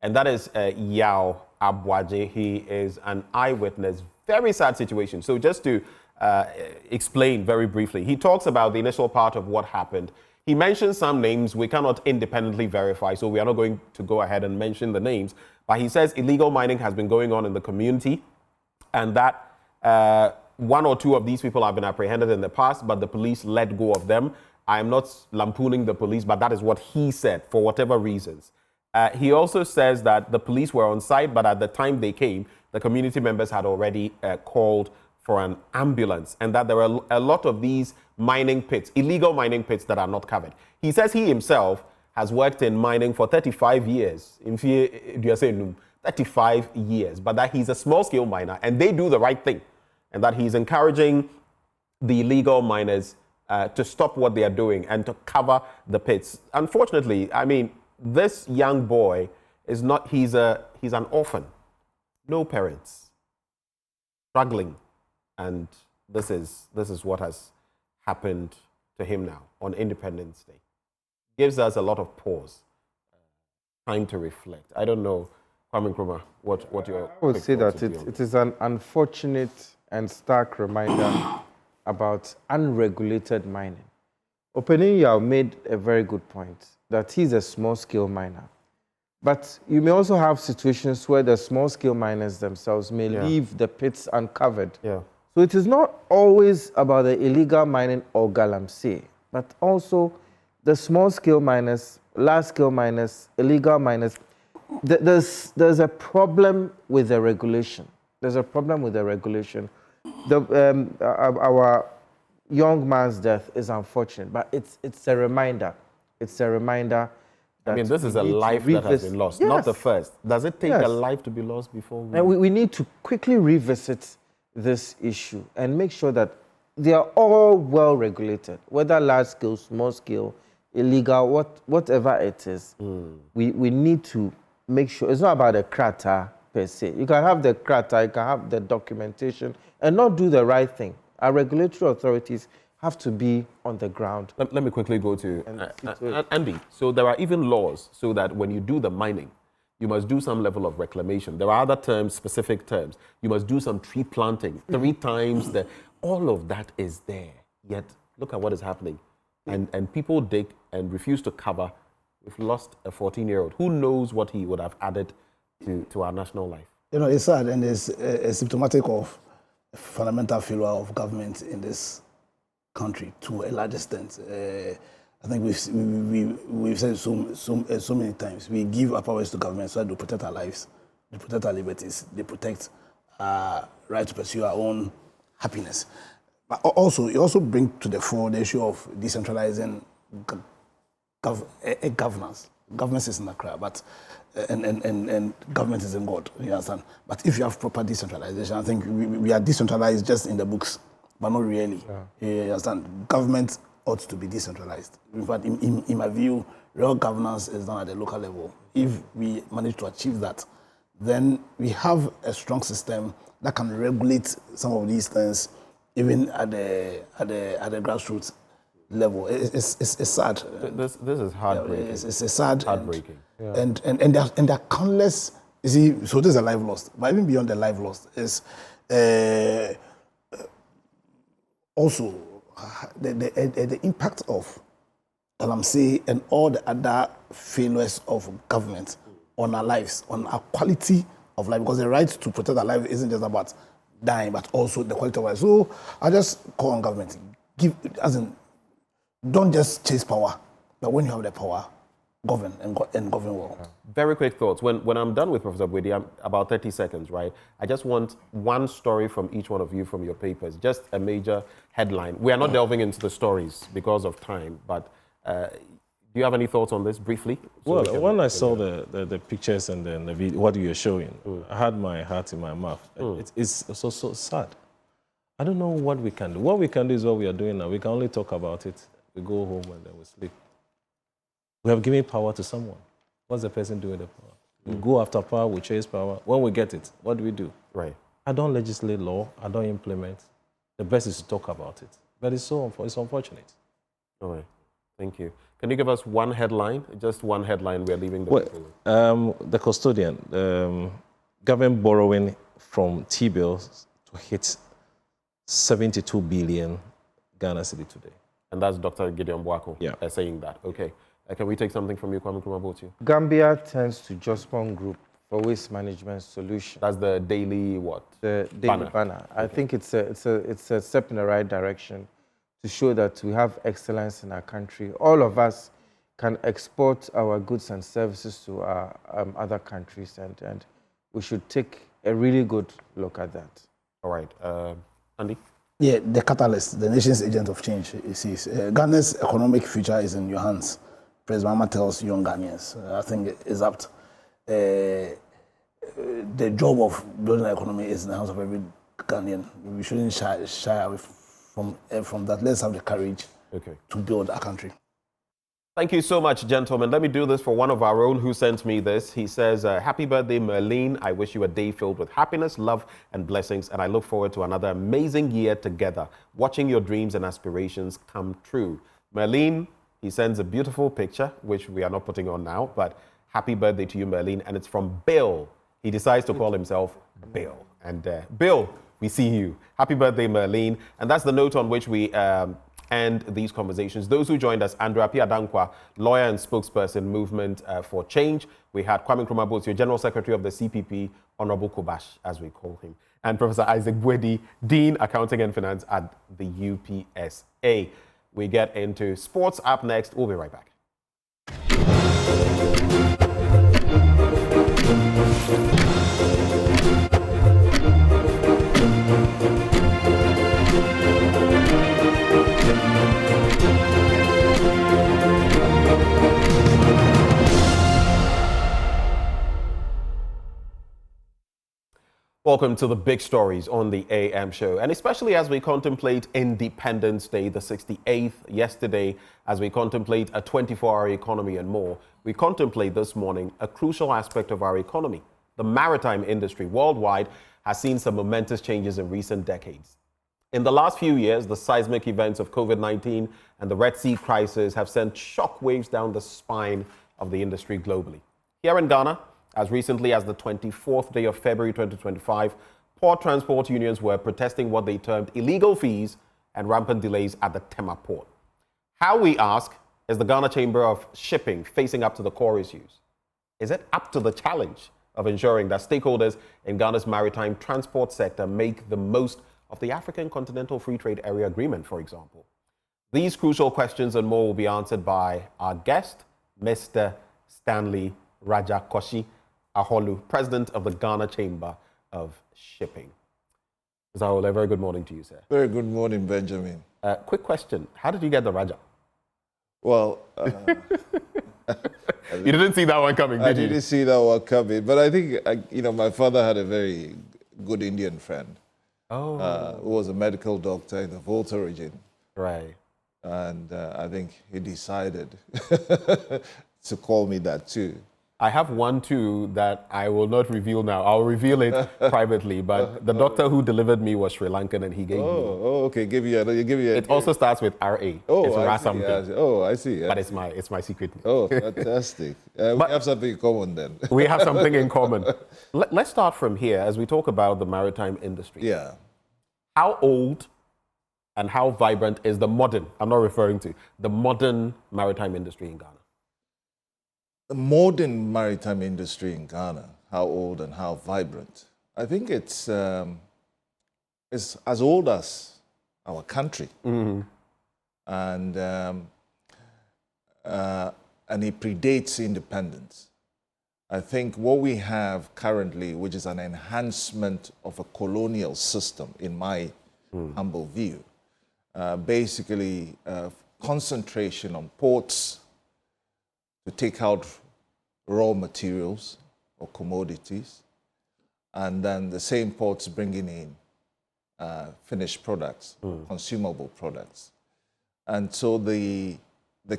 Speaker 1: And that is Yao Abwaje. He is an eyewitness. Very sad situation. So just to explain very briefly, he talks about the initial part of what happened. He mentions some names we cannot independently verify, so we are not going to go ahead and mention the names. But he says illegal mining has been going on in the community and that one or two of these people have been apprehended in the past, but the police let go of them. I am not lampooning the police, but that is what he said for whatever reasons. He also says that the police were on site, but at the time they came, the community members had already called for an ambulance, and that there are a lot of these mining pits, illegal mining pits that are not covered. He says he himself has worked in mining for 35 years, 35 years, but that he's a small-scale miner, and they do the right thing, and that he's encouraging the illegal miners to stop what they are doing and to cover the pits. Unfortunately, I mean, this young boy is not, he's an orphan, no parents, struggling, and this is what has happened to him now on Independence Day. Gives us a lot of pause, time to reflect. I don't know, Kwame Nkrumah, what your...
Speaker 7: I would say that it is an unfortunate and stark reminder about unregulated mining. Openiyi made a very good point, that he's a small-scale miner. But you may also have situations where the small-scale miners themselves may leave the pits uncovered. So it is not always about the illegal mining or galamsey, but also the small-scale miners, large-scale miners, illegal miners. There's a problem with the regulation. There's a problem with the regulation. Our young man's death is unfortunate, but it's a reminder. It's a reminder that, I mean,
Speaker 1: this is a life that has been lost, not the first. Does it take a life to be lost before we...
Speaker 7: And we need to quickly revisit this issue and make sure that they are all well regulated, whether large scale, small scale, illegal, whatever it is. We need to make sure it's not about the krater per se. You can have the krater, you can have the documentation, and not do the right thing. Our regulatory authorities have to be on the ground.
Speaker 1: Let me quickly go to Andy. So there are even laws so that when you do the mining, you must do some level of reclamation. There are other terms, specific terms. You must do some tree planting 3 times. All of that is there. Yet, look at what is happening. And people dig and refuse to cover. We've lost a 14-year-old. Who knows what he would have added to our national life?
Speaker 5: You know, it's sad and it's symptomatic of a fundamental failure of government in this country to a large extent. I think we've said so many times, we give our powers to government so that they protect our lives, they protect our liberties, they protect our right to pursue our own happiness. But also, it also brings to the fore the issue of decentralizing governance. Governance is in Accra, but and government is in God. You understand? But if you have proper decentralization, I think we are decentralized just in the books, but not really. You understand? Government ought to be decentralized. In fact, in my view, real governance is done at the local level. If we manage to achieve that, then we have a strong system that can regulate some of these things, even at the grassroots level. It's sad.
Speaker 1: This is heartbreaking.
Speaker 5: It's sad.
Speaker 1: Heartbreaking.
Speaker 5: And there are countless. You see, so there's a life lost. But even beyond the life lost is also the impact of galamsey and all the other failures of government on our lives, on our quality of life. Because the right to protect our life isn't just about dying, but also the quality of life. So I just call on government, don't just chase power, but when you have the power, govern and govern well.
Speaker 1: Very quick thoughts. When I'm done with Professor Bwedi, I'm about 30 seconds, right? I just want one story from each one of you from your papers, just a major headline. We are not delving into the stories because of time, but do you have any thoughts on this briefly?
Speaker 4: Well, when I saw the pictures and then the video, what you're showing, I had my heart in my mouth. It's so sad. I don't know what we can do. What we can do is what we are doing now. We can only talk about it. We go home and then we sleep. We have given power to someone. What's the person doing with the power? We go after power, we chase power. When we get it, what do we do?
Speaker 1: Right.
Speaker 4: I don't legislate law. I don't implement. The best is to talk about it. But it's unfortunate.
Speaker 1: All right. Thank you. Can you give us one headline? Just one headline we're leaving the
Speaker 4: the custodian, government borrowing from T-bills to hit 72 billion Ghana cedi today.
Speaker 1: And that's Dr. Gideon Boako saying that. Okay. Can we take something from you, Kwame Nkrumah?
Speaker 7: Gambia turns to Jospon Group for waste management solution.
Speaker 1: That's the daily what?
Speaker 7: The daily banner. I think it's a step in the right direction to show that we have excellence in our country. All of us can export our goods and services to our other countries, and we should take a really good look at that.
Speaker 1: All right. Andy?
Speaker 5: Yeah, the catalyst, the nation's agent of change, it says. Ghana's economic future is in your hands. President Mahama tells young Ghanaians. I think it's up to, the job of building an economy is in the hands of every Ghanaian. We shouldn't shy away from that. Let's have the courage to build our country.
Speaker 1: Thank you so much, gentlemen. Let me do this for one of our own who sent me this. He says, happy birthday, Merlene. I wish you a day filled with happiness, love, and blessings, and I look forward to another amazing year together, watching your dreams and aspirations come true. Merlene, he sends a beautiful picture, which we are not putting on now, but happy birthday to you, Merlene, and it's from Bill. He decides to call himself Bill. And Bill, we see you. Happy birthday, Merlene. And that's the note on which we end these conversations. Those who joined us, Andrea Piadankwa, lawyer and spokesperson, Movement for Change. We had Kwame Nkrumah, General Secretary of the CPP, Honorable Kobash, as we call him, and Professor Isaac Bwedi, Dean, Accounting and Finance at the UPSA. We get into sports up next. We'll be right back. Welcome to the big stories on the AM show, and especially as we contemplate Independence Day, the 68th, yesterday, as we contemplate a 24-hour economy and more, we contemplate this morning a crucial aspect of our economy. The maritime industry worldwide has seen some momentous changes in recent decades. In the last few years, the seismic events of COVID-19 and the Red Sea crisis have sent shockwaves down the spine of the industry globally. Here in Ghana, as recently as the 24th day of February 2025, port transport unions were protesting what they termed illegal fees and rampant delays at the Tema port. How, we ask, is the Ghana Chamber of Shipping facing up to the core issues? Is it up to the challenge of ensuring that stakeholders in Ghana's maritime transport sector make the most of the African Continental Free Trade Area Agreement, for example? These crucial questions and more will be answered by our guest, Mr. Stanley Rajakoshi Aholu, President of the Ghana Chamber of Shipping. Mr. Aholu, a very good morning to you, sir.
Speaker 8: Very good morning, Benjamin.
Speaker 1: Quick question. How did you get the Raja?
Speaker 8: Well,
Speaker 1: you didn't see that one coming, did you?
Speaker 8: I didn't see that one coming, but I think, my father had a very good Indian friend who was a medical doctor in the Volta region.
Speaker 1: Right.
Speaker 8: And I think he decided to call me that too.
Speaker 1: I have one too that I will not reveal now. I'll reveal it privately. But the doctor who delivered me was Sri Lankan, and he gave me.
Speaker 8: Oh, okay. Give you.
Speaker 1: It also starts with R.A.
Speaker 8: Oh,
Speaker 1: it's
Speaker 8: I see,
Speaker 1: something.
Speaker 8: I see.
Speaker 1: But it's my secret.
Speaker 8: Oh, fantastic. We have something in common then.
Speaker 1: We have something in common. Let's start from here as we talk about the maritime industry.
Speaker 8: Yeah.
Speaker 1: How old and how vibrant is the modern? I'm not referring to the modern maritime industry in Ghana.
Speaker 8: The modern maritime industry in Ghana, how old and how vibrant? I think it's as old as our country.
Speaker 1: Mm-hmm.
Speaker 8: And it predates independence. I think what we have currently, which is an enhancement of a colonial system, in my humble view, basically concentration on ports to take out raw materials or commodities, and then the same ports bringing in finished products, consumable products. And so the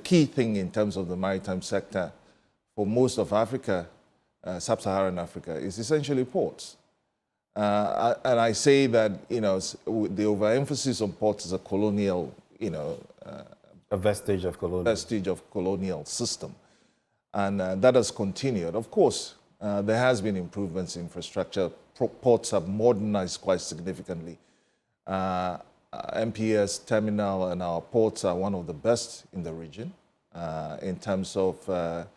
Speaker 8: key thing in terms of the maritime sector for most of Africa, sub-Saharan Africa, is essentially ports. And I say that, you know, the overemphasis on ports is a colonial, you know,
Speaker 1: a vestige of
Speaker 8: colonial system. And that has continued. Of course, there has been improvements in infrastructure. Ports have modernized quite significantly. MPS terminal and our ports are one of the best in the region in terms of the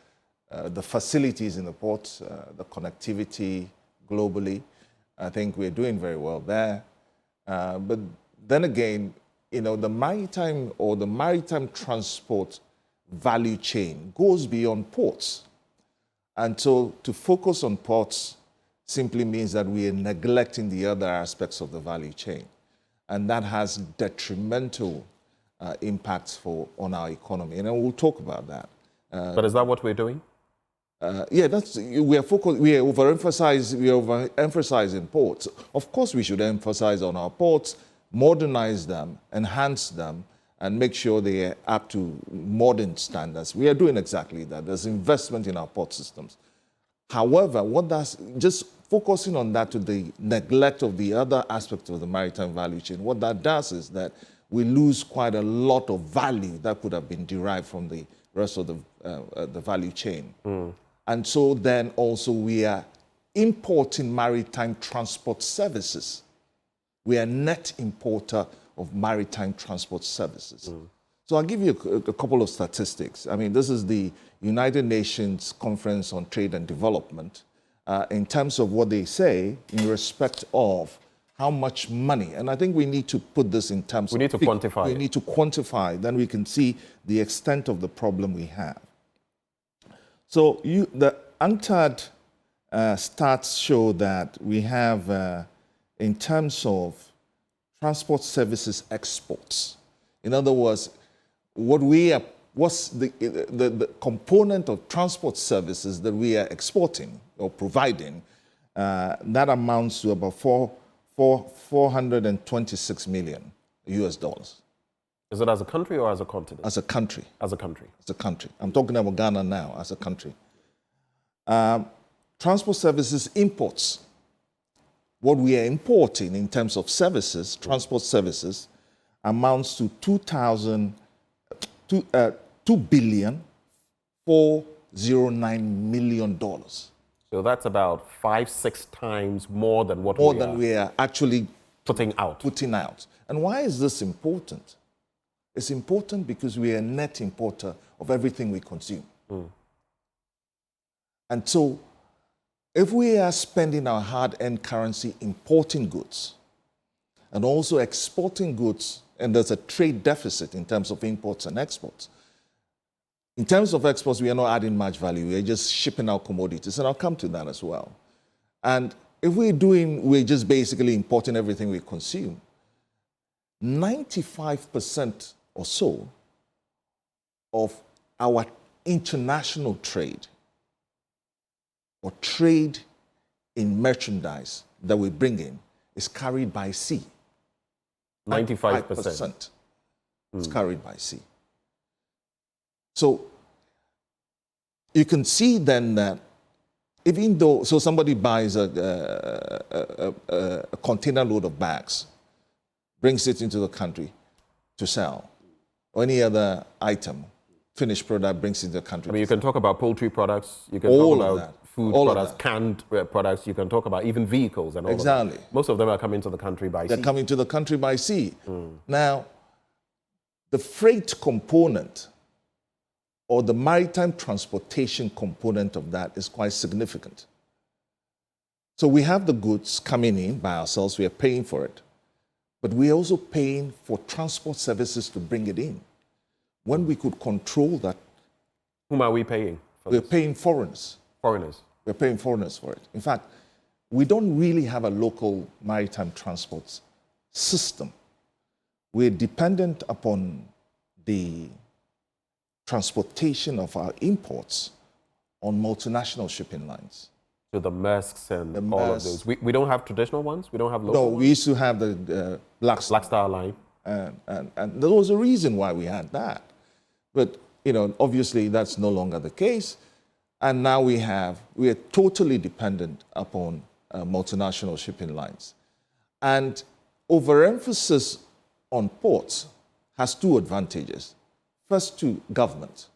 Speaker 8: facilities in the ports, the connectivity globally. I think we're doing very well there. But then again, you know, the maritime transport value chain goes beyond ports. And so to focus on ports simply means that we are neglecting the other aspects of the value chain. And that has detrimental impacts on our economy. And we'll talk about that.
Speaker 1: But is that what we're doing?
Speaker 8: Yeah, we are overemphasizing ports. Of course, we should emphasize on our ports, modernize them, enhance them, and make sure they are up to modern standards. We are doing exactly that. There's investment in our port systems. However, just focusing on that to the neglect of the other aspects of the maritime value chain, what that does is that we lose quite a lot of value that could have been derived from the rest of the value chain. And so then also we are importing maritime transport services. We are net importer of maritime transport services. So I'll give you a couple of statistics. I mean, this is the United Nations Conference on Trade and Development in terms of what they say in respect of how much money, and I think we need to put this in terms of...
Speaker 1: We need to quantify.
Speaker 8: We need to quantify, then we can see the extent of the problem we have. So the UNCTAD stats show that we have, in terms of transport services exports, in other words, what's the component of transport services that we are exporting or providing, that amounts to about $426 million US dollars.
Speaker 1: Is it as a country or as a continent?
Speaker 8: As a country.
Speaker 1: As a country.
Speaker 8: As a country. I'm talking about Ghana now, as a country. Transport services imports. What we are importing in terms of services, transport services, amounts to $2,409 million.
Speaker 1: So that's about 5-6 times more than what
Speaker 8: we are actually
Speaker 1: putting out.
Speaker 8: And why is this important? It's important because we are a net importer of everything we consume. And so if we are spending our hard-earned currency importing goods and also exporting goods, and there's a trade deficit in terms of imports and exports. In terms of exports, we are not adding much value. We are just shipping out commodities, and I'll come to that as well. And if we're just basically importing everything we consume, 95% or so of our international trade or trade in merchandise that we bring in is carried by sea.
Speaker 1: 95%.
Speaker 8: It's carried by sea. So you can see then that even though, so somebody buys a container load of bags, brings it into the country to sell, or any other item, finished product, brings it into the country.
Speaker 1: I mean, you can talk about poultry products, you can
Speaker 8: all
Speaker 1: talk about food products, canned products, you can talk about even vehicles and all of that. Most of them are coming to the country by sea.
Speaker 8: They're coming to the country by sea. Now, the freight component or the maritime transportation component of that is quite significant. So we have the goods coming in by ourselves, we are paying for it, but we're also paying for transport services to bring it in. When we could control that...
Speaker 1: Whom are we paying?
Speaker 8: We're paying foreigners.
Speaker 1: Foreigners.
Speaker 8: We're paying foreigners for it. In fact, we don't really have a local maritime transport system. We're dependent upon the transportation of our imports on multinational shipping lines.
Speaker 1: to the Maersks and all of those. We don't have traditional ones? We don't have local ones?
Speaker 8: No, we used to have the Black
Speaker 1: Star Line.
Speaker 8: And there was a reason why we had that. But, obviously that's no longer the case. And now we are totally dependent upon multinational shipping lines. And overemphasis on ports has two advantages. First, to government.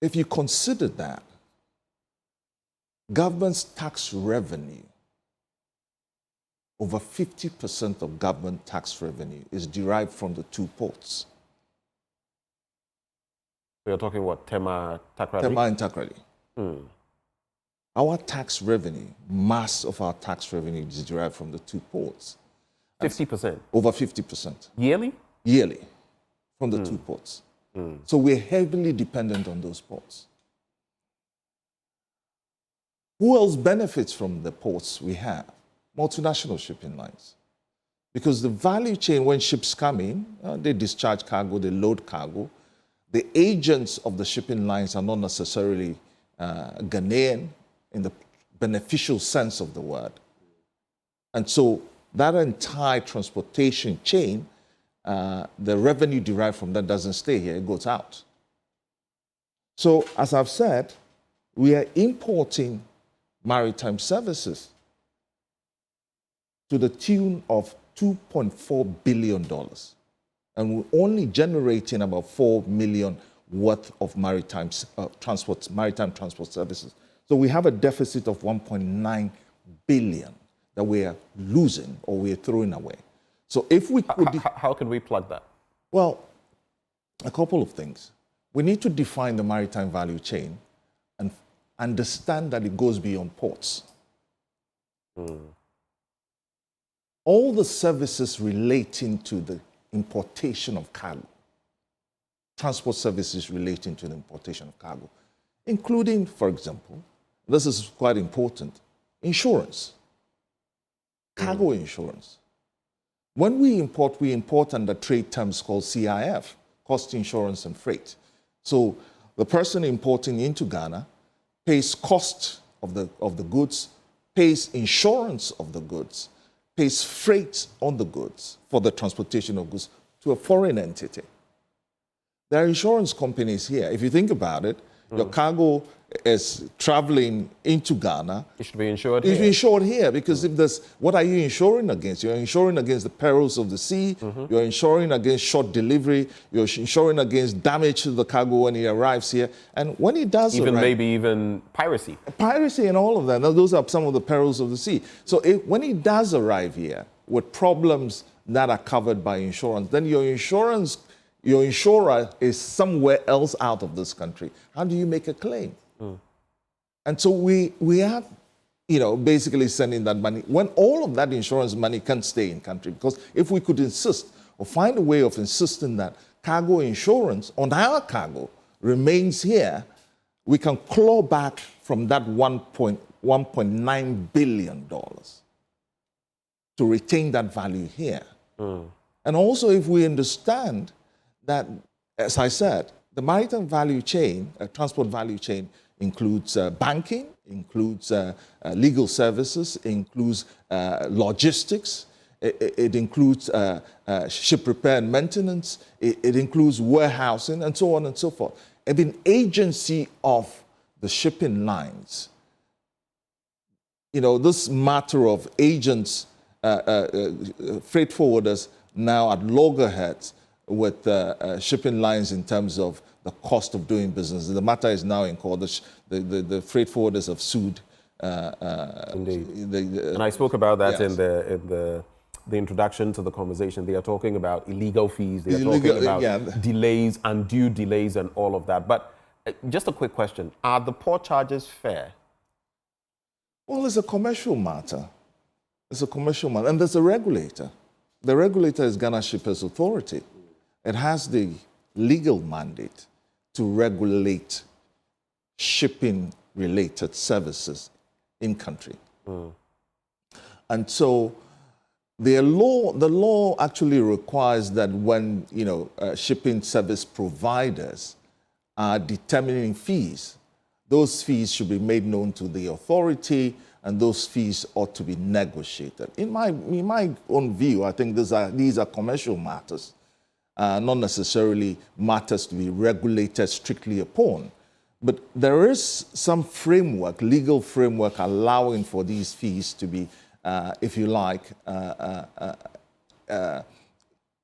Speaker 8: If you consider that, government's tax revenue, over 50% of government tax revenue is derived from the two ports.
Speaker 1: So you're talking what, Tema, Takrady?
Speaker 8: Tema and Takrady. Our tax revenue, mass of our tax revenue is derived from the two ports.
Speaker 1: 50%?
Speaker 8: Over 50%.
Speaker 1: Yearly?
Speaker 8: Yearly, from the two ports. So we're heavily dependent on those ports. Who else benefits from the ports we have? Multinational shipping lines. Because the value chain, when ships come in, they discharge cargo, they load cargo. The agents of the shipping lines are not necessarily Ghanaian in the beneficial sense of the word. And so that entire transportation chain, the revenue derived from that doesn't stay here, it goes out. So as I've said, we are importing maritime services to the tune of $2.4 billion. And we're only generating about 4 million worth of maritime transport services. So we have a deficit of 1.9 billion that we are losing or we are throwing away. So if we could...
Speaker 1: How can we plug that?
Speaker 8: Well, a couple of things. We need to define the maritime value chain and understand that it goes beyond ports. All the services relating to the importation of cargo, transport services relating to the importation of cargo, including, for example, this is quite important, insurance, cargo insurance. When we import under trade terms called CIF, cost, insurance, and freight. So the person importing into Ghana pays cost of the goods, pays insurance of the goods, pays freight on the goods for the transportation of goods to a foreign entity. There are insurance companies here. If you think about it, your cargo is traveling into Ghana.
Speaker 1: It should be insured
Speaker 8: here. It should be insured here because if there's, what are you insuring against? You're insuring against the perils of the sea. You're insuring against short delivery. You're insuring against damage to the cargo when it arrives here. And when it does arrive,
Speaker 1: maybe even piracy.
Speaker 8: Piracy and all of that. Now, those are some of the perils of the sea. So when it does arrive here with problems that are covered by insurance, then your insurer is somewhere else out of this country. How do you make a claim? And so we are, basically sending that money when all of that insurance money can't stay in country. Because if we could insist or find a way of insisting that cargo insurance on our cargo remains here, we can claw back from that $1.9 billion to retain that value here. And also if we understand that, as I said, the maritime value chain, transport value chain, includes banking, includes legal services, includes logistics, it includes ship repair and maintenance, it includes warehousing, and so on and so forth. An agency of the shipping lines, this matter of agents, freight forwarders now at loggerheads with shipping lines in terms of the cost of doing business. The matter is now in court. The freight forwarders have sued.
Speaker 1: Indeed. And I spoke about that in the introduction to the conversation. They are talking about illegal fees. They are talking about delays, undue delays, and all of that. But just a quick question. Are the port charges fair?
Speaker 8: Well, it's a commercial matter. It's a commercial matter. And there's a regulator. The regulator is Ghana Shippers Authority. It has the legal mandate to regulate shipping-related services in country. And so the law actually requires that when shipping service providers are determining fees, those fees should be made known to the authority, and those fees ought to be negotiated. In my own view, I think these are commercial matters, not necessarily matters to be regulated strictly upon. But there is some framework, legal framework, allowing for these fees to be, if you like,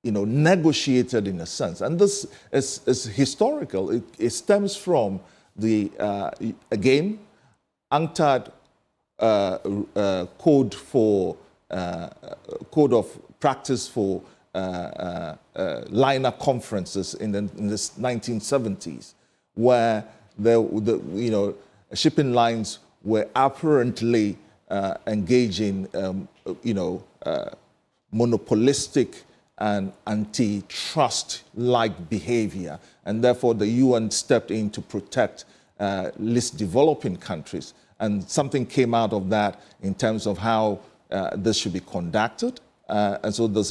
Speaker 8: negotiated in a sense. And this is historical. It stems from the, again, UNCTAD code of practice for liner conferences in the 1970s, where shipping lines were apparently engaging, monopolistic and antitrust-like behavior, and therefore the UN stepped in to protect least developing countries. And something came out of that in terms of how this should be conducted. And so there's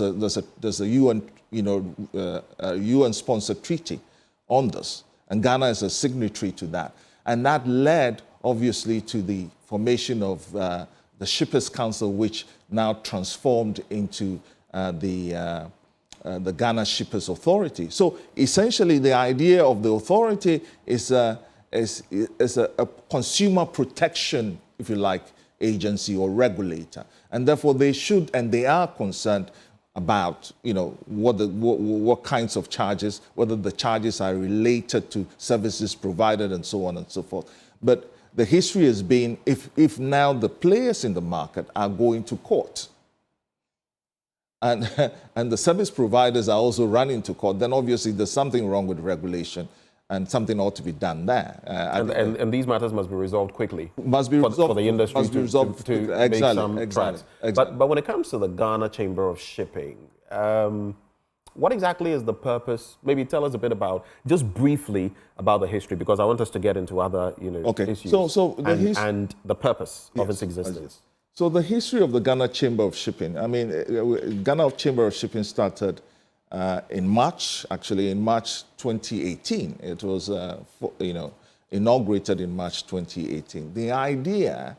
Speaker 8: a UN, UN-sponsored treaty on this, and Ghana is a signatory to that. And that led, obviously, to the formation of the Shippers Council, which now transformed into the Ghana Shippers Authority. So essentially, the idea of the authority is a consumer protection, if you like, agency or regulator, and therefore they should and they are concerned about what kinds of charges, whether the charges are related to services provided, and so on and so forth. But the history has been, if now the players in the market are going to court, and the service providers are also running to court, then obviously there's something wrong with regulation, and something ought to be done there.
Speaker 1: And these matters must be resolved quickly.
Speaker 8: Must be resolved
Speaker 1: for the industry to make some strides.
Speaker 8: Exactly.
Speaker 1: But when it comes to the Ghana Chamber of Shipping, what exactly is the purpose? Maybe tell us a bit about, just briefly, about the history, because I want us to get into other issues. And the purpose of its existence.
Speaker 8: So the history of the Ghana Chamber of Shipping, I mean, Ghana Chamber of Shipping started in March 2018. It was, inaugurated in March 2018. The idea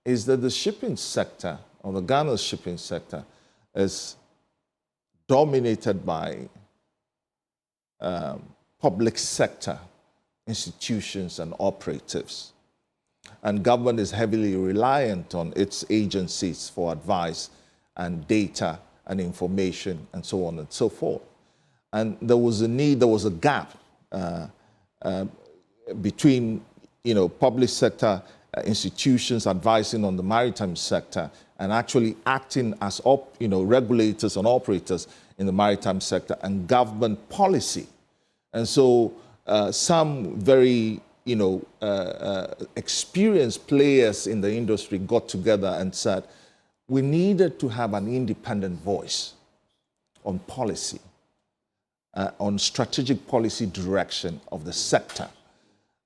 Speaker 8: is that the shipping sector, or the Ghana's shipping sector, is dominated by public sector institutions and operatives. And government is heavily reliant on its agencies for advice and data and information and so on and so forth. And there was a gap between, public sector institutions advising on the maritime sector and actually acting as regulators and operators in the maritime sector and government policy. And so some very experienced players in the industry got together and said, we needed to have an independent voice on policy, on strategic policy direction of the sector.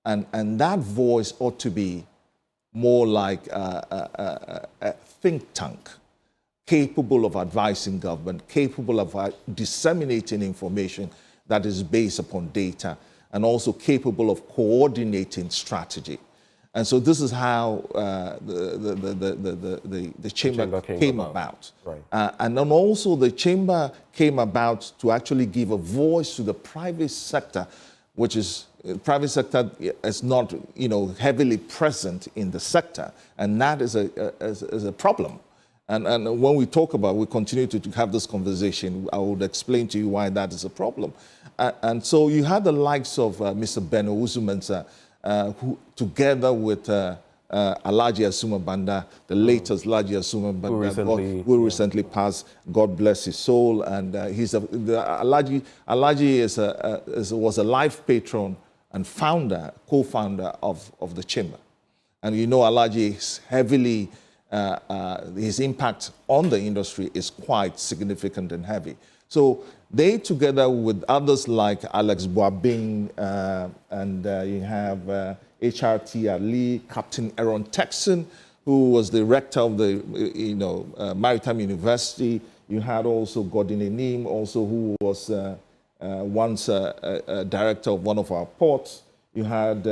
Speaker 8: And that voice ought to be more like a think tank, capable of advising government, capable of disseminating information that is based upon data, and also capable of coordinating strategy. And so this is how the chamber came about.
Speaker 1: Right.
Speaker 8: And then also the chamber came about to actually give a voice to the private sector, which is, private sector is not, heavily present in the sector. And that is a problem. And when we talk about, we continue to have this conversation, I would explain to you why that is a problem. And so you had the likes of Mr. Beno Uzumensa, who, together with Alhaji Asuma Banda, the latest Alhaji Asuma Banda, who recently passed, God bless his soul. And Alhaji was a life patron and founder, co-founder of the chamber. And Alhaji is heavily, his impact on the industry is quite significant and heavy. So they, together with others like Alex Boabing, and you have HRT Ali, Captain Aaron Texan, who was the rector of the Maritime University. You had also Ghc19m, also who was once a director of one of our ports. You had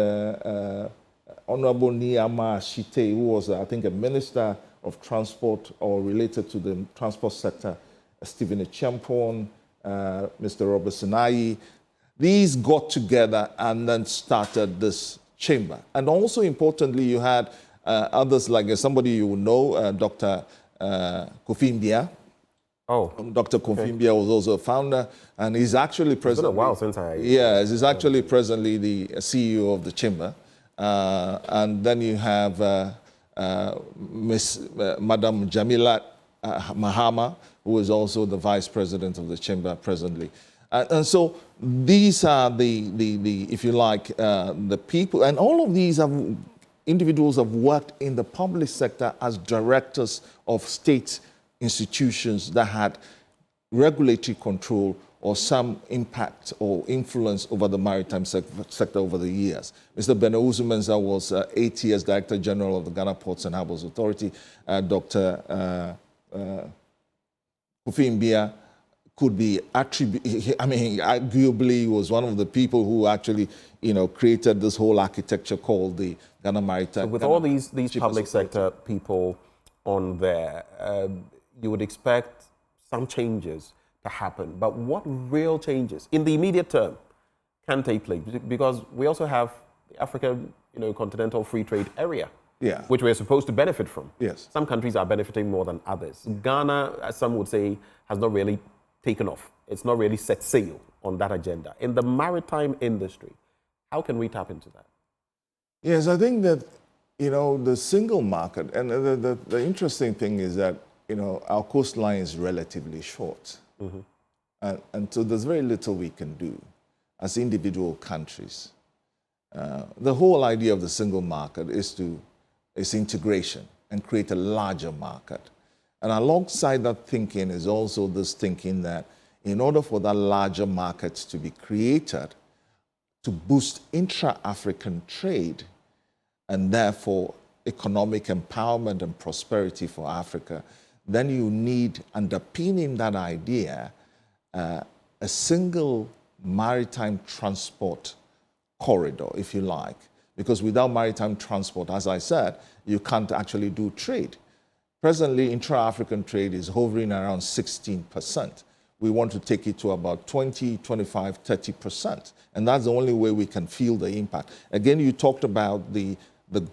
Speaker 8: Honorable Niama Shite, who was, I think, a minister of transport or related to the transport sector, Stephen Champon, Mr. Robertson Ayi. These got together and then started this chamber. And also importantly, you had others like somebody you know, Dr. Kofi Mbia.
Speaker 1: Oh,
Speaker 8: Dr. Kofi Mbia was also a founder, and he's actually presently.
Speaker 1: It's been a while since I.
Speaker 8: Yes, he's actually presently the CEO of the chamber. And then you have Madam Jamila Mahama, who is also the vice president of the chamber presently. And so these are the if you like, the people, and all of these individuals have worked in the public sector as directors of state institutions that had regulatory control or some impact or influence over the maritime sector over the years. Mr. Benouzu Mensah was 8 years Director General of the Ghana Ports and Harbours Authority. Dr. Kofi Mbia could be arguably was one of the people who actually, created this whole architecture called the Ghana Maritime.
Speaker 1: So with all these public sector people on there, you would expect some changes to happen. But what real changes in the immediate term can take place? Because we also have the African, continental free trade area, which we're supposed to benefit from.
Speaker 8: Yes.
Speaker 1: Some countries are benefiting more than others. Ghana, as some would say, has not really taken off. It's not really set sail on that agenda. In the maritime industry, how can we tap into that?
Speaker 8: Yes, I think that, the single market, and the interesting thing is that, our coastline is relatively short.
Speaker 1: Mm-hmm.
Speaker 8: And so there's very little we can do as individual countries. The whole idea of the single market is integration and create a larger market. And alongside that thinking is also this thinking that in order for that larger market to be created, to boost intra-African trade and therefore economic empowerment and prosperity for Africa, then you need, underpinning that idea, a single maritime transport corridor, if you like. Because without maritime transport, as I said, you can't actually do trade. Presently, intra-African trade is hovering around 16%. We want to take it to about 20, 25, 30%. And that's the only way we can feel the impact. Again, you talked about the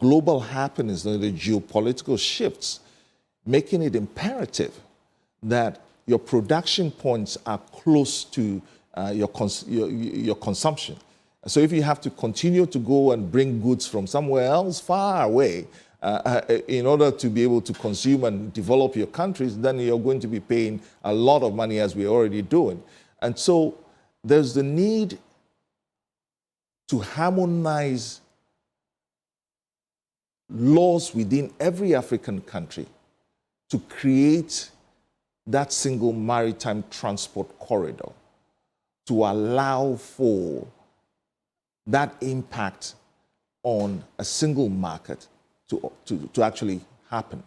Speaker 8: global happenings, the geopolitical shifts, making it imperative that your production points are close to your consumption. So if you have to continue to go and bring goods from somewhere else far away in order to be able to consume and develop your countries, then you're going to be paying a lot of money, as we're already doing. And so there's the need to harmonize laws within every African country to create that single maritime transport corridor to allow for that impact on a single market to actually happen.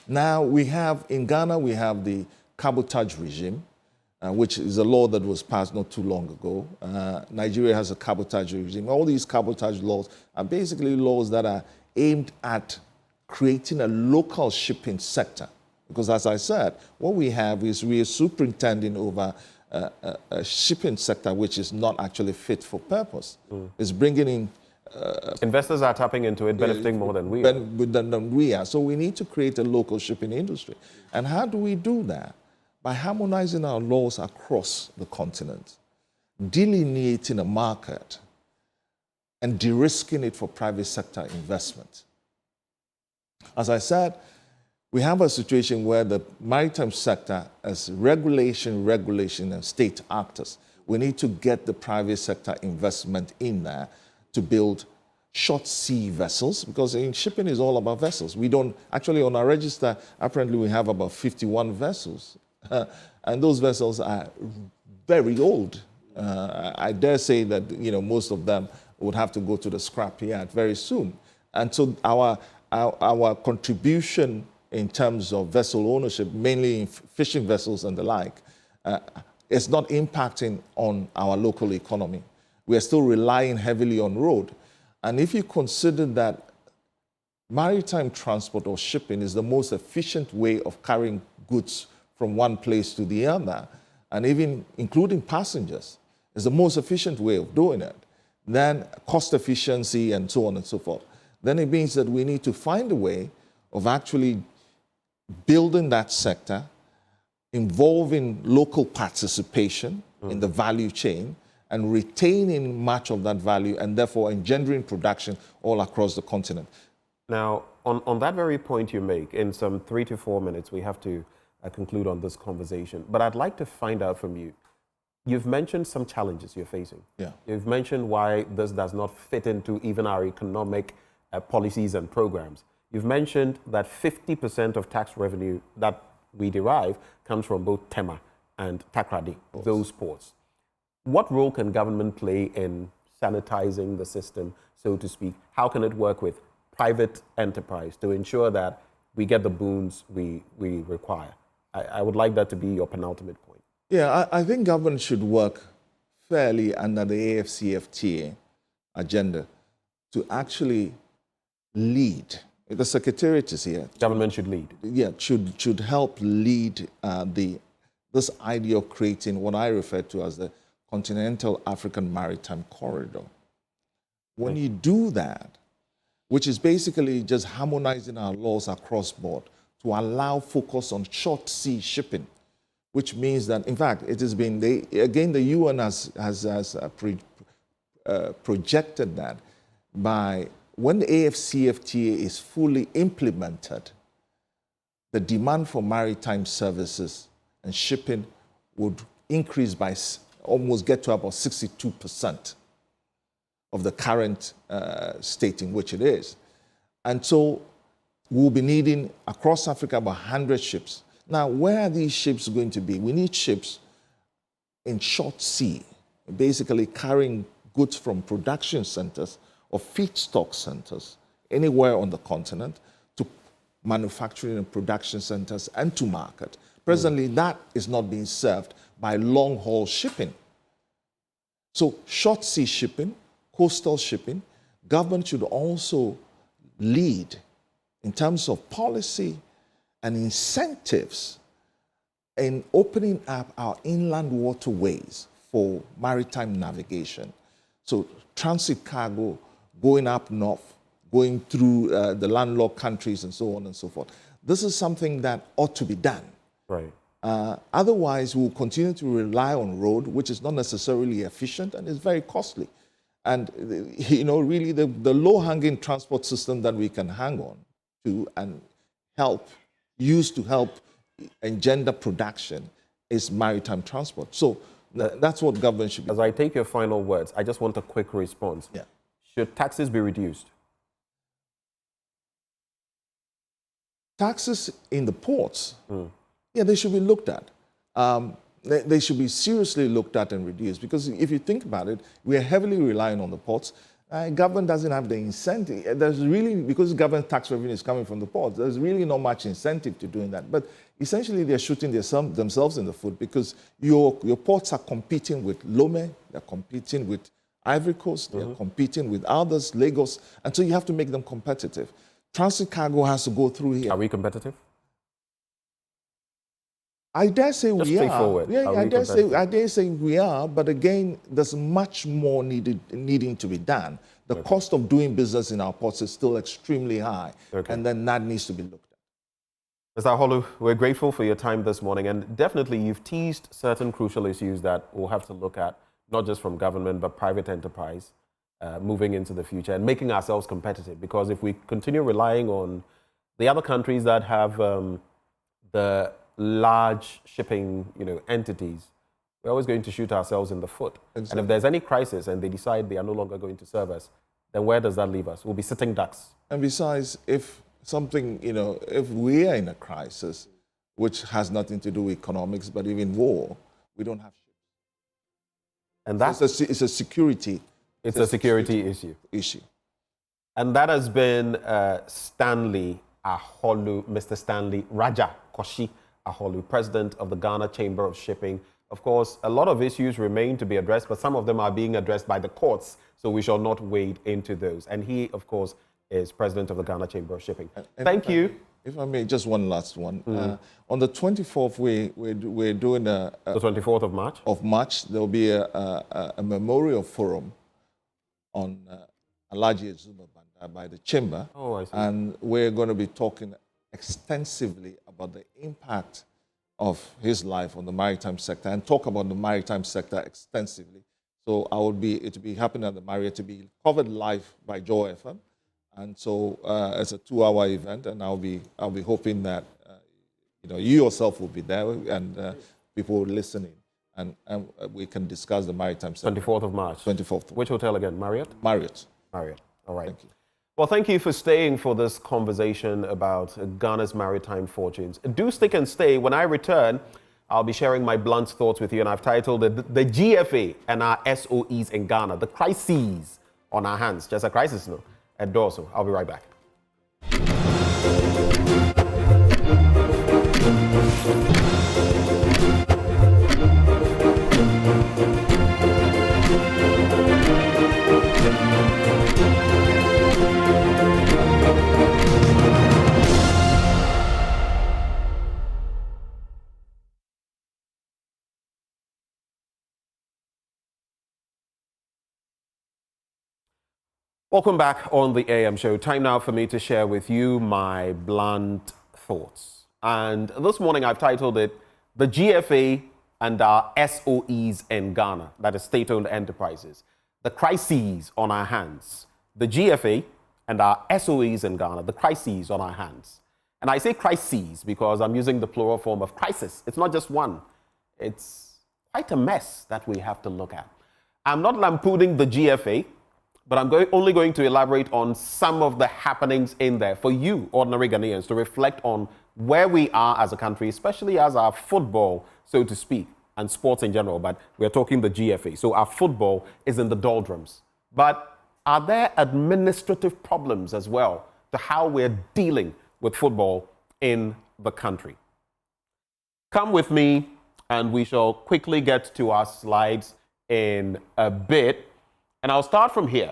Speaker 8: Now we have, in Ghana, we have the cabotage regime, which is a law that was passed not too long ago. Nigeria has a cabotage regime. All these cabotage laws are basically laws that are aimed at creating a local shipping sector. Because as I said, what we have is we are superintending over a shipping sector which is not actually fit for purpose. It's bringing in...
Speaker 1: investors are tapping into it, benefiting more than we are.
Speaker 8: Than we are. So we need to create a local shipping industry. And how do we do that? By harmonizing our laws across the continent, delineating a market, and de-risking it for private sector investment. As I said, we have a situation where the maritime sector, as regulation, and state actors, we need to get the private sector investment in there to build short sea vessels, because in shipping is all about vessels. We don't, actually on our register, apparently we have about 51 vessels. And those vessels are very old. I dare say that most of them would have to go to the scrap yard very soon. And so our contribution in terms of vessel ownership, mainly in fishing vessels and the like, is not impacting on our local economy. We are still relying heavily on road. And if you consider that maritime transport or shipping is the most efficient way of carrying goods from one place to the other, and even including passengers, is the most efficient way of doing it, then cost efficiency and so on and so forth, then it means that we need to find a way of actually building that sector, involving local participation in the value chain, and retaining much of that value, and therefore engendering production all across the continent.
Speaker 1: Now, on that very point you make, in some 3 to 4 minutes, we have to conclude on this conversation. But I'd like to find out from you, you've mentioned some challenges you're facing.
Speaker 8: Yeah.
Speaker 1: You've mentioned why this does not fit into even our economic policies and programs. You've mentioned that 50% of tax revenue that we derive comes from both Tema and Takrady, those ports. What role can government play in sanitizing the system, so to speak? How can it work with private enterprise to ensure that we get the boons we require? I would like that to be your penultimate point.
Speaker 8: Yeah, I think government should work fairly under the AFCFTA agenda to actually lead. The Secretariat is here.
Speaker 1: Government should lead.
Speaker 8: Yeah, should help lead this idea of creating what I refer to as the Continental African Maritime Corridor. When you do that, which is basically just harmonizing our laws across board to allow focus on short sea shipping, which means that, in fact, it has been, the UN has projected that by when the AFCFTA is fully implemented, the demand for maritime services and shipping would increase by almost get to about 62% of the current state in which it is. And so we'll be needing across Africa about 100 ships. Now, where are these ships going to be? We need ships in short sea, basically carrying goods from production centers or feedstock centers anywhere on the continent to manufacturing and production centers and to market. Presently, that is not being served by long-haul shipping. So short sea shipping, coastal shipping, government should also lead in terms of policy and incentives in opening up our inland waterways for maritime navigation. So transit cargo going up north, going through the landlocked countries and so on and so forth. This is something that ought to be done.
Speaker 1: Right.
Speaker 8: Otherwise, we'll continue to rely on road, which is not necessarily efficient and is very costly. And, you know, really the low-hanging transport system that we can hang on to and use to help engender production is maritime transport. So that's what government should be.
Speaker 1: As I take your final words, I just want a quick response.
Speaker 8: Yeah.
Speaker 1: Should taxes be reduced?
Speaker 8: Taxes in the ports, yeah, they should be looked at. They should be seriously looked at and reduced, because if you think about it, we are heavily relying on the ports. Government doesn't have the incentive. There's really, because government tax revenue is coming from the ports, there's really not much incentive to doing that. But essentially, they're shooting themselves in the foot, because your ports are competing with Lome, they're competing with Ivory Coast, they're competing with others, Lagos, and so you have to make them competitive. Transit cargo has to go through here.
Speaker 1: Are we competitive?
Speaker 8: I dare say we are. Yeah, I dare say we are, but again, there's much more needing to be done. The cost of doing business in our ports is still extremely high, and then that needs to be looked at.
Speaker 1: Mr. Aholu, we're grateful for your time this morning, and definitely you've teased certain crucial issues that we'll have to look at, not just from government, but private enterprise, moving into the future and making ourselves competitive. Because if we continue relying on the other countries that have the large shipping, entities, we're always going to shoot ourselves in the foot. Exactly. And if there's any crisis and they decide they are no longer going to serve us, then where does that leave us? We'll be sitting ducks. And
Speaker 8: besides, if something, if we are in a crisis, which has nothing to do with economics, but even war, we don't have ships.
Speaker 1: And that's
Speaker 8: it's a security.
Speaker 1: It's a security issue. And that has been Stanley Aholu, Mr. Stanley Raja Koshi Aholu, President of the Ghana Chamber of Shipping. Of course, a lot of issues remain to be addressed, but some of them are being addressed by the courts, so we shall not wade into those. And he, of course, is president of the Ghana Chamber of Shipping. Thank you.
Speaker 8: If I may, just one last one. On the 24th, we're doing the
Speaker 1: 24th of March.
Speaker 8: Of March, there will be a memorial forum on Alhaji Azuma Banda by the Chamber.
Speaker 1: Oh, I see.
Speaker 8: And we're going to be talking extensively about the impact of his life on the maritime sector and talk about the maritime sector extensively. So it will be happening at the Marriott, to be covered live by Joy FM. And so it's a 2-hour event, and I'll be hoping that you yourself will be there and people will listen in, and we can discuss the maritime sector.
Speaker 1: 24th of March.
Speaker 8: 24th.
Speaker 1: Which hotel again? Marriott?
Speaker 8: Marriott.
Speaker 1: Marriott. All right.
Speaker 8: Thank you.
Speaker 1: Well, thank you for staying for this conversation about Ghana's maritime fortunes. Do stick and stay. When I return, I'll be sharing my blunt thoughts with you, and I've titled it The GFA and Our SOEs in Ghana, the crises on our hands. Just a crisis, no? At Dorso. I'll be right back. Welcome back on the AM show. Time now for me to share with you my blunt thoughts. And this morning I've titled it, The GFA and Our SOEs in Ghana, that is state-owned enterprises. The crises on our hands. The GFA and our SOEs in Ghana, the crises on our hands. And I say crises because I'm using the plural form of crisis. It's not just one. It's quite a mess that we have to look at. I'm not lampooning the GFA, but I'm only going to elaborate on some of the happenings in there for you, ordinary Ghanaians, to reflect on where we are as a country, especially as our football, so to speak, and sports in general. But we're talking the GFA. So our football is in the doldrums. But are there administrative problems as well to how we're dealing with football in the country? Come with me, and we shall quickly get to our slides in a bit. And I'll start from here.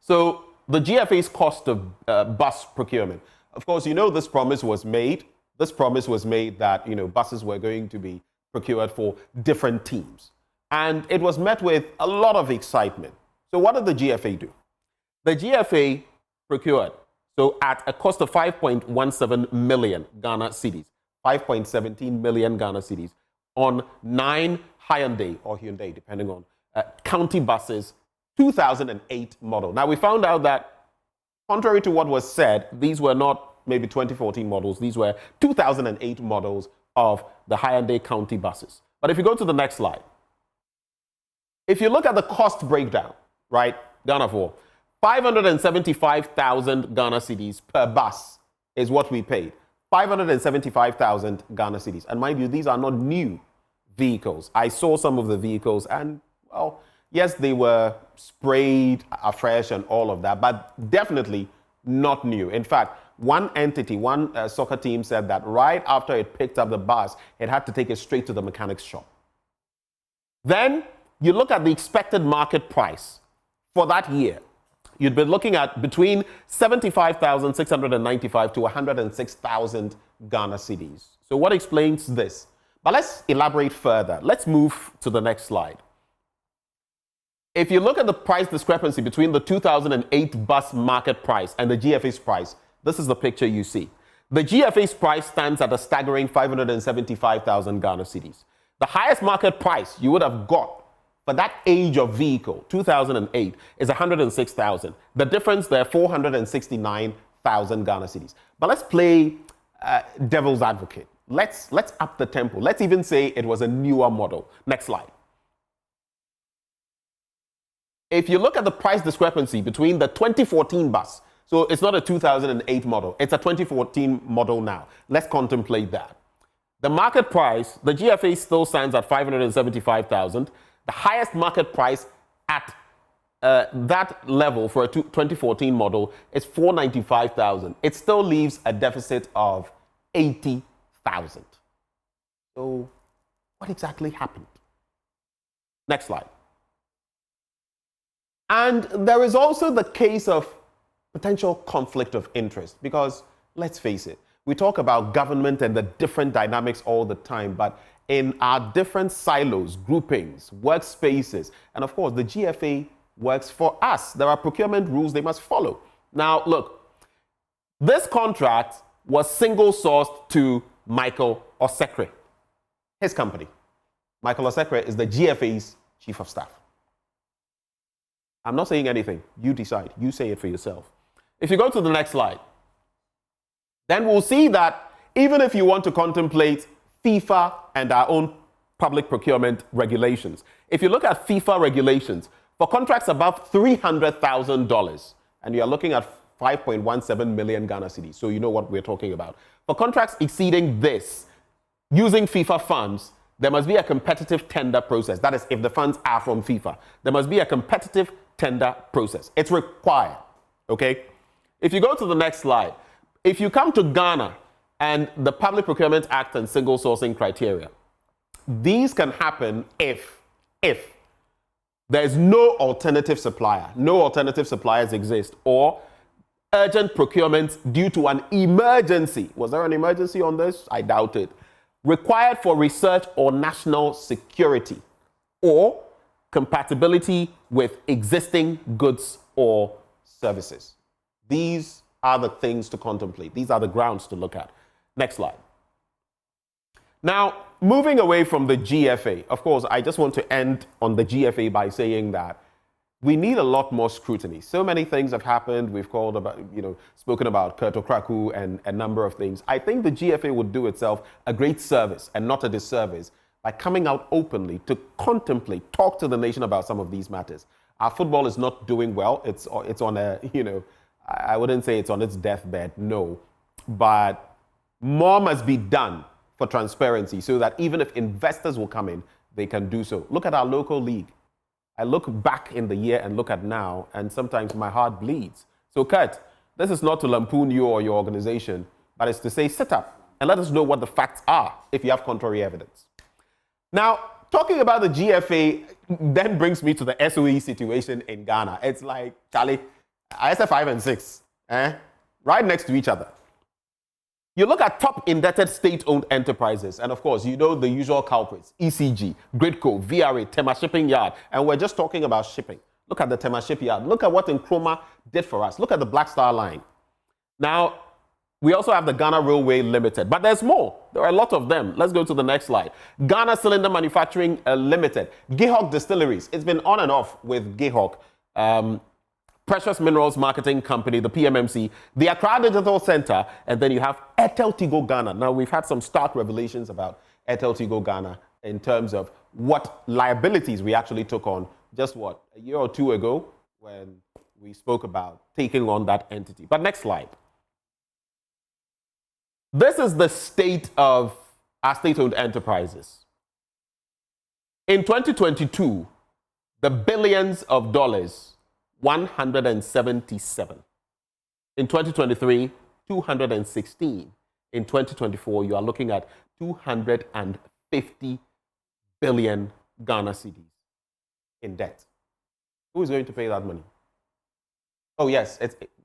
Speaker 1: So the GFA's cost of bus procurement. Of course, this promise was made. This promise was made that, buses were going to be procured for different teams. And it was met with a lot of excitement. So what did the GFA do? The GFA procured, so at a cost of 5.17 million Ghana cedis, 5.17 million Ghana cedis, on 9 Hyundai or Hyundai, depending on county buses, 2008 model. Now, we found out that, contrary to what was said, these were not maybe 2014 models. These were 2008 models of the Hyundai county buses. But if you go to the next slide, if you look at the cost breakdown, right, Ghana for 575,000 Ghana cedis per bus is what we paid. 575,000 Ghana cedis. And mind you, these are not new vehicles. I saw some of the vehicles and, well, yes, they were sprayed afresh and all of that, but definitely not new. In fact, one entity, one soccer team said that right after it picked up the bus, it had to take it straight to the mechanic's shop. Then you look at the expected market price for that year. You'd be looking at between 75,695 to 106,000 Ghana cedis. So what explains this? But let's elaborate further. Let's move to the next slide. If you look at the price discrepancy between the 2008 bus market price and the GFA's price, this is the picture you see. The GFA's price stands at a staggering 575,000 Ghana cedis. The highest market price you would have got for that age of vehicle, 2008, is 106,000. The difference there, 469,000 Ghana cedis. But let's play devil's advocate. Let's up the tempo. Let's even say it was a newer model. Next slide. If you look at the price discrepancy between the 2014 bus, so it's not a 2008 model, it's a 2014 model now. Let's contemplate that. The market price, the GFA still stands at 575,000. The highest market price at that level for a 2014 model is 495,000. It still leaves a deficit of 80,000. So what exactly happened? Next slide. And there is also the case of potential conflict of interest. Because let's face it, we talk about government and the different dynamics all the time, but in our different silos, groupings, workspaces, and of course, the GFA works for us. There are procurement rules they must follow. Now, look, this contract was single sourced to Michael Osekre, his company. Michael Osekre is the GFA's chief of staff. I'm not saying anything. You decide. You say it for yourself. If you go to the next slide, then we'll see that even if you want to contemplate FIFA and our own public procurement regulations, if you look at FIFA regulations, for contracts above $300,000, and you are looking at 5.17 million Ghana cedis, so you know what we're talking about. For contracts exceeding this, using FIFA funds, there must be a competitive tender process. That is, if the funds are from FIFA. There must be a competitive tender process. It's required, okay? If you go to the next slide, if you come to Ghana and the Public Procurement Act and single sourcing criteria, these can happen if there's no alternative supplier, no alternative suppliers exist, or urgent procurement due to an emergency. Was there an emergency on this? I doubt it. Required for research or national security, or compatibility with existing goods or services. These are the things to contemplate. These are the grounds to look at. Next slide. Now, moving away from the GFA, of course, I just want to end on the GFA by saying that we need a lot more scrutiny. So many things have happened. We've spoken about Kurt Okraku and a number of things. I think the GFA would do itself a great service and not a disservice by coming out openly to contemplate, talk to the nation about some of these matters. Our football is not doing well. It's on a, I wouldn't say it's on its deathbed, no. But more must be done for transparency so that even if investors will come in, they can do so. Look at our local league. I look back in the year and look at now, and sometimes my heart bleeds. So, Kurt, this is not to lampoon you or your organization, but it's to say sit up and let us know what the facts are if you have contrary evidence. Now, talking about the GFA then brings me to the SOE situation in Ghana. It's like, Charlie, ISA 5 and 6, right next to each other. You look at top indebted state-owned enterprises, and of course, you know the usual culprits, ECG, Gridco, VRA, Tema Shipping Yard, and we're just talking about shipping. Look at the Tema Shipyard. Look at what Nkrumah did for us. Look at the Black Star Line. Now, we also have the Ghana Railway Limited, but there's more. There are a lot of them. Let's go to the next slide. Ghana Cylinder Manufacturing Limited, Gihok Distilleries. It's been on and off with Gihok. Precious Minerals Marketing Company, the PMMC, the Accra Digital Center, and then you have Airtel Tigo Ghana. Now, we've had some stark revelations about Airtel Tigo Ghana in terms of what liabilities we actually took on just, a year or two ago when we spoke about taking on that entity. But next slide. This is the state of our state-owned enterprises. In 2022, the billions of dollars, 177. In 2023, 216. In 2024, you are looking at 250 billion Ghana cedis in debt. Who is going to pay that money? Oh, yes,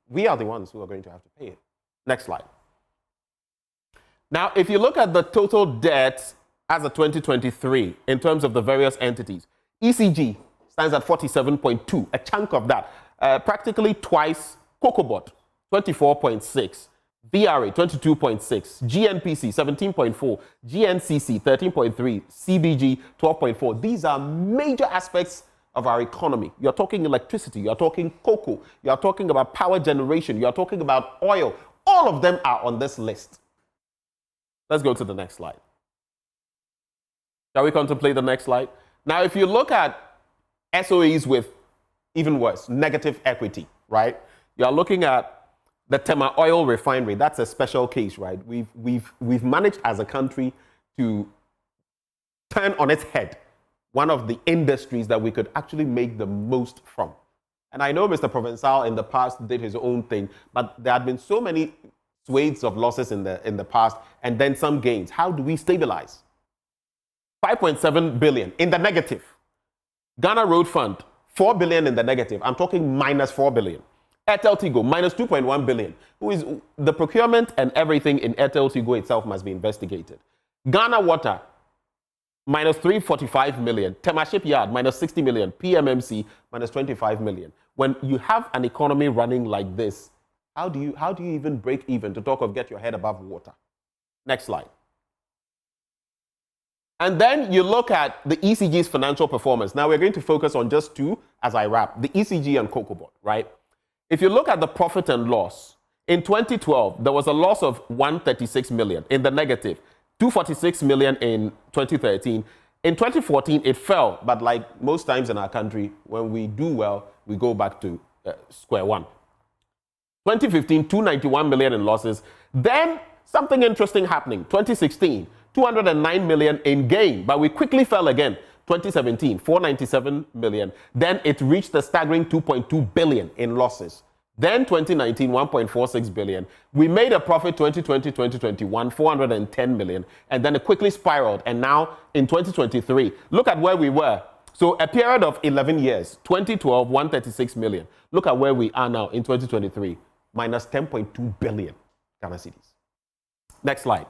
Speaker 1: we are the ones who are going to have to pay it. Next slide. Now, if you look at the total debt as of 2023 in terms of the various entities, ECG stands at 47.2, a chunk of that. Practically twice Cocobot, 24.6, VRA, 22.6, GNPC, 17.4, GNCC, 13.3, CBG, 12.4. These are major aspects of our economy. You're talking electricity, you're talking cocoa, you're talking about power generation, you're talking about oil. All of them are on this list. Let's go to the next slide. Shall we contemplate the next slide? Now, if you look at SOEs with even worse, negative equity, right? You are looking at the Tema Oil Refinery. That's a special case, right? We've managed as a country to turn on its head one of the industries that we could actually make the most from. And I know Mr. Provençal in the past did his own thing, but there had been so many swathes of losses in the past and then some gains. How do we stabilize? 5.7 billion in the negative. Ghana Road Fund, 4 billion in the negative. I'm talking minus 4 billion. Airtel Tigo, minus 2.1 billion. Who is the procurement and everything in Airtel Tigo itself must be investigated. Ghana Water, minus 345 million. Tema Shipyard, minus 60 million. PMMC, minus 25 million. When you have an economy running like this, how do you even break even to talk of get your head above water? Next slide. And then you look at the ECG's financial performance. Now we're going to focus on just two as I wrap, the ECG and COCOBOD, right? If you look at the profit and loss, in 2012, there was a loss of 136 million in the negative, 246 million in 2013. In 2014, it fell, but like most times in our country, when we do well, we go back to square one. 2015, 291 million in losses. Then something interesting happening. 2016, 209 million in gain, but we quickly fell again. 2017, 497 million. Then it reached a staggering 2.2 billion in losses. Then 2019, 1.46 billion. We made a profit 2020, 2021, 410 million. And then it quickly spiraled. And now in 2023, look at where we were. So a period of 11 years, 2012, 136 million. Look at where we are now in 2023, minus 10.2 billion Ghana cedis. Next slide.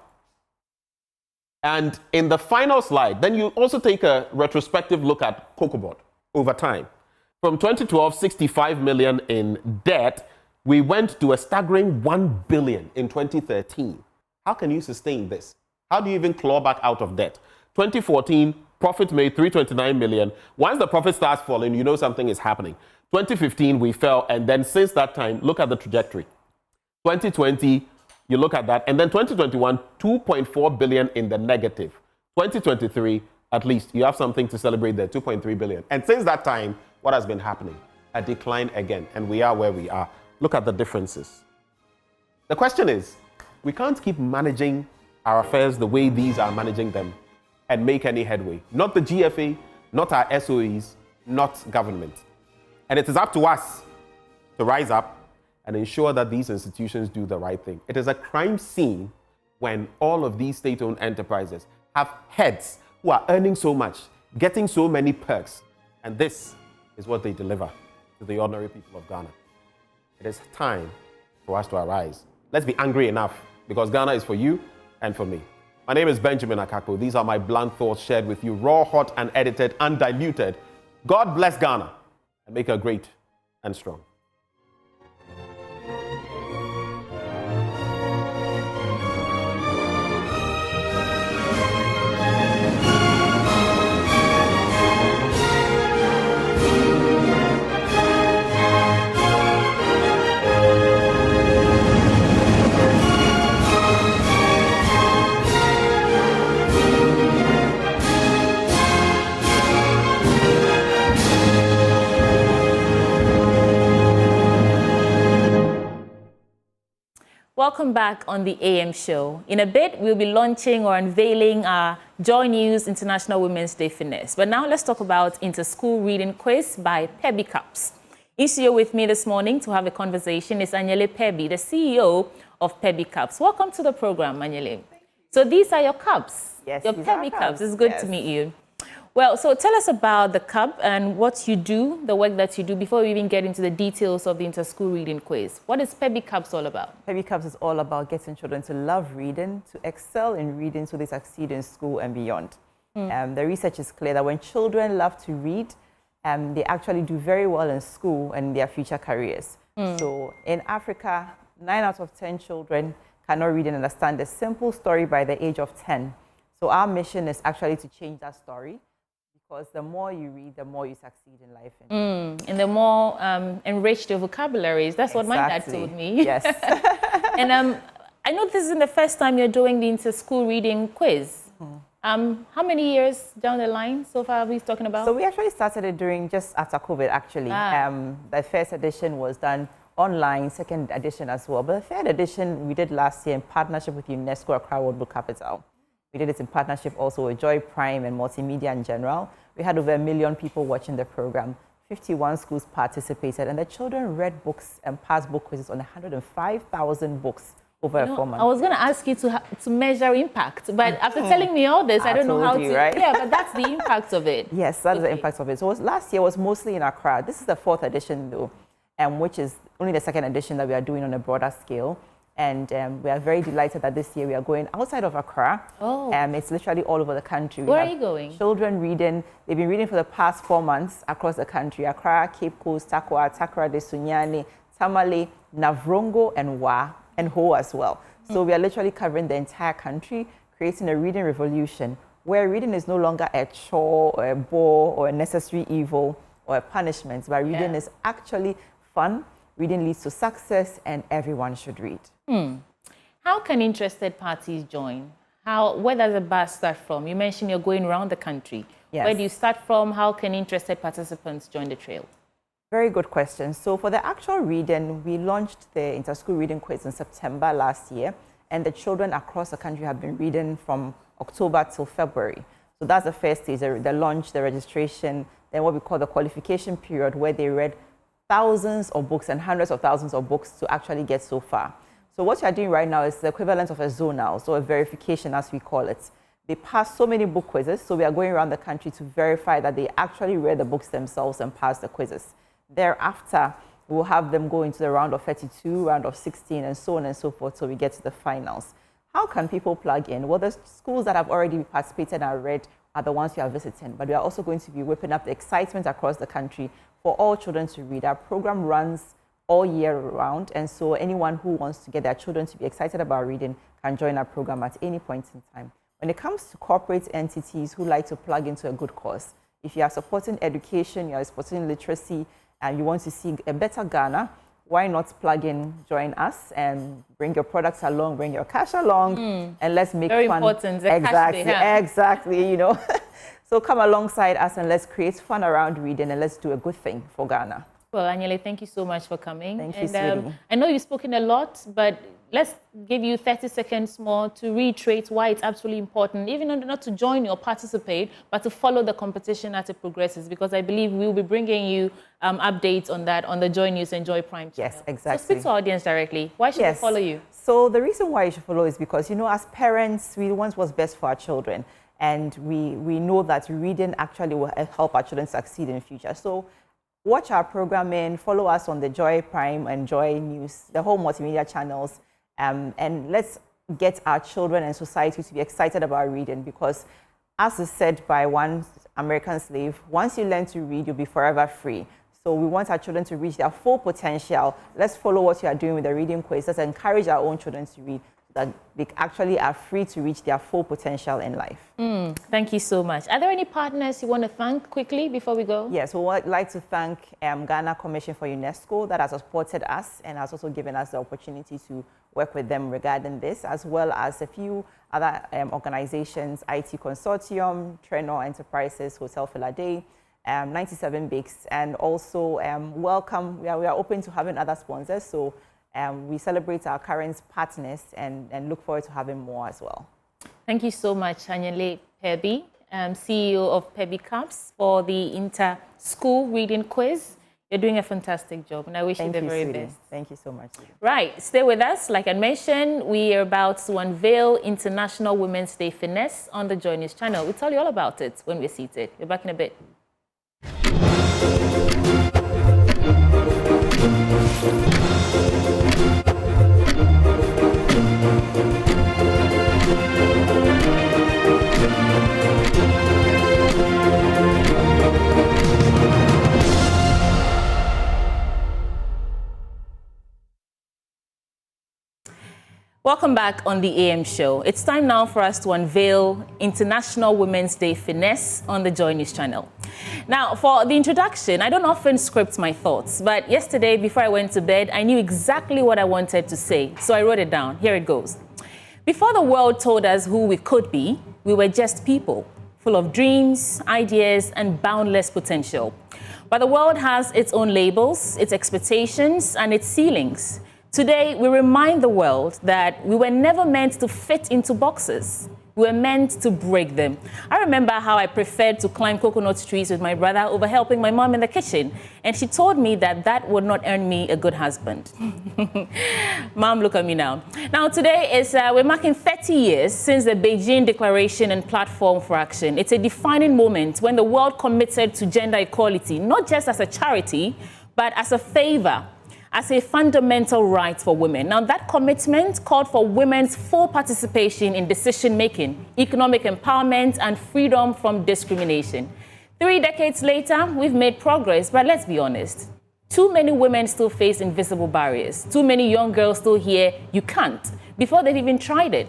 Speaker 1: And in the final slide, then you also take a retrospective look at COCOBOD over time. From 2012, 65 million in debt, we went to a staggering 1 billion in 2013. How can you sustain this? How do you even claw back out of debt? 2014, profit made 329 million. Once the profit starts falling, you know something is happening. 2015, we fell, and then since that time, look at the trajectory. 2020, you look at that, and then 2021, 2.4 billion in the negative. 2023, at least, you have something to celebrate there, 2.3 billion. And since that time, what has been happening? A decline again, and we are where we are. Look at the differences. The question is, we can't keep managing our affairs the way these are managing them and make any headway. Not the GFA, not our SOEs, not government. And it is up to us to rise up and ensure that these institutions do the right thing. It is a crime scene when all of these state-owned enterprises have heads who are earning so much, getting so many perks, and this is what they deliver to the ordinary people of Ghana. It is time for us to arise. Let's be angry enough, because Ghana is for you and for me. My name is Benjamin Akakpo. These are my blunt thoughts shared with you, raw, hot, and edited, undiluted. God bless Ghana and make her great and strong.
Speaker 2: Welcome back on the AM show. In a bit, we'll be launching or unveiling our Joy News International Women's Day finesse. But now let's talk about Inter-School Reading Quiz by Pebi Cups. In studio with me this morning to have a conversation is Anyele Pebi, the CEO of Pebi Cups. Welcome to the program, Anyele. So these are your cups.
Speaker 9: Yes,
Speaker 2: your Pebi Cups. It's good to meet you. Well, so tell us about the cup and what you do, the work that you do, before we even get into the details of the Inter-School Reading Quiz. What is Pebi Cups all about?
Speaker 9: Pebi Cups is all about getting children to love reading, to excel in reading so they succeed in school and beyond. The research is clear that when children love to read, they actually do very well in school and in their future careers. So in Africa, 9 out of 10 children cannot read and understand a simple story by the age of 10. So our mission is actually to change that story. Because the more you read, the more you succeed in life.
Speaker 2: And the more enriched your vocabularies. That's what my dad told me.
Speaker 9: Yes.
Speaker 2: And I know this isn't the first time you're doing the Inter-School Reading Quiz. How many years down the line so far are we talking about?
Speaker 9: So we actually started it during just after COVID, actually. The first edition was done online, second edition as well. But the third edition we did last year in partnership with UNESCO Accra World Book Capital. We did it in partnership also with Joy Prime and Multimedia in general. We had over 1 million people watching the program. 51 schools participated, and the children read books and passed book quizzes on 105,000 books over a 4 month.
Speaker 2: I was going to ask you to measure impact, but after telling me all this, I don't know how to.
Speaker 9: Right?
Speaker 2: Yeah, but that's the impact of it.
Speaker 9: Yes, that is the impact of it. So last year was mostly in Accra. This is the 4th edition, though. which is only the second edition that we are doing on a broader scale. And we are very delighted that this year we are going outside of Accra.
Speaker 2: Oh.
Speaker 9: It's literally all over the country.
Speaker 2: Where are you going?
Speaker 9: Children reading. They've been reading for the past 4 months across the country. Accra, Cape Coast, Takwa, Takra de Sunyani, Tamale, Navrongo, and Wa, and Ho as well. So we are literally covering the entire country, creating a reading revolution where reading is no longer a chore or a bore or a necessary evil or a punishment, but reading is actually fun. Reading leads to success, and everyone should read.
Speaker 2: How can interested parties join? Where does the bus start from? You mentioned you're going around the country.
Speaker 9: Yes.
Speaker 2: Where do you start from? How can interested participants join the trail?
Speaker 9: Very good question. So for the actual reading, we launched the inter-school reading quiz in September last year, and the children across the country have been reading from October till February. So that's the first stage, the launch, the registration, then what we call the qualification period, where they read thousands of books and hundreds of thousands of books to actually get so far. So what you are doing right now is the equivalent of a zonal, so a verification as we call it. They pass so many book quizzes, so we are going around the country to verify that they actually read the books themselves and pass the quizzes. Thereafter, we'll have them go into the round of 32, round of 16, and so on and so forth, so we get to the finals. How can people plug in? Well, the schools that have already participated and read are the ones we are visiting, but we are also going to be whipping up the excitement across the country for all children to read. Our program runs all year round, and so anyone who wants to get their children to be excited about reading can join our program at any point in time. When it comes to corporate entities who like to plug into a good cause, if you are supporting education, you are supporting literacy, and you want to see a better Ghana, why not plug in, join us, and bring your products along, bring your cash along, and let's make
Speaker 2: Very
Speaker 9: fun.
Speaker 2: important. The
Speaker 9: Exactly,
Speaker 2: cash they have.
Speaker 9: exactly, you know. So come alongside us and let's create fun around reading, and let's do a good thing for Ghana.
Speaker 2: Well, Anyele, thank you so much for coming.
Speaker 9: Thank you, sweetie.
Speaker 2: I know you've spoken a lot, but let's give you 30 seconds more to reiterate why it's absolutely important, even not to join or participate, but to follow the competition as it progresses, because I believe we'll be bringing you updates on that on the Joy News and Joy Prime channel.
Speaker 9: Yes, exactly.
Speaker 2: So speak to our audience directly. Why should they follow you?
Speaker 9: So the reason why you should follow is because, you know, as parents, we want what's best for our children. And we know that reading actually will help our children succeed in the future. So watch our programming, follow us on the Joy Prime and Joy News, the whole multimedia channels, and let's get our children and society to be excited about reading, because as is said by one American slave, once you learn to read, you'll be forever free. So we want our children to reach their full potential. Let's follow what you are doing with the reading quiz. Let's encourage our own children to read, that they actually are free to reach their full potential in life.
Speaker 2: Thank you so much. Are there any partners you want to thank quickly before we go?
Speaker 9: Yes, we would like to thank Ghana Commission for UNESCO that has supported us and has also given us the opportunity to work with them regarding this, as well as a few other organizations, IT Consortium, Trenor Enterprises, Hotel Philadelphia, 97 Bakes, and also welcome. We are open to having other sponsors, so we celebrate our current partners and look forward to having more as well.
Speaker 2: Thank you so much, Anyele Pebi, CEO of Pebi Caps, for the inter-school reading quiz. You're doing a fantastic job, and I wish you the very best.
Speaker 9: Thank you so much.
Speaker 2: Right, stay with us. Like I mentioned, we are about to unveil International Women's Day Finesse on the Joy News channel. We'll tell you all about it when we're seated. We're back in a bit. Welcome back on the AM show. It's time now for us to unveil International Women's Day Finesse on the Joy News channel. Now, for the introduction, I don't often script my thoughts, but yesterday before I went to bed, I knew exactly what I wanted to say, so I wrote it down. Here it goes. Before the world told us who we could be, we were just people, full of dreams, ideas, and boundless potential. But the world has its own labels, its expectations, and its ceilings. Today, we remind the world that we were never meant to fit into boxes. We were meant to break them. I remember how I preferred to climb coconut trees with my brother over helping my mom in the kitchen. And she told me that that would not earn me a good husband. Mom, look at me now. Now, today is, we're marking 30 years since the Beijing Declaration and Platform for Action. It's a defining moment when the world committed to gender equality, not just as a charity, but as a favor, as a fundamental right for women. Now, that commitment called for women's full participation in decision-making, economic empowerment, and freedom from discrimination. 3 decades later, we've made progress, but let's be honest. Too many women still face invisible barriers. Too many young girls still hear, you can't, before they've even tried it.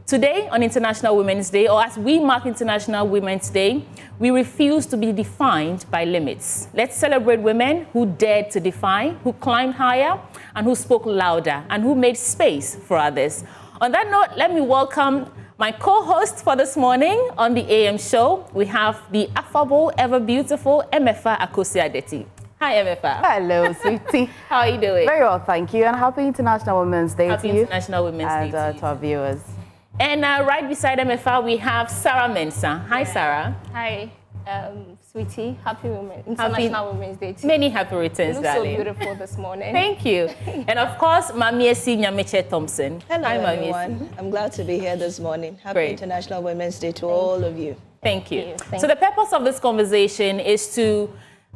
Speaker 2: Today, on International Women's Day, or as we mark International Women's Day, we refuse to be defined by limits. Let's celebrate women who dared to defy, who climbed higher, and who spoke louder, and who made space for others. On that note, let me welcome my co-host for this morning on the AM show. We have the affable, ever beautiful Emefa Akosi-Adeti. Hi, Emefa.
Speaker 11: Hello, sweetie.
Speaker 2: How are you doing?
Speaker 11: Very well, thank you. And happy International Women's Day to you.
Speaker 2: Happy International Women's Day
Speaker 11: to our viewers.
Speaker 2: And right beside Emefa, we have Sarah Mensah. Hi, Sarah.
Speaker 12: Hi, sweetie. Happy International Women's Day to you.
Speaker 2: Many happy returns, darling.
Speaker 12: You look so beautiful this morning.
Speaker 2: Thank you. And of course, Mamiesi Nyameche Thompson.
Speaker 15: Hello,
Speaker 2: Hi,
Speaker 15: everyone. I'm glad to be here this morning. Happy International Women's Day to all of you.
Speaker 2: Thank you. So the purpose of this conversation is to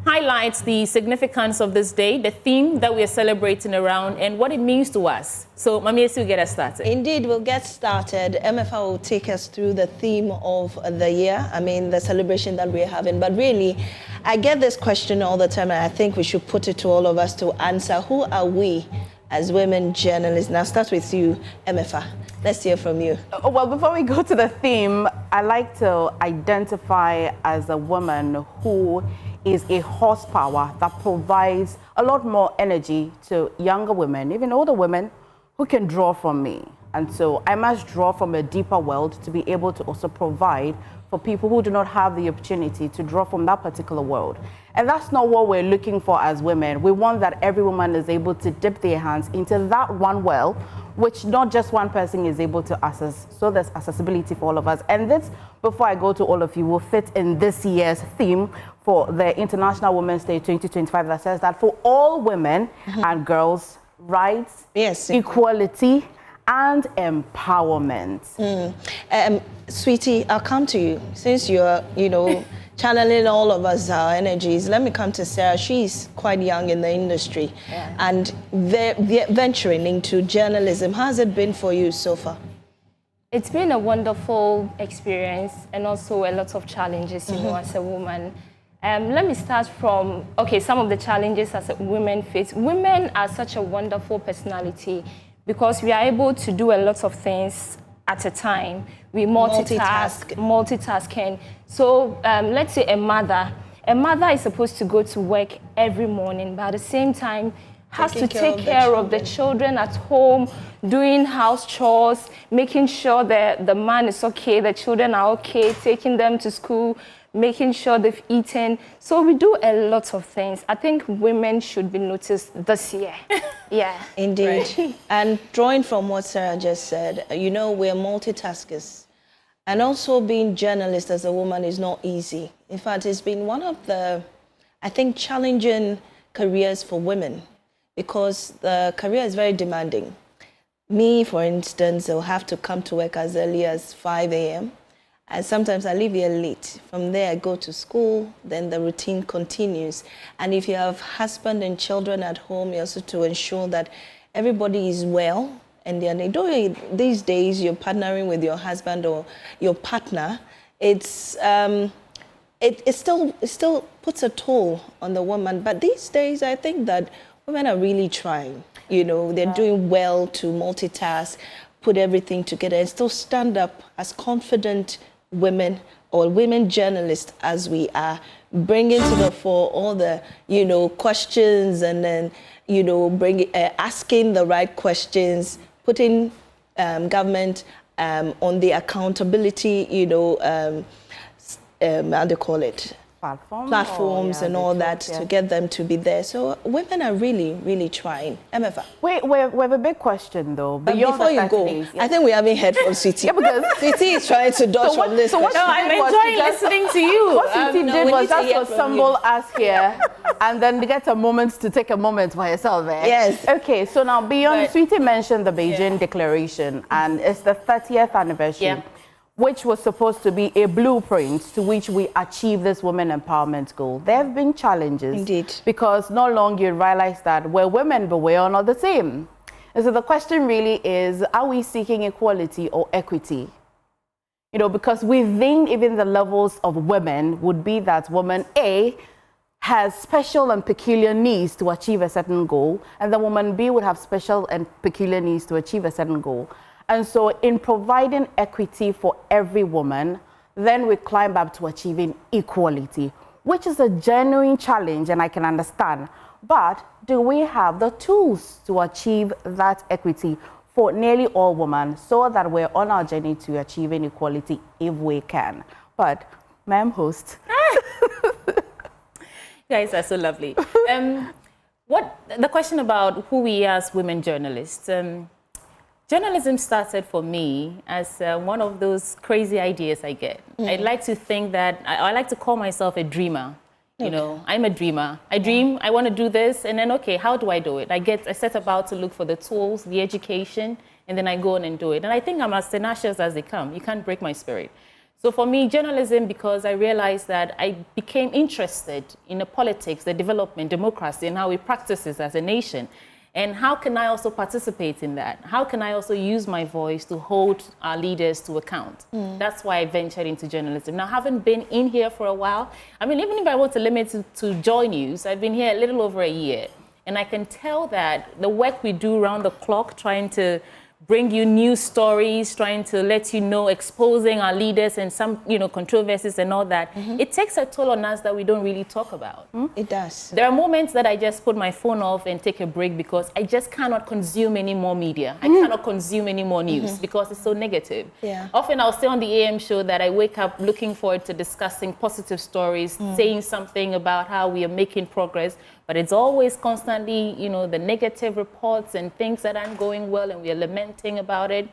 Speaker 2: highlight the significance of this day, the theme that we are celebrating around, and what it means to us. So, Mamiesi will get us started.
Speaker 15: Indeed, we'll get started. MFA will take us through the theme of the year, the celebration that we're having. But really, I get this question all the time, and I think we should put it to all of us to answer. Who are we as women journalists? Now, start with you, MFA. Let's hear from you.
Speaker 11: Well, before we go to the theme, I like to identify as a woman who is a horsepower that provides a lot more energy to younger women, even older women, who can draw from me. And so I must draw from a deeper world to be able to also provide for people who do not have the opportunity to draw from that particular world. And that's not what we're looking for as women. We want that every woman is able to dip their hands into that one well, which not just one person is able to access. So there's accessibility for all of us. And this, before I go to all of you, will fit in this year's theme for the International Women's Day 2025 that says that for all women and girls, rights, equality, and empowerment.
Speaker 15: Sweetie, I'll come to you. Since you're, channeling all of us, our energies, let me come to Sarah. She's quite young in the industry and venturing into journalism. How has it been for you so far?
Speaker 12: It's been a wonderful experience and also a lot of challenges, as a woman. Let me start from, some of the challenges as a women face. Women are such a wonderful personality because we are able to do a lot of things at a time. We multitasking. So let's say a mother is supposed to go to work every morning, but at the same time has to take care of the children at home, doing house chores, making sure that the man is okay, the children are okay, taking them to school, making sure they've eaten. So we do a lot of things. I think women should be noticed this year.
Speaker 15: Indeed. Right. And drawing from what Sarah just said, we're multitaskers. And also being journalist as a woman is not easy. In fact, it's been one of the, challenging careers for women because the career is very demanding. Me, for instance, will have to come to work as early as 5 a.m. And sometimes I leave here late. From there, I go to school, then the routine continues. And if you have husband and children at home, you also to ensure that everybody is well. And these days, you're partnering with your husband or your partner. It still puts a toll on the woman. But these days, I think that women are really trying. They're doing well to multitask, put everything together, and still stand up as confident women or women journalists as we are, bringing to the fore all the, questions and then, asking the right questions, putting government on the accountability, how do you call it? Platforms and all that to get them to be there. So women are really, really trying. MFA.
Speaker 11: Wait, we have a big question though.
Speaker 15: But before you go, I think we haven't heard from Sweetie.
Speaker 11: Because
Speaker 15: Sweetie is trying to dodge from this question.
Speaker 2: I'm enjoying listening to you.
Speaker 11: What Sweetie did was just to assemble us here and then get a moment to take a moment for herself.
Speaker 15: Yes.
Speaker 11: Okay, so now beyond, Sweetie mentioned the Beijing Declaration and it's the 30th anniversary. which was supposed to be a blueprint to which we achieve this women empowerment goal. There have been challenges.
Speaker 15: Indeed.
Speaker 11: Because no longer you realize that we're women, but we are not the same. And so the question really is, are we seeking equality or equity? You know, because within even the levels of women would be that woman A has special and peculiar needs to achieve a certain goal, and the woman B would have special and peculiar needs to achieve a certain goal. And so in providing equity for every woman, then we climb up to achieving equality, which is a genuine challenge, and I can understand. But do we have the tools to achieve that equity for nearly all women so that we're on our journey to achieving equality if we can? But, ma'am host.
Speaker 2: You guys are so lovely. The question about who we are as women journalists. Journalism started for me as one of those crazy ideas I get. I'd like to think that, I like to call myself a dreamer. You know, I'm a dreamer. I dream, I want to do this, and then, okay, how do I do it? I set about to look for the tools, the education, and then I go on and do it. And I think I'm as tenacious as they come. You can't break my spirit. So for me, journalism, because I realized that I became interested in the politics, the development, democracy, and how we practice this as a nation. And how can I also participate in that? How can I also use my voice to hold our leaders to account? That's why I ventured into journalism. Now, having been in here for a while, I mean, even if I were to limit to Joy News, I've been here a little over a year. And I can tell that the work we do around the clock, trying to bring you news stories, trying to let you know, exposing our leaders and some, controversies and all that, it takes a toll on us that we don't really talk about.
Speaker 15: It does.
Speaker 2: There are moments that I just put my phone off and take a break because I just cannot consume any more media. I cannot consume any more news because it's so negative.
Speaker 15: Yeah.
Speaker 2: Often I'll say on the AM show that I wake up looking forward to discussing positive stories, saying something about how we are making progress, but it's always constantly, the negative reports and things that aren't going well, and we are lamenting about it.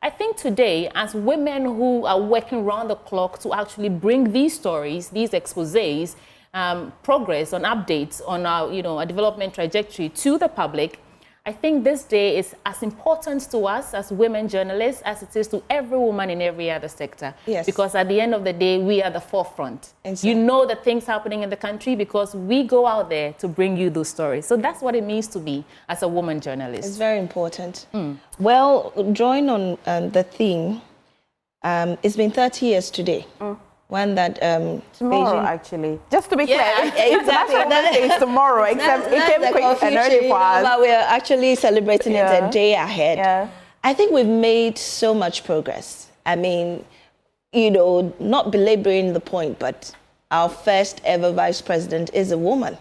Speaker 2: I think today, as women who are working round the clock to actually bring these stories, these exposés, progress on updates on our, our development trajectory to the public, I think this day is as important to us as women journalists as it is to every woman in every other sector.
Speaker 15: Yes.
Speaker 2: Because at the end of the day, we are the forefront.
Speaker 15: Exactly.
Speaker 2: You know the things happening in the country because we go out there to bring you those stories. So that's what it means to be as a woman journalist.
Speaker 15: It's very important. Well, drawing on the theme, it's been 30 years today. One that
Speaker 11: tomorrow,
Speaker 15: Beijing,
Speaker 11: actually. Just to be clear,
Speaker 15: exactly.
Speaker 11: It's tomorrow, except it came quick and early for us.
Speaker 15: But we're actually celebrating it a day ahead.
Speaker 11: Yeah.
Speaker 15: I think we've made so much progress. I mean, not belaboring the point, but our first ever vice president is a woman.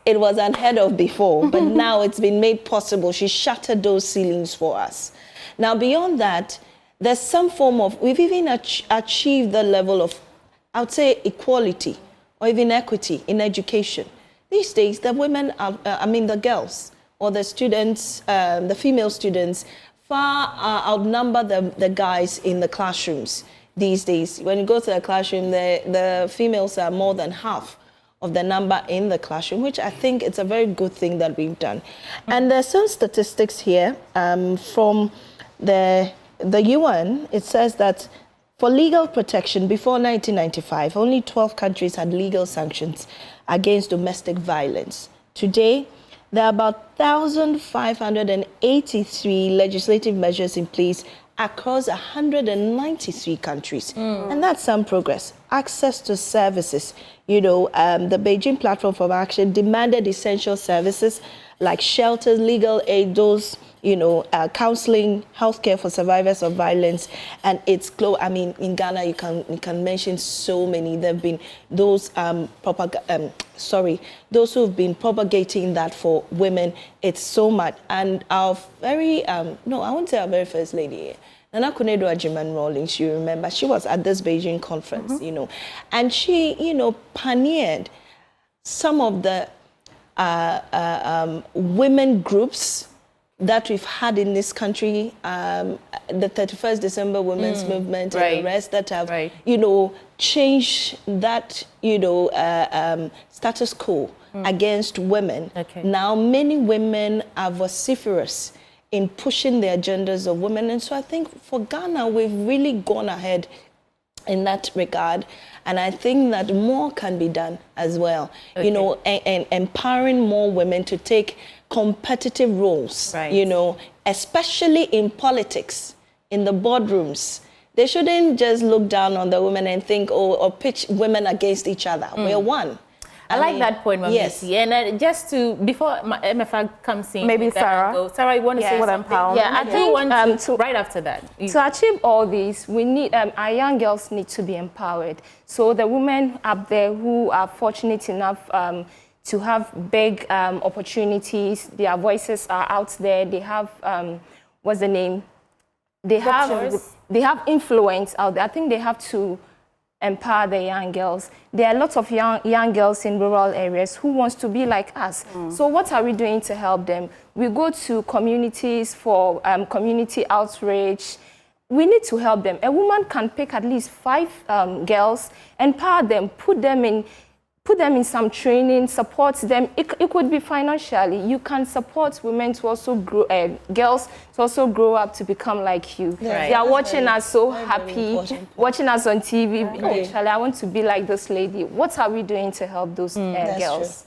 Speaker 15: It was unheard of before, but now it's been made possible. She shattered those ceilings for us. Now, beyond that, there's some form of, we've even achieved the level of, I would say, equality or even equity in education. These days, the women, the girls or the students, the female students, far outnumber the guys in the classrooms these days. When you go to the classroom, the females are more than half of the number in the classroom, which I think it's a very good thing that we've done. And there's some statistics here from the UN. It says that for legal protection before 1995, only 12 countries had legal sanctions against domestic violence. Today, there are about 1,583 legislative measures in place across 193 countries. And that's some progress. Access to services. The Beijing Platform for Action demanded essential services like shelters, legal aid, those, counseling, healthcare for survivors of violence, and it's close. I mean, in Ghana, you can mention so many. There've been those those who've been propagating that for women. It's so much. And our very I won't say our very first lady, Nana Kunedo Ajiman Rawlings, you remember, she was at this Beijing conference, and she, pioneered some of the women groups that we've had in this country, the 31st December Women's Movement and the rest that have, changed that, status quo against women. Now, many women are vociferous in pushing the agendas of women. And so I think for Ghana, we've really gone ahead in that regard. And I think that more can be done as well. Okay. You know, and empowering more women to take competitive roles, right. You know, especially in politics, in the boardrooms. They shouldn't just look down on the women and think, oh, or pitch women against each other. We're one.
Speaker 2: I like that point, Mama. Yes. And just to, before MFA comes in.
Speaker 11: Maybe Sarah.
Speaker 2: Sarah, you want to say something?
Speaker 12: Yeah, I think
Speaker 2: right after that.
Speaker 12: To achieve all this, we need, our young girls need to be empowered. So the women up there who are fortunate enough to have big opportunities, their voices are out there, they have, what's the name? They have influence out there. I think they have to empower the young girls. There are lots of young girls in rural areas who wants to be like us. So what are we doing to help them? We go to communities for community outreach. We need to help them. A woman can pick at least 5 girls, empower them, put them in some training, support them. It could be financially. You can support women to also grow, girls to also grow up to become like you. Right. They are watching us so happy, watching us on TV. Oh, Charlie, I want to be like this lady. What are we doing to help those girls?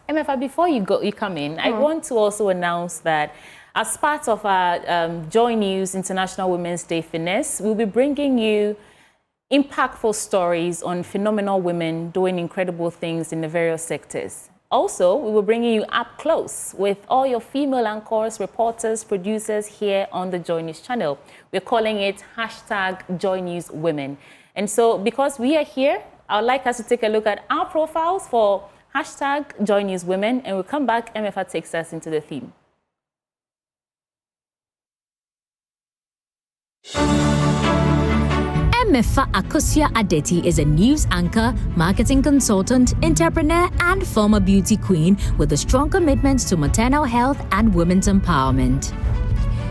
Speaker 2: MFA, before you come in, I want to also announce that as part of our Joy News International Women's Day Finesse, we'll be bringing you impactful stories on phenomenal women doing incredible things in the various sectors. Also, we will bring you up close with all your female anchors, reporters, producers here on the Joy News channel. We're calling it #JoyNewsWomen. And so because we are here, I would like us to take a look at our profiles for #JoyNewsWomen, and we'll come back. MFA takes us into the theme.
Speaker 6: Mefa Akosia Adeti is a news anchor, marketing consultant, entrepreneur, and former beauty queen with a strong commitment to maternal health and women's empowerment.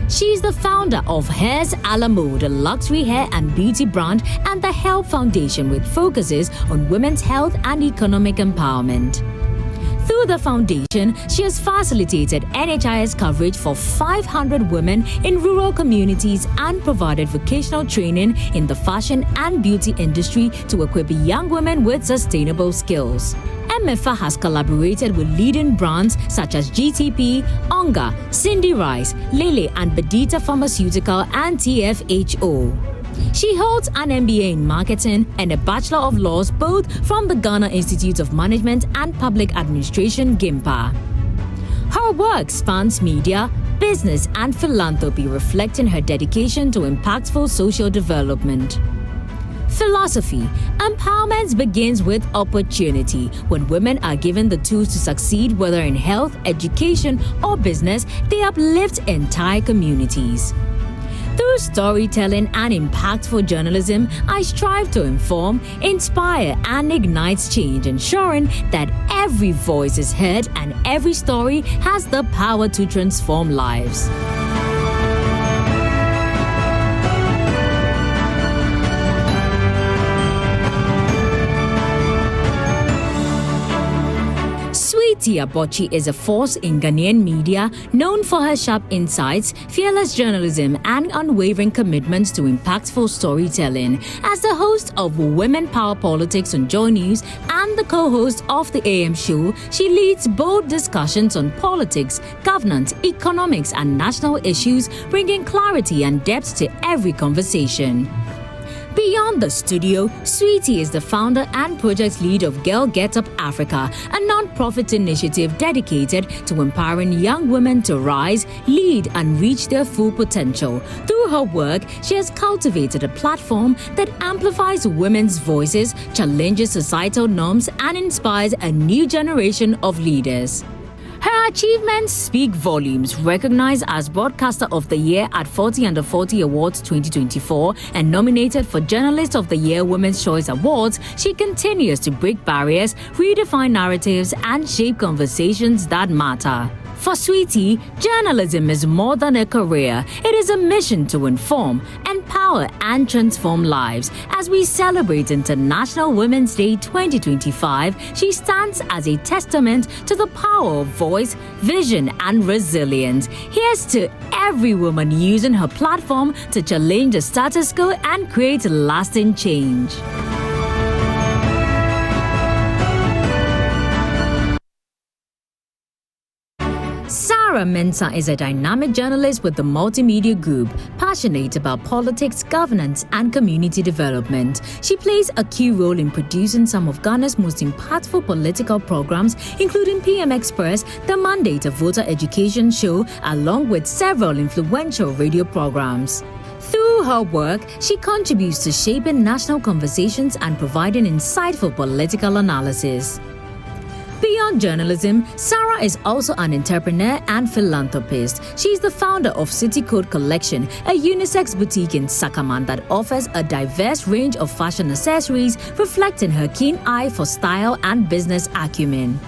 Speaker 6: She's the founder of Hairs a la Mode, a luxury hair and beauty brand, and the Help Foundation, which focuses on women's health and economic empowerment. Through the foundation, she has facilitated NHIS coverage for 500 women in rural communities and provided vocational training in the fashion and beauty industry to equip young women with sustainable skills. MFA has collaborated with leading brands such as GTP, Onga, Cindy Rice, Lele and Bedita Pharmaceutical and TFHO. She holds an MBA in marketing and a Bachelor of Laws both from the Ghana Institute of Management and Public Administration, GIMPA. Her work spans media, business and philanthropy, reflecting her dedication to impactful social development. Philosophy: empowerment begins with opportunity. When women are given the tools to succeed, whether in health, education or business, they uplift entire communities. Through storytelling and impactful journalism, I strive to inform, inspire, and ignite change, ensuring that every voice is heard and every story has the power to transform lives. Sweetie Abochi is a force in Ghanaian media, known for her sharp insights, fearless journalism, and unwavering commitment to impactful storytelling. As the host of Women Power Politics on Joy News and the co-host of the AM show, she leads bold discussions on politics, governance, economics, and national issues, bringing clarity and depth to every conversation. Beyond the studio, Sweetie is the founder and project lead of Girl Get Up Africa, a non-profit initiative dedicated to empowering young women to rise, lead, and reach their full potential. Through her work, she has cultivated a platform that amplifies women's voices, challenges societal norms, and inspires a new generation of leaders. Her achievements speak volumes. Recognized as Broadcaster of the Year at 40 Under 40 Awards 2024 and nominated for Journalist of the Year Women's Choice Awards, she continues to break barriers, redefine narratives, and shape conversations that matter. For Sweetie, journalism is more than a career. It is a mission to inform, empower, empower and transform lives. As we celebrate International Women's Day 2025, she stands as a testament to the power of voice, vision, and resilience. Here's to every woman using her platform to challenge the status quo and create lasting change. Sarah Mensah is a dynamic journalist with the Multimedia Group, passionate about politics, governance, and community development. She plays a key role in producing some of Ghana's most impactful political programs, including PM Express, the Mandate of Voter Education Show, along with several influential radio programs. Through her work, she contributes to shaping national conversations and providing insightful political analysis. Beyond journalism, Sarah is also an entrepreneur and philanthropist. She's the founder of City Code Collection, a unisex boutique in Sakaman that offers a diverse range of fashion accessories, reflecting her keen eye for style and business acumen.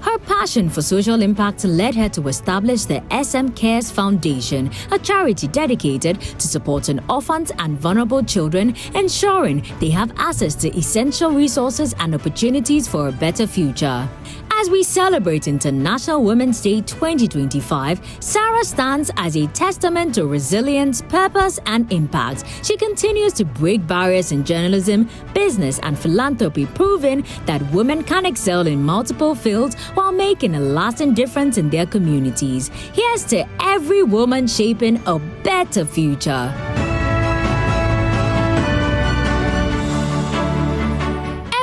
Speaker 6: Her passion for social impact led her to establish the SM Cares Foundation, a charity dedicated to supporting orphans and vulnerable children, ensuring they have access to essential resources and opportunities for a better future. As we celebrate International Women's Day 2025, Sarah stands as a testament to resilience, purpose, and impact. She continues to break barriers in journalism, business, and philanthropy, proving that women can excel in multiple fields while making a lasting difference in their communities. Here's to every woman shaping a better future.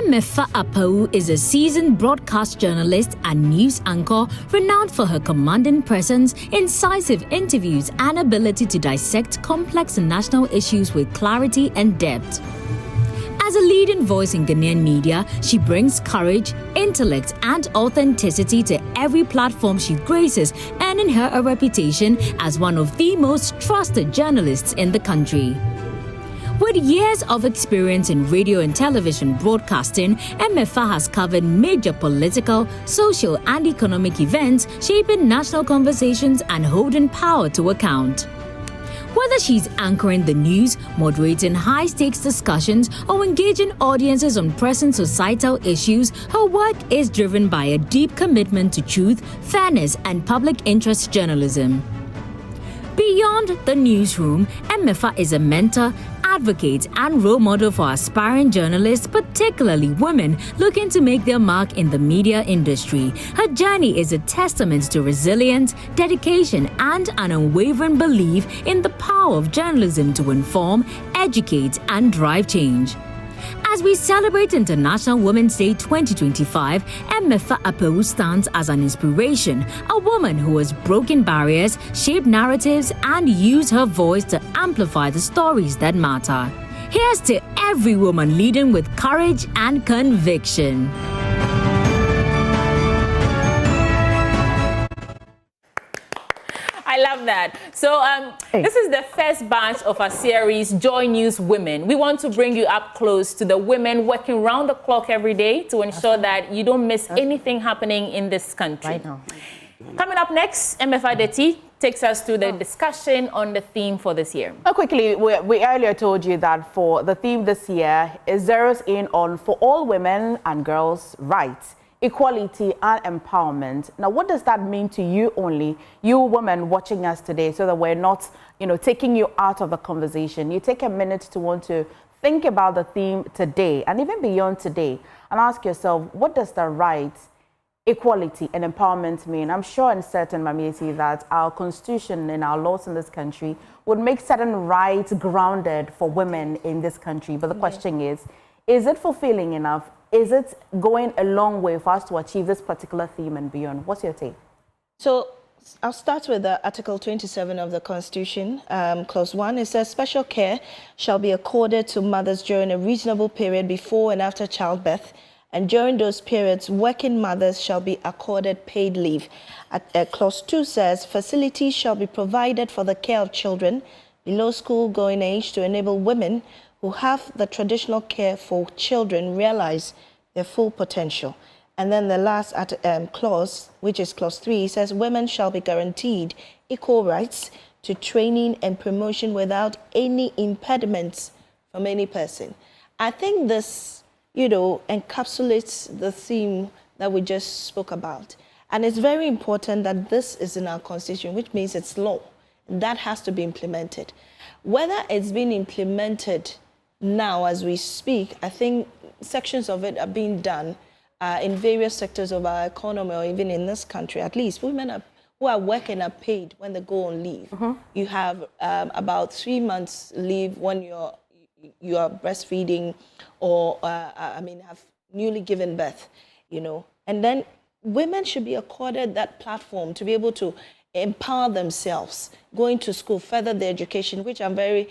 Speaker 6: Mefa Apau is a seasoned broadcast journalist and news anchor renowned for her commanding presence, incisive interviews, and ability to dissect complex national issues with clarity and depth. As a leading voice in Ghanaian media, she brings courage, intellect, and authenticity to every platform she graces, earning her a reputation as one of the most trusted journalists in the country. With years of experience in radio and television broadcasting, Mefa has covered major political, social, and economic events, shaping national conversations and holding power to account. Whether she's anchoring the news, moderating high-stakes discussions, or engaging audiences on pressing societal issues, her work is driven by a deep commitment to truth, fairness, and public interest journalism. Beyond the newsroom, Mefa is a mentor, advocate, and role model for aspiring journalists, particularly women looking to make their mark in the media industry. Her journey is a testament to resilience, dedication, and an unwavering belief in the power of journalism to inform, educate, and drive change. As we celebrate International Women's Day 2025, Mefa Apau stands as an inspiration, a woman who has broken barriers, shaped narratives, and used her voice to amplify the stories that matter. Here's to every woman leading with courage and conviction.
Speaker 2: I love that. So this is the first batch of our series, Joy News Women. We want to bring you up close to the women working round the clock every day to ensure that you don't miss anything happening in this country. Right now. Coming up next, MFI Deti takes us to the discussion on the theme for this year.
Speaker 11: Quickly, we earlier told you that for the theme this year is zeroes in on for all women and girls' rights, equality and empowerment. Now, what does that mean to you only, you women watching us today, so that we're not, taking you out of the conversation? You take a minute to want to think about the theme today and even beyond today and ask yourself, what does the rights, equality and empowerment mean? I'm sure in certain Mamieti that our constitution and our laws in this country would make certain rights grounded for women in this country. But the question is it fulfilling enough? Is it going a long way for us to achieve this particular theme and beyond? What's your take?
Speaker 15: So I'll start with Article 27 of the Constitution. Clause 1, it says special care shall be accorded to mothers during a reasonable period before and after childbirth, and during those periods, working mothers shall be accorded paid leave. Clause 2 says facilities shall be provided for the care of children below school-going age to enable women who have the traditional care for children realize their full potential. And then the last clause, which is clause 3, says women shall be guaranteed equal rights to training and promotion without any impediments from any person. I think this, encapsulates the theme that we just spoke about. And it's very important that this is in our constitution, which means it's law. That has to be implemented. Whether it's been implemented now as we speak, I think sections of it are being done in various sectors of our economy, or even in this country. At least women who are working are paid when they go on leave. You have about 3 months leave when you are breastfeeding or have newly given birth, and then women should be accorded that platform to be able to empower themselves, going to school, further their education, which I'm very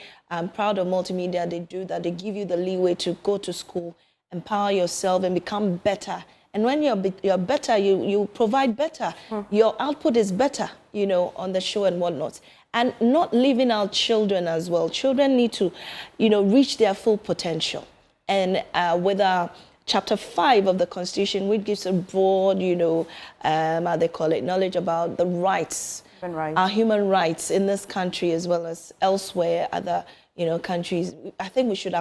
Speaker 15: proud of multimedia. They do that. They give you the leeway to go to school, empower yourself, and become better. And when you're better, you provide better. Your output is better, on the show and whatnot. And not leaving our children as well. Children need to, reach their full potential. And with our Chapter 5 of the Constitution, which gives a broad, how they call it, knowledge about the rights, our human rights in this country as well as elsewhere, other, countries. I think we should,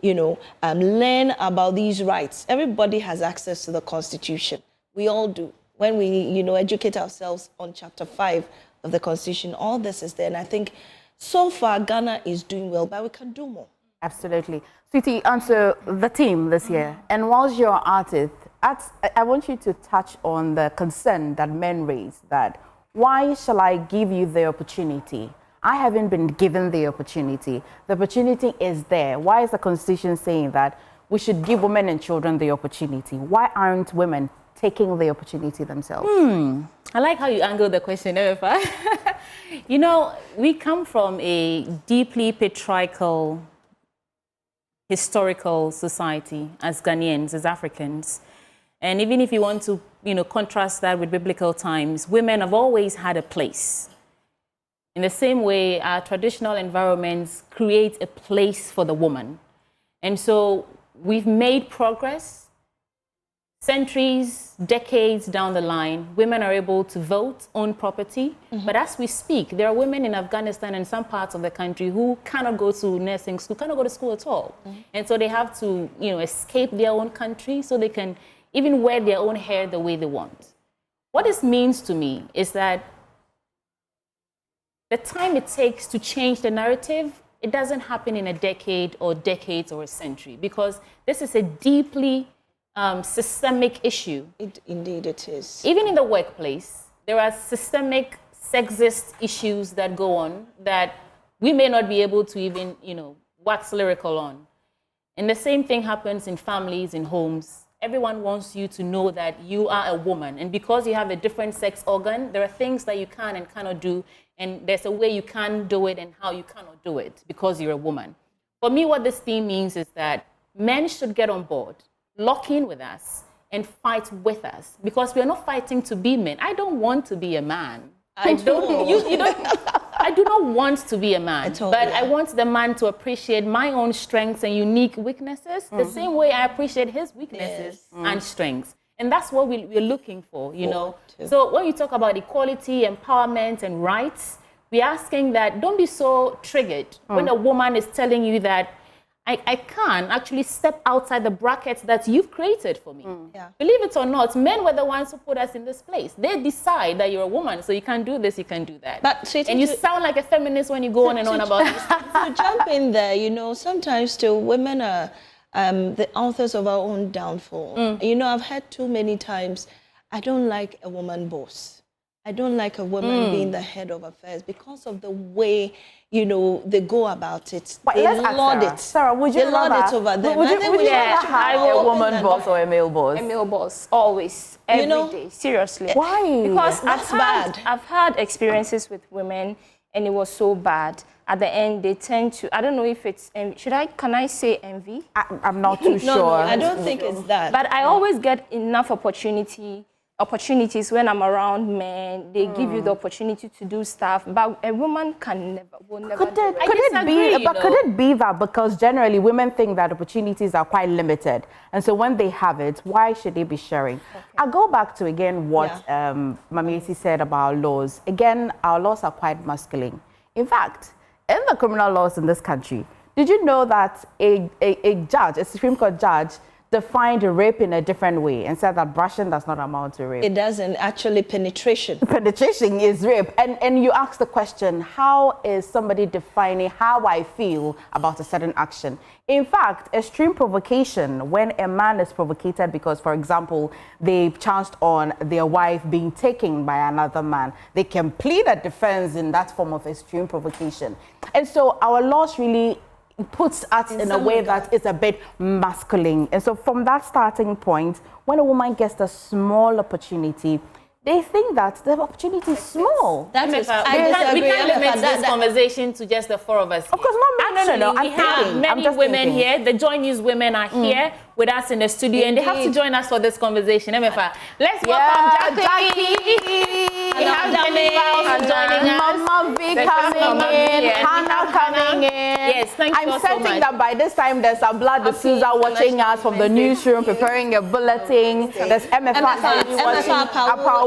Speaker 15: learn about these rights. Everybody has access to the Constitution. We all do. When we, educate ourselves on Chapter 5 of the Constitution, all this is there. And I think so far Ghana is doing well, but we can do more.
Speaker 11: Absolutely. Sweetie, answer the team this year. And whilst you're at it, I want you to touch on the concern that men raise, that why shall I give you the opportunity? I haven't been given the opportunity. The opportunity is there. Why is the Constitution saying that we should give women and children the opportunity? Why aren't women taking the opportunity themselves?
Speaker 2: I like how you angle the question, Erefa. We come from a deeply patriarchal, historical society as Ghanaians, as Africans. And even if you want to, contrast that with biblical times, women have always had a place. In the same way, our traditional environments create a place for the woman. And so we've made progress. Centuries, decades down the line, women are able to vote, own property. But as we speak, there are women in Afghanistan and some parts of the country who cannot go to nursing school, cannot go to school at all. And so they have to, escape their own country so they can even wear their own hair the way they want. What this means to me is that the time it takes to change the narrative, it doesn't happen in a decade or decades or a century, because this is a deeply systemic issue.
Speaker 15: Indeed it is.
Speaker 2: Even in the workplace, there are systemic sexist issues that go on that we may not be able to even, wax lyrical on. And the same thing happens in families, in homes. Everyone wants you to know that you are a woman. And because you have a different sex organ, there are things that you can and cannot do. And there's a way you can do it and how you cannot do it because you're a woman. For me, what this theme means is that men should get on board, lock in with us, and fight with us, because we are not fighting to be men. I don't want to be a man. I do not want to be a man, but I want the man to appreciate my own strengths and unique weaknesses the same way I appreciate his weaknesses and strengths. And that's what we're looking for, So when you talk about equality, empowerment, and rights, we're asking that don't be so triggered when a woman is telling you that I can actually step outside the brackets that you've created for me. Believe it or not, men were the ones who put us in this place. They decide that you're a woman, so you can do this, you can do that. And you sound like a feminist when you go on and on about this.
Speaker 15: To jump in there, sometimes still women are the authors of our own downfall. I've heard too many times, I don't like a woman boss. I don't like a woman being the head of affairs because of the way, they go about it.
Speaker 11: But
Speaker 15: they laud it.
Speaker 11: Sarah, would you
Speaker 15: laud it over them.
Speaker 11: Would you rather have a woman boss or a male boss?
Speaker 12: A male boss, always, every day, seriously.
Speaker 11: Why?
Speaker 12: Because I've had experiences with women, and it was so bad. At the end, they tend to, I don't know if it's, can I say envy?
Speaker 11: I'm not too sure.
Speaker 15: No, I don't think it's that.
Speaker 12: But I always get enough opportunities when I'm around men. They give you the opportunity to do stuff, but a woman will never do it.
Speaker 11: Could it be that because generally women think that opportunities are quite limited, and so when they have it, why should they be sharing? I'll go back to again what Mamiesi said about laws. Again, our laws are quite masculine. In fact, in the criminal laws in this country, did you know that a judge, a Supreme Court judge, defined rape in a different way and said that brushing does not amount to rape?
Speaker 15: It doesn't. Actually, penetration.
Speaker 11: Penetration is rape. And you ask the question, how is somebody defining how I feel about a certain action? In fact, extreme provocation, when a man is provocated because, for example, they chanced on their wife being taken by another man, they can plead a defense in that form of extreme provocation. And so our laws really puts us in a way that is a bit masculine. And so from that starting point, when a woman gets a small opportunity, they think that the opportunity is small.
Speaker 2: We can't limit this conversation to just the four of us.
Speaker 11: Of course, no.
Speaker 2: We have many women here. The Joy News women are here with us in the studio, and they have to join us for this conversation. MFA, let's welcome Jackie. We have Jennifer joining us.
Speaker 11: Mama V coming in. Hannah coming in.
Speaker 2: Yes, thank you
Speaker 11: I'm
Speaker 2: so
Speaker 11: certain
Speaker 2: much.
Speaker 11: that by this time there's a blood D'Souza watching us from the newsroom, preparing a bulletin. There's MFA watching us.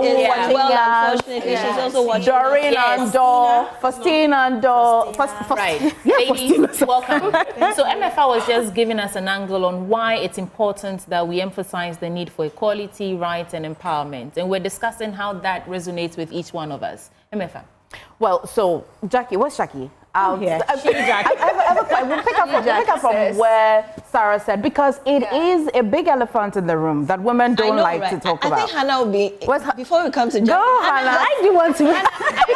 Speaker 15: Unfortunately, she's also watching.
Speaker 11: Doreen and Dor, Faustine and Dor.
Speaker 2: Right. Ladies, welcome. So MFA was just giving us an angle on why it's important that we emphasize the need for equality, rights, and empowerment. And we're discussing how that resonates with each one of us. MFA.
Speaker 11: Well, so Jackie, what's Jackie?
Speaker 2: We'll pick
Speaker 11: up from where Sarah said, because it is a big elephant in the room that women don't like to talk about.
Speaker 15: I think Hannah will be, before we come to Jackie.
Speaker 11: Go, Hannah.
Speaker 15: Why do you want to? I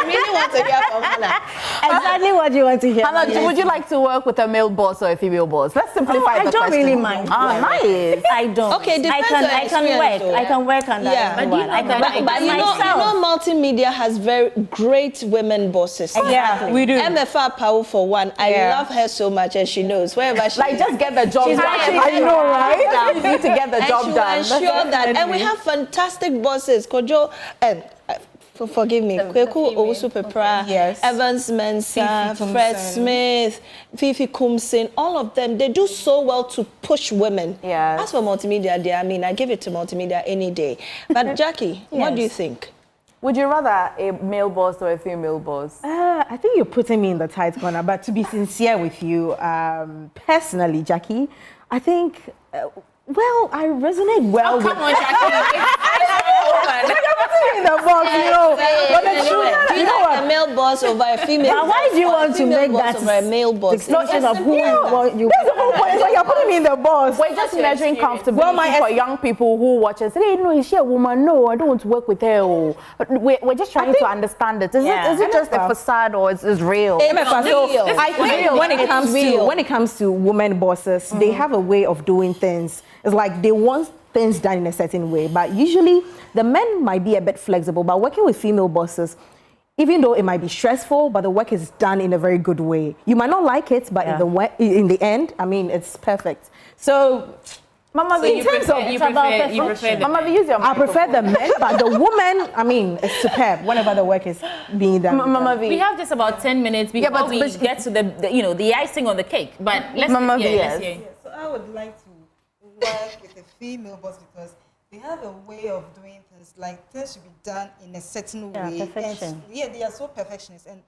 Speaker 15: really want to hear from Hannah.
Speaker 11: Exactly what you want to hear. Hannah, would you like to work with a male boss or a female boss? Let's simplify the question.
Speaker 16: I don't really mind.
Speaker 11: Oh, nice.
Speaker 16: I don't.
Speaker 15: Okay, depends
Speaker 16: I can work on that.
Speaker 15: Yeah, but you know, multimedia has very great women bosses.
Speaker 16: Exactly.
Speaker 15: We do. MFA Power for one. I love her so much, and she knows wherever she is.
Speaker 11: Just get the job done. I know, right? You need to get the job done.
Speaker 15: Ensure that, and we have fantastic bosses. Kojo and forgive me, Kweku Owusu Pepra, Evans Mensah, Fred Smith, Fifi Kumsin, all of them, they do so well to push women. As for multimedia, I mean, I give it to multimedia any day. But Jackie, what do you think?
Speaker 11: Would you rather a male boss or a female boss?
Speaker 16: I think you're putting me in the tight corner, but to be sincere with you, personally, Jackie, I think, well, I resonate well with...
Speaker 2: Come on, Jackie.
Speaker 16: In the box, you know. But the truth,
Speaker 15: do you know what? A male boss over a female
Speaker 16: boss? Why do you want to make that
Speaker 15: over a male boss?
Speaker 16: Distinction of who you...
Speaker 11: That's the whole point. So you're putting me in the boss. We're just measuring comfortability for young people who watch and say, hey, no, is she a woman? No, I don't want to work with her. We're just trying to understand it. Is it just a facade or is it real?
Speaker 16: I think when it comes to women bosses, they have a way of doing things. It's like they want things done in a certain way, but usually the men might be a bit flexible. But working with female bosses, even though it might be stressful, but the work is done in a very good way. You might not like it, but in the end, I mean, it's perfect. So,
Speaker 11: Mama, so in terms of
Speaker 16: Mama, I prefer the men, but the woman, I mean, it's superb whenever the work is being done.
Speaker 11: Mama V.
Speaker 2: We have just about 10 minutes before we get to the icing on the cake. But let's
Speaker 11: Mama V.
Speaker 17: So I would like to work with a female boss because they have a way of doing things, like things should be done in a certain way.
Speaker 16: Perfection.
Speaker 17: And, they are so perfectionist and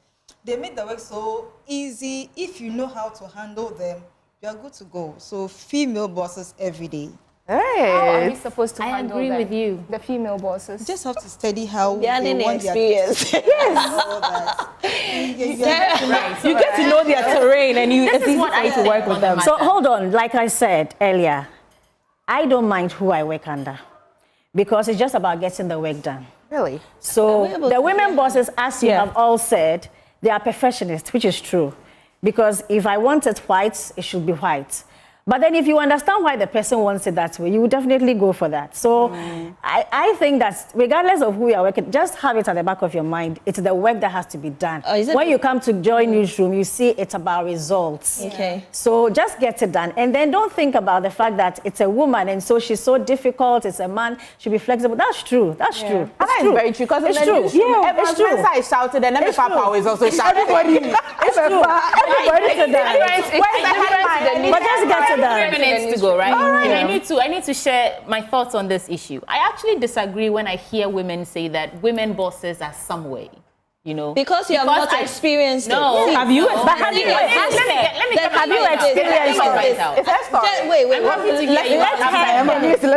Speaker 17: they make the work so easy. If you know how to handle them, you are good to go. So female bosses every day.
Speaker 11: Hey.
Speaker 12: How are we supposed to handle
Speaker 2: agree with you.
Speaker 12: The female bosses.
Speaker 17: You just have to study how
Speaker 15: they want
Speaker 17: experience.
Speaker 16: You get to know their terrain and it's easy for you to work with them. So hold on, like I said earlier, I don't mind who I work under because it's just about getting the work done.
Speaker 11: Really?
Speaker 16: So the women bosses, as you have all said, they are perfectionists, which is true. Because if I want it white, it should be white. But then if you understand why the person wants it that way, you would definitely go for that. So I think that regardless of who you are working, just have it at the back of your mind. It's the work that has to be done. When you come to Joy Newsroom, you see it's about results.
Speaker 15: Okay.
Speaker 16: So just get it done. And then don't think about the fact that it's a woman and so she's so difficult, it's a man, she'll be flexible. That's true. That's true.
Speaker 11: And that is very true. Because
Speaker 16: it's true.
Speaker 11: Evans Mensah is shouted and MFA Power is also shouted.
Speaker 16: Everybody said that. But just get it.
Speaker 2: 3 minutes to go, right? And I need to share my thoughts on this issue. I actually disagree when I hear women say that women bosses are some way. You know,
Speaker 15: because you have not experienced it.
Speaker 2: No,
Speaker 15: have you?
Speaker 2: But have you? Have you experienced it? Wait.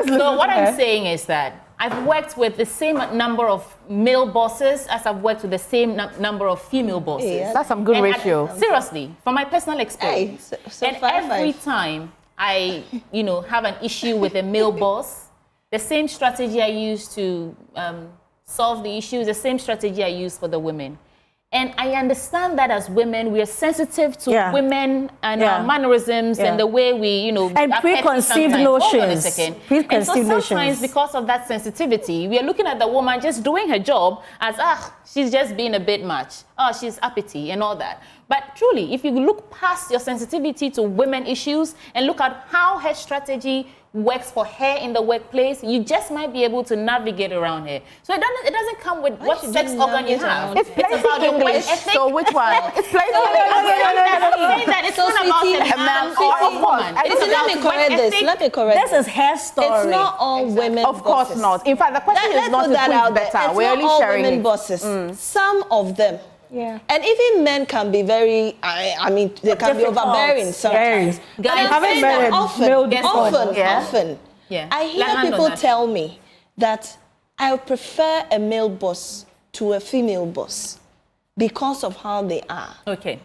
Speaker 2: So what I'm saying is that I've worked with the same number of male bosses as I've worked with the same number of female bosses.
Speaker 9: Yeah. That's some good ratio.
Speaker 2: Seriously, from my personal experience. And every time I, have an issue with a male boss, the same strategy I use to solve the issue is the same strategy I use for the women. And I understand that as women, we are sensitive to women and our mannerisms and the way we,
Speaker 16: and preconceived notions.
Speaker 2: And so sometimes, because of that sensitivity, we are looking at the woman just doing her job as, she's just being a bit much. She's uppity and all that. But truly, if you look past your sensitivity to women issues and look at how her strategy works for her in the workplace, you just might be able to navigate around her. So it doesn't come with what sex organ you have.
Speaker 9: It's about your work ethic. So which one? It's playful.
Speaker 2: It's not about a man or a woman.
Speaker 15: Let me correct this.
Speaker 16: This is her story.
Speaker 15: It's not all women
Speaker 9: Of course not. In fact, the question is not who is better. We're only sharing
Speaker 15: women bosses. Some of them. Yeah. And even men can be very, they can be overbearing sometimes. But I'm saying that often, I hear people tell me that I prefer a male boss to a female boss because of how they are. Okay.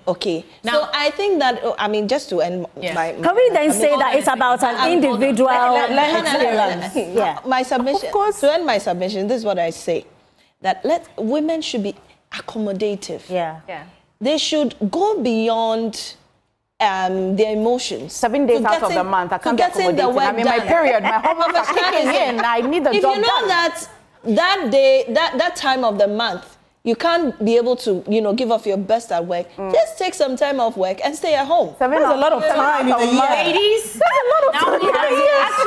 Speaker 15: Now, so I think that, just to end my...
Speaker 16: Can we then say that it's about an individual experience?
Speaker 15: My submission, of course. To end my submission, this is what I say. That women should be accommodative. They should go beyond their emotions.
Speaker 9: 7 days out of the month, I can't get accommodating. I'm in my period, my hormones are kicking in. I need the job done.
Speaker 15: If you know that day, that time of the month, you can't be able to, give off your best at work. Just take some time off work and stay at home.
Speaker 9: That's a lot of time in a year.
Speaker 2: Ladies,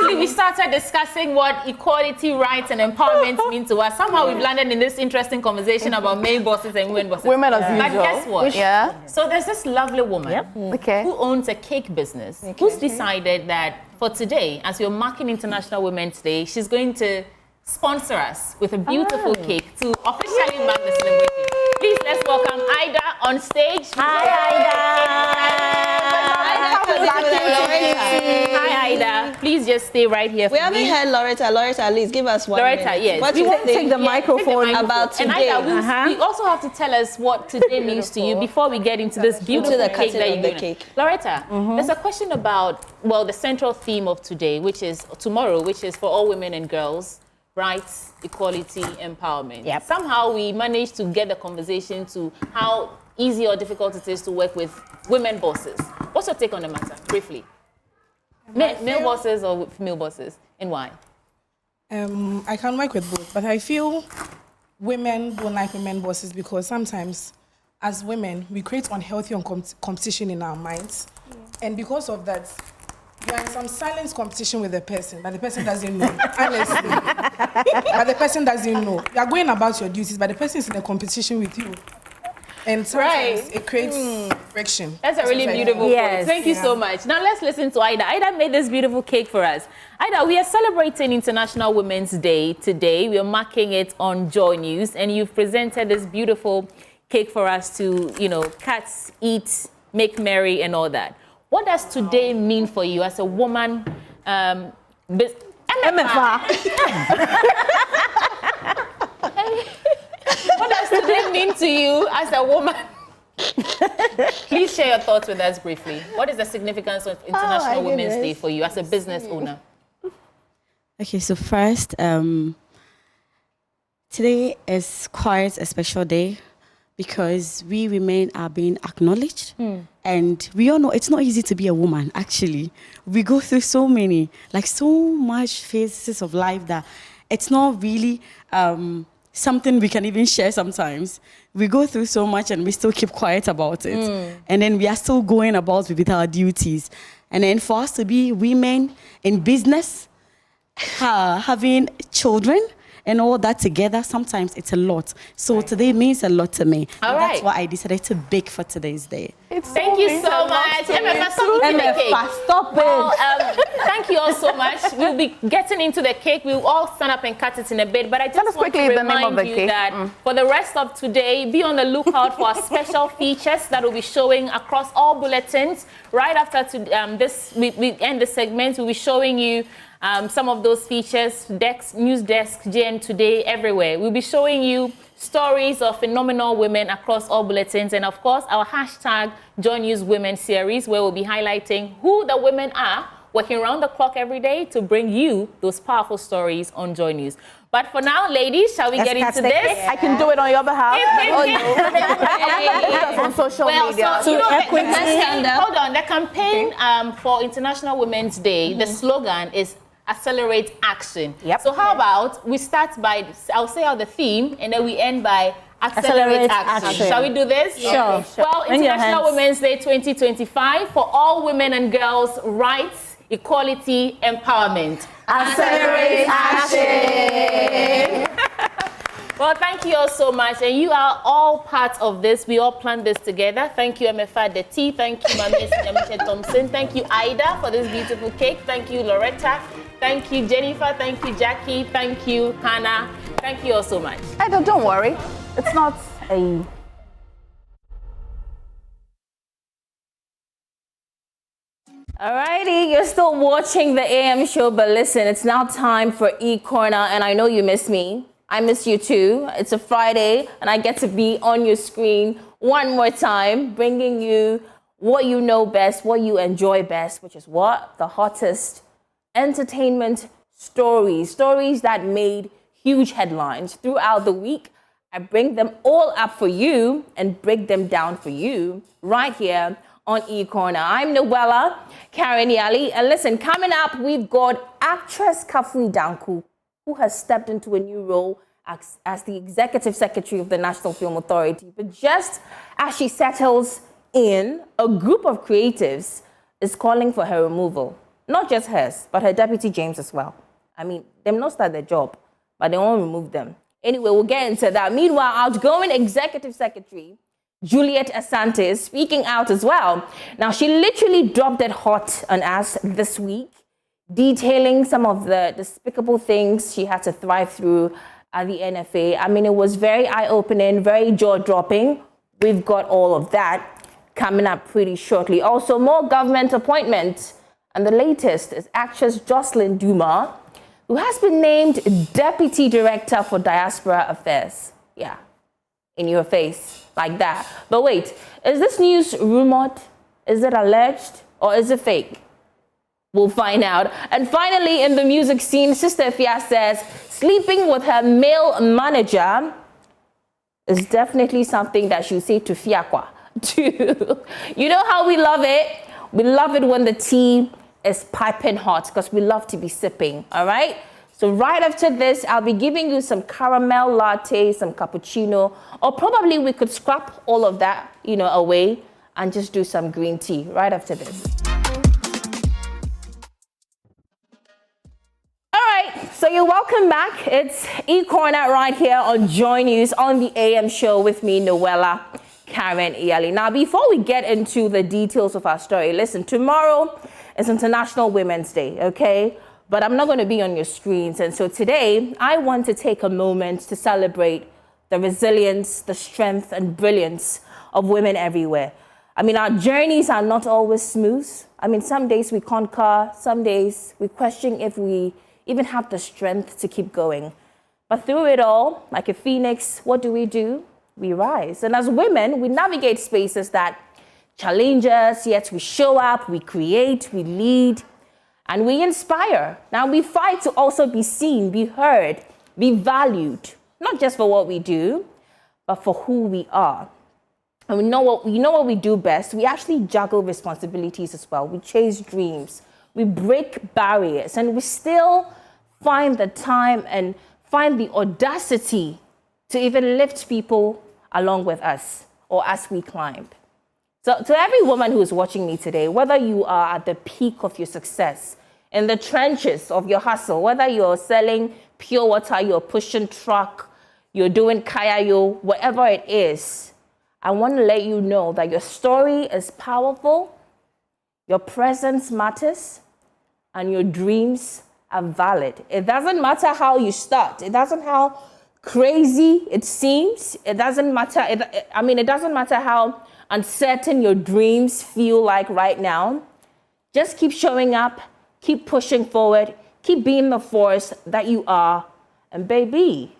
Speaker 2: we started discussing what equality, rights, and empowerment mean to us. Somehow we've landed in this interesting conversation about male bosses and women bosses.
Speaker 9: Women as usual.
Speaker 2: But guess what? So there's this lovely woman who owns a cake business who's decided that for today, as we're marking International Women's Day, she's going to sponsor us with a beautiful cake to officially mark the celebration. Please, let's welcome Ida on stage.
Speaker 16: Hi,
Speaker 2: Ida. Please just stay right here.
Speaker 15: We haven't heard Loretta. Loretta, at least give us 1 minute.
Speaker 2: Loretta, yes.
Speaker 15: What
Speaker 2: we
Speaker 15: you
Speaker 2: won't
Speaker 15: take the microphone about today.
Speaker 2: And Ida, we also have to tell us what today means to you before we get into this beautiful cake that you're doing. Loretta, there's a question about, the central theme of today, which is tomorrow, which is for all women and girls. Rights, equality, empowerment. Somehow we managed to get the conversation to how easy or difficult it is to work with women bosses. What's your take on the matter, briefly? Male bosses or female bosses, and why?
Speaker 14: I can work with both, but I feel women don't like women bosses because sometimes, as women, we create unhealthy competition in our minds, and because of that, you are in some silent competition with the person, but the person doesn't know, honestly. But the person doesn't know. You are going about your duties, but the person is in a competition with you. And sometimes it creates friction.
Speaker 2: That's a really beautiful point. Thank you so much. Now let's listen to Ida. Ida made this beautiful cake for us. Ida, we are celebrating International Women's Day today. We are marking it on Joy News, and you've presented this beautiful cake for us to, cut, eat, make merry, and all that. What does today mean for you as a woman? What does today mean to you as a woman? Please share your thoughts with us briefly. What is the significance of International Women's Day for you as a business owner?
Speaker 18: Okay, so first, today is quite a special day because we women are being acknowledged. And we all know it's not easy to be a woman, actually. We go through so much phases of life that it's not really something we can even share sometimes. We go through so much and we still keep quiet about it. And then we are still going about with our duties. And then for us to be women in business, having children, and all that together, sometimes it's a lot. So today means a lot to me.
Speaker 2: All
Speaker 18: and
Speaker 2: right.
Speaker 18: That's why I decided to bake for today's day.
Speaker 2: Thank you so much. MFA, stop it. Well, thank you all so much. We'll be getting into the cake. We'll all stand up and cut it in a bit. But I just want to remind you that for the rest of today, be on the lookout for our special features that will be showing across all bulletins. Right after we end the segment, we'll be showing you some of those features, News Desk, JN Today, everywhere. We'll be showing you stories of phenomenal women across all bulletins, and of course our hashtag Joy News Women series, where we'll be highlighting who the women are working around the clock every day to bring you those powerful stories on Joy News. But for now, ladies, shall we get into this?
Speaker 11: Yeah. I can do it on your behalf. On social media.
Speaker 2: So, hold on, the campaign for International Women's Day, the slogan is accelerate action. Yep. So how about we start by, I'll say out the theme, and then we end by accelerate action. Shall we do this?
Speaker 16: Sure. Okay.
Speaker 2: Well, International Women's Day 2025 for all women and girls' rights, equality, empowerment. Accelerate action. Well, thank you all so much, and you are all part of this. We all planned this together. Thank you, MFA the T. Thank you, Mami Sinamisha Thompson. Thank you, Ida, for this beautiful cake. Thank you, Loretta. Thank you, Jennifer. Thank you, Jackie. Thank you, Hannah. Thank you all so much.
Speaker 11: Don't worry. It's not a...
Speaker 13: Alrighty, you're still watching the AM show, but listen, it's now time for E-Corner, and I know you miss me. I miss you too. It's a Friday, and I get to be on your screen one more time, bringing you what you know best, what you enjoy best, which is what? The hottest entertainment stories. Stories that made huge headlines throughout the week. I bring them all up for you and break them down for you right here on E-Corner. I'm Noella Karen-Yali, and listen, coming up, we've got actress Kafui Danku, who has stepped into a new role as the Executive Secretary of the National Film Authority. But just as she settles in, a group of creatives is calling for her removal. Not just hers, but her deputy James as well. I mean, they've not started their job, but they won't remove them. Anyway, we'll get into that. Meanwhile, outgoing Executive Secretary Juliet Asante speaking out as well. Now, she literally dropped it hot on us this week, detailing some of the despicable things she had to thrive through at the NFA. I mean, it was very eye-opening, very jaw-dropping. We've got all of that coming up pretty shortly. Also, more government appointments. And the latest is actress Jocelyn Duma, who has been named Deputy Director for Diaspora Affairs. Yeah, in your face, like that. But wait, is this news rumored? Is it alleged? Or is it fake? We'll find out. And finally, in the music scene, Sister Fia says sleeping with her male manager is definitely something that she'll say to Fiakwa too. You know how we love it? We love it when the tea is piping hot because we love to be sipping, all right? So right after this, I'll be giving you some caramel latte, some cappuccino, or probably we could scrap all of that, away and just do some green tea right after this. All right, so you're welcome back. It's E-Corner right here on Joy News on the AM show with me, Noella Karen-Yali. Now, before we get into the details of our story, listen, tomorrow is International Women's Day, okay? But I'm not going to be on your screens. And so today, I want to take a moment to celebrate the resilience, the strength, and brilliance of women everywhere. I mean, our journeys are not always smooth. I mean, some days we conquer, some days we question if we even have the strength to keep going. But through it all, like a phoenix, what do? We rise. And as women, we navigate spaces that challenge us, yet we show up, we create, we lead, and we inspire. Now, we fight to also be seen, be heard, be valued, not just for what we do, but for who we are. And we know what we do best. We actually juggle responsibilities as well. We chase dreams. We break barriers, and we still find the time and find the audacity to even lift people along with us or as we climb. So to every woman who is watching me today, whether you are at the peak of your success, in the trenches of your hustle, whether you're selling pure water, you're pushing truck, you're doing kayayo, whatever it is, I want to let you know that your story is powerful, your presence matters, and your dreams are valid. It doesn't matter how you start. It doesn't how crazy it seems. It doesn't matter. It doesn't matter how uncertain your dreams feel like right now. Just keep showing up, keep pushing forward, keep being the force that you are, and baby,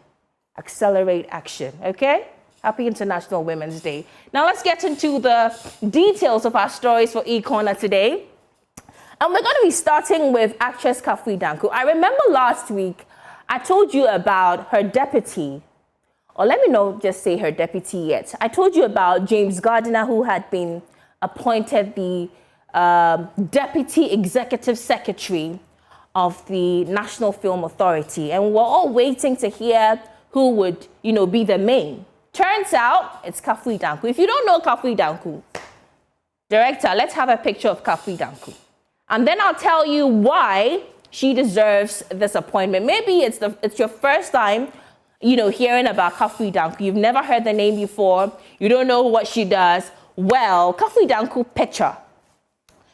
Speaker 13: accelerate action, okay? Happy International Women's Day. Now let's get into the details of our stories for E-Corner today. And we're going to be starting with actress Kafui Danku. I remember last week, I told you about her deputy, or let me not just say her deputy yet. I told you about James Gardiner, who had been appointed the Deputy Executive Secretary of the National Film Authority. And we're all waiting to hear who would, be the main. Turns out it's Kafui Danku. If you don't know Kafui Danku, director, let's have a picture of Kafui Danku. And then I'll tell you why she deserves this appointment. Maybe it's your first time, hearing about Kafui Danku. You've never heard the name before. You don't know what she does. Well, Kafui Danku picture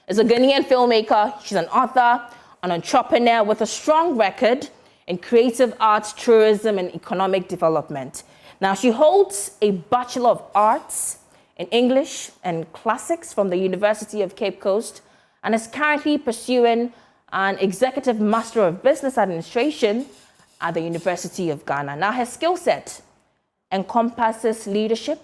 Speaker 13: is a Ghanaian filmmaker. She's an author, an entrepreneur with a strong record in creative arts, tourism, and economic development. Now, she holds a Bachelor of Arts in English and Classics from the University of Cape Coast and is currently pursuing an Executive Master of Business Administration at the University of Ghana. Now, her skill set encompasses leadership,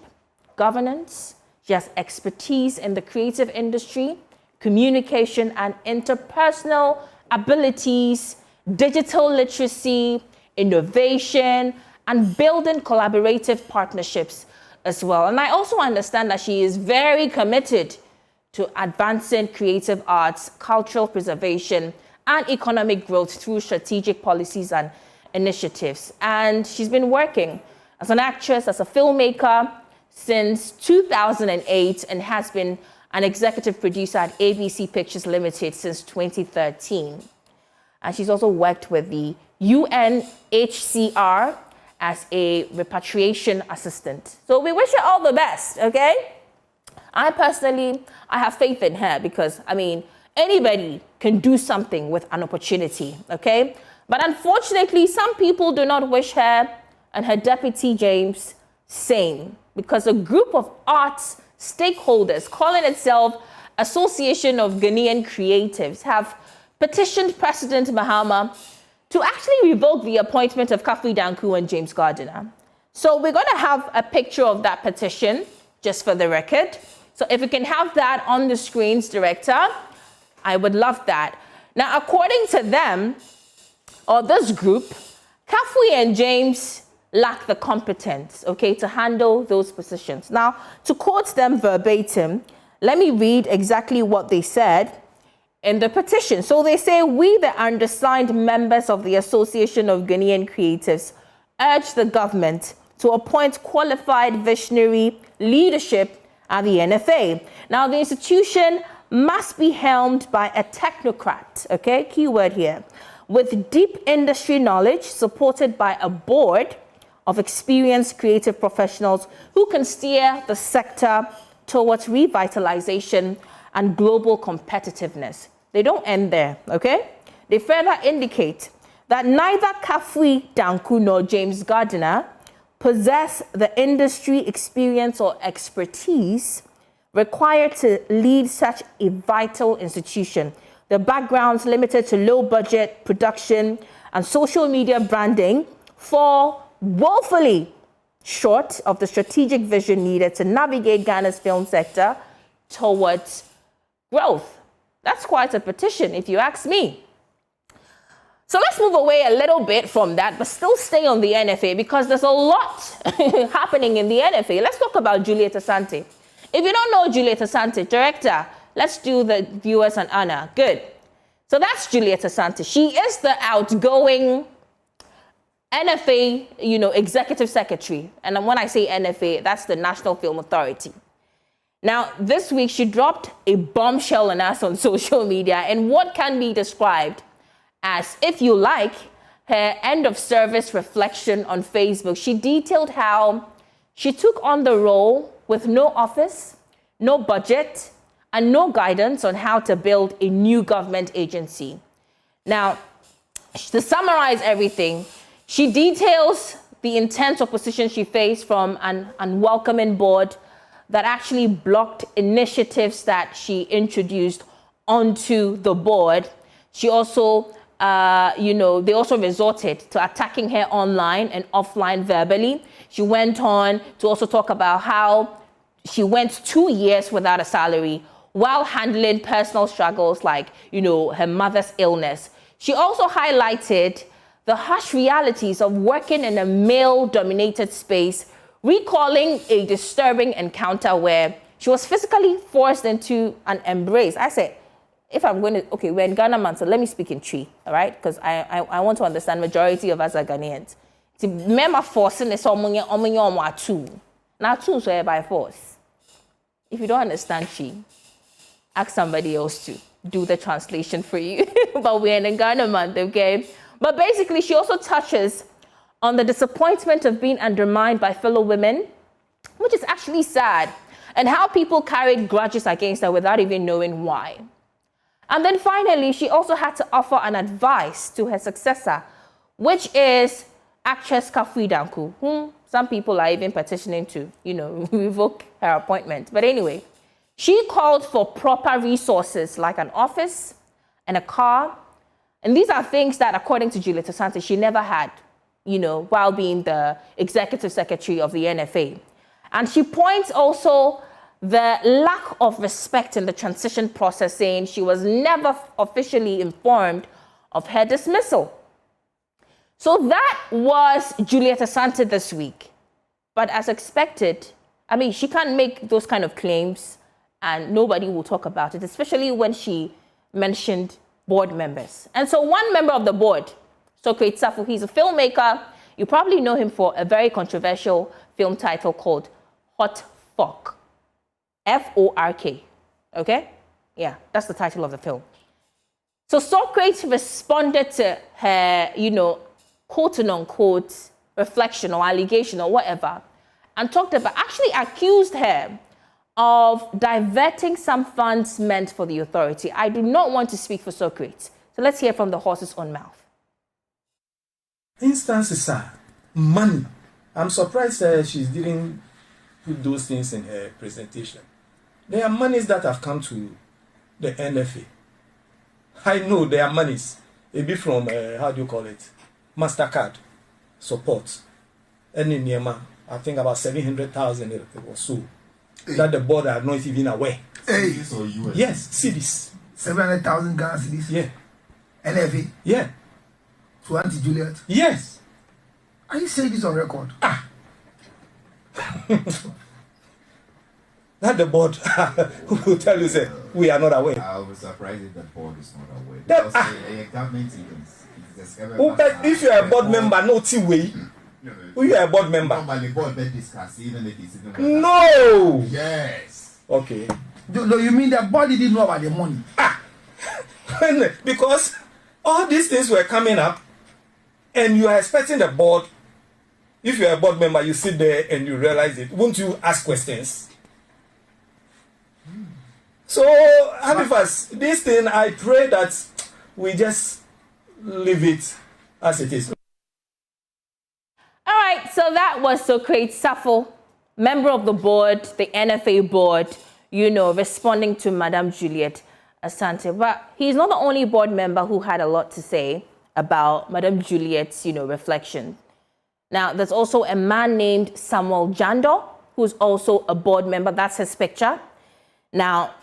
Speaker 13: governance. She has expertise in the creative industry, communication and interpersonal abilities, digital literacy, innovation, and building collaborative partnerships as well. And I also understand that she is very committed to advancing creative arts, cultural preservation, and economic growth through strategic policies and initiatives. And she's been working as an actress, as a filmmaker since 2008 and has been an executive producer at ABC Pictures Limited since 2013. And she's also worked with the UNHCR as a repatriation assistant. So we wish her all the best, okay? I have faith in her because, anybody can do something with an opportunity, okay? But unfortunately, some people do not wish her and her deputy, James, same, because a group of arts stakeholders calling itself Association of Ghanaian Creatives have petitioned President Mahama to actually revoke the appointment of Kafui Danku and James Gardiner. So we're going to have a picture of that petition, just for the record. So if we can have that on the screens, director, I would love that. Now, according to them, or this group, Kafui and James lack the competence, okay, to handle those positions. Now, to quote them verbatim, let me read exactly what they said in the petition. So they say, we, the undersigned members of the Association of Ghanaian Creatives, urge the government to appoint qualified visionary leadership at the NFA. Now, the institution must be helmed by a technocrat, okay, key word here, with deep industry knowledge, supported by a board of experienced creative professionals who can steer the sector towards revitalization and global competitiveness. They don't end there, okay? They further indicate that neither Kafui Danku nor James Gardiner possess the industry experience or expertise required to lead such a vital institution. Their backgrounds limited to low budget production and social media branding fall woefully short of the strategic vision needed to navigate Ghana's film sector towards growth. That's quite a petition, if you ask me. So let's move away a little bit from that, but still stay on the NFA because there's a lot happening in the NFA. Let's talk about Juliet Asante. If you don't know Juliet Asante, director, let's do the viewers an honor. Good. So that's Juliet Asante. She is the outgoing NFA, executive secretary. And when I say NFA, that's the National Film Authority. Now, this week, she dropped a bombshell on us on social media in what can be described as, if you like, her end of service reflection on Facebook, she detailed how she took on the role with no office, no budget, and no guidance on how to build a new government agency. Now, to summarize everything, she details the intense opposition she faced from an unwelcoming board that actually blocked initiatives that she introduced onto the board. She also, they also resorted to attacking her online and offline verbally. She went on to also talk about how she went 2 years without a salary while handling personal struggles like, her mother's illness. She also highlighted the harsh realities of working in a male-dominated space, recalling a disturbing encounter where she was physically forced into an embrace. I said, if I'm going to, okay, we're in Ghana, man, so let me speak in Tree, all right? Because I want to understand majority of us are Ghanaians. Remember forcing is two. Now two so by force. If you don't understand Tree, ask somebody else to do the translation for you. But we're in Ghana month, okay? But basically, she also touches on the disappointment of being undermined by fellow women, which is actually sad, and how people carried grudges against her without even knowing why. And then finally, she also had to offer an advice to her successor, which is actress Kafui Danku, whom some people are even petitioning to, revoke her appointment. But anyway, she called for proper resources like an office and a car. And these are things that, according to Juliet Asante, she never had, while being the executive secretary of the NFA. And she points also the lack of respect in the transition process, saying she was never officially informed of her dismissal. So that was Juliet Asante this week. But as expected, she can't make those kind of claims and nobody will talk about it, especially when she mentioned board members. And so one member of the board, Socrates Safu, he's a filmmaker. You probably know him for a very controversial film title called Hot Fork. F-O-R-K. Okay? Yeah, that's the title of the film. So Socrates responded to her, quote and unquote, reflection or allegation or whatever, and actually accused her of diverting some funds meant for the authority. I do not want to speak for Socrates. So let's hear from the horse's own mouth.
Speaker 19: Instances are money. I'm surprised she didn't put those things in her presentation. There are monies that have come to the NFA. I know there are monies. Maybe from, MasterCard support. And in Myanmar, I think about 700,000 or so. That the board are not even aware.
Speaker 20: Hey.
Speaker 19: Yes, cedis.
Speaker 20: 700,000 Ghana cedis?
Speaker 19: Yeah.
Speaker 20: NFA?
Speaker 19: Yeah.
Speaker 20: To Auntie Juliet?
Speaker 19: Yes.
Speaker 20: Are you saying this on record?
Speaker 19: That the board will tell you, say, we are not aware.
Speaker 20: I was surprised if the board is not aware.
Speaker 19: That,
Speaker 20: because government events.
Speaker 19: If you are a board member, no way. You are a board member.
Speaker 20: Normally, board may discuss even if it's
Speaker 19: even. No.
Speaker 20: Yes.
Speaker 19: Okay.
Speaker 20: No, you mean the board didn't know about the money?
Speaker 19: Because all these things were coming up, and you are expecting the board. If you are a board member, you sit there and you realize it. Won't you ask questions? So, Halifax, this thing, I pray that we just leave it as it is.
Speaker 13: All right, so that was Socrates Safu, member of the board, the NFA board, responding to Madame Juliet Asante. But he's not the only board member who had a lot to say about Madame Juliet's, reflection. Now, there's also a man named Samuel Jando, who's also a board member. That's his picture. Now,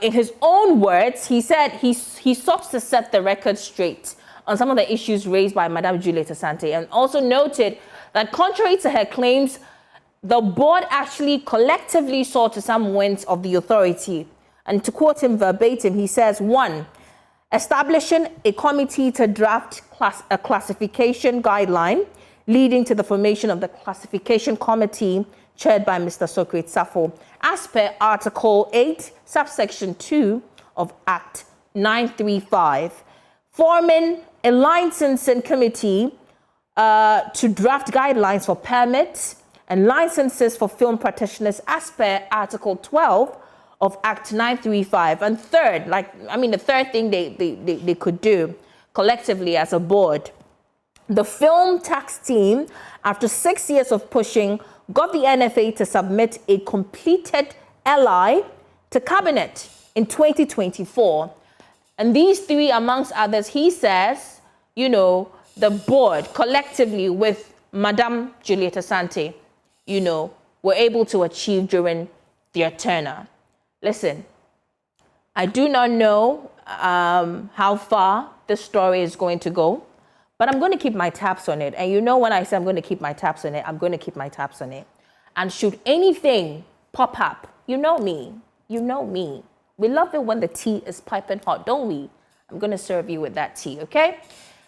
Speaker 13: in his own words, he said he sought to set the record straight on some of the issues raised by Madame Juliet Asante, and also noted that contrary to her claims, the board actually collectively saw to some wins of the authority. And to quote him verbatim, he says, 1, establishing a committee to draft a classification guideline, leading to the formation of the classification committee chaired by Mr. Socrates Safu, as per Article 8, subsection 2 of Act 935, forming a licensing committee to draft guidelines for permits and licenses for film practitioners as per Article 12 of Act 935. And third, the third thing they could do collectively as a board, the film tax team, after 6 years of pushing, got the NFA to submit a completed LI to Cabinet in 2024. And these three, amongst others, he says, the board collectively with Madame Juliet Asante, were able to achieve during their tenure. Listen, I do not know how far this story is going to go, but I'm going to keep my tabs on it. And when I say I'm going to keep my tabs on it, I'm going to keep my tabs on it. And should anything pop up, you know me. We love it when the tea is piping hot, don't we? I'm going to serve you with that tea, okay?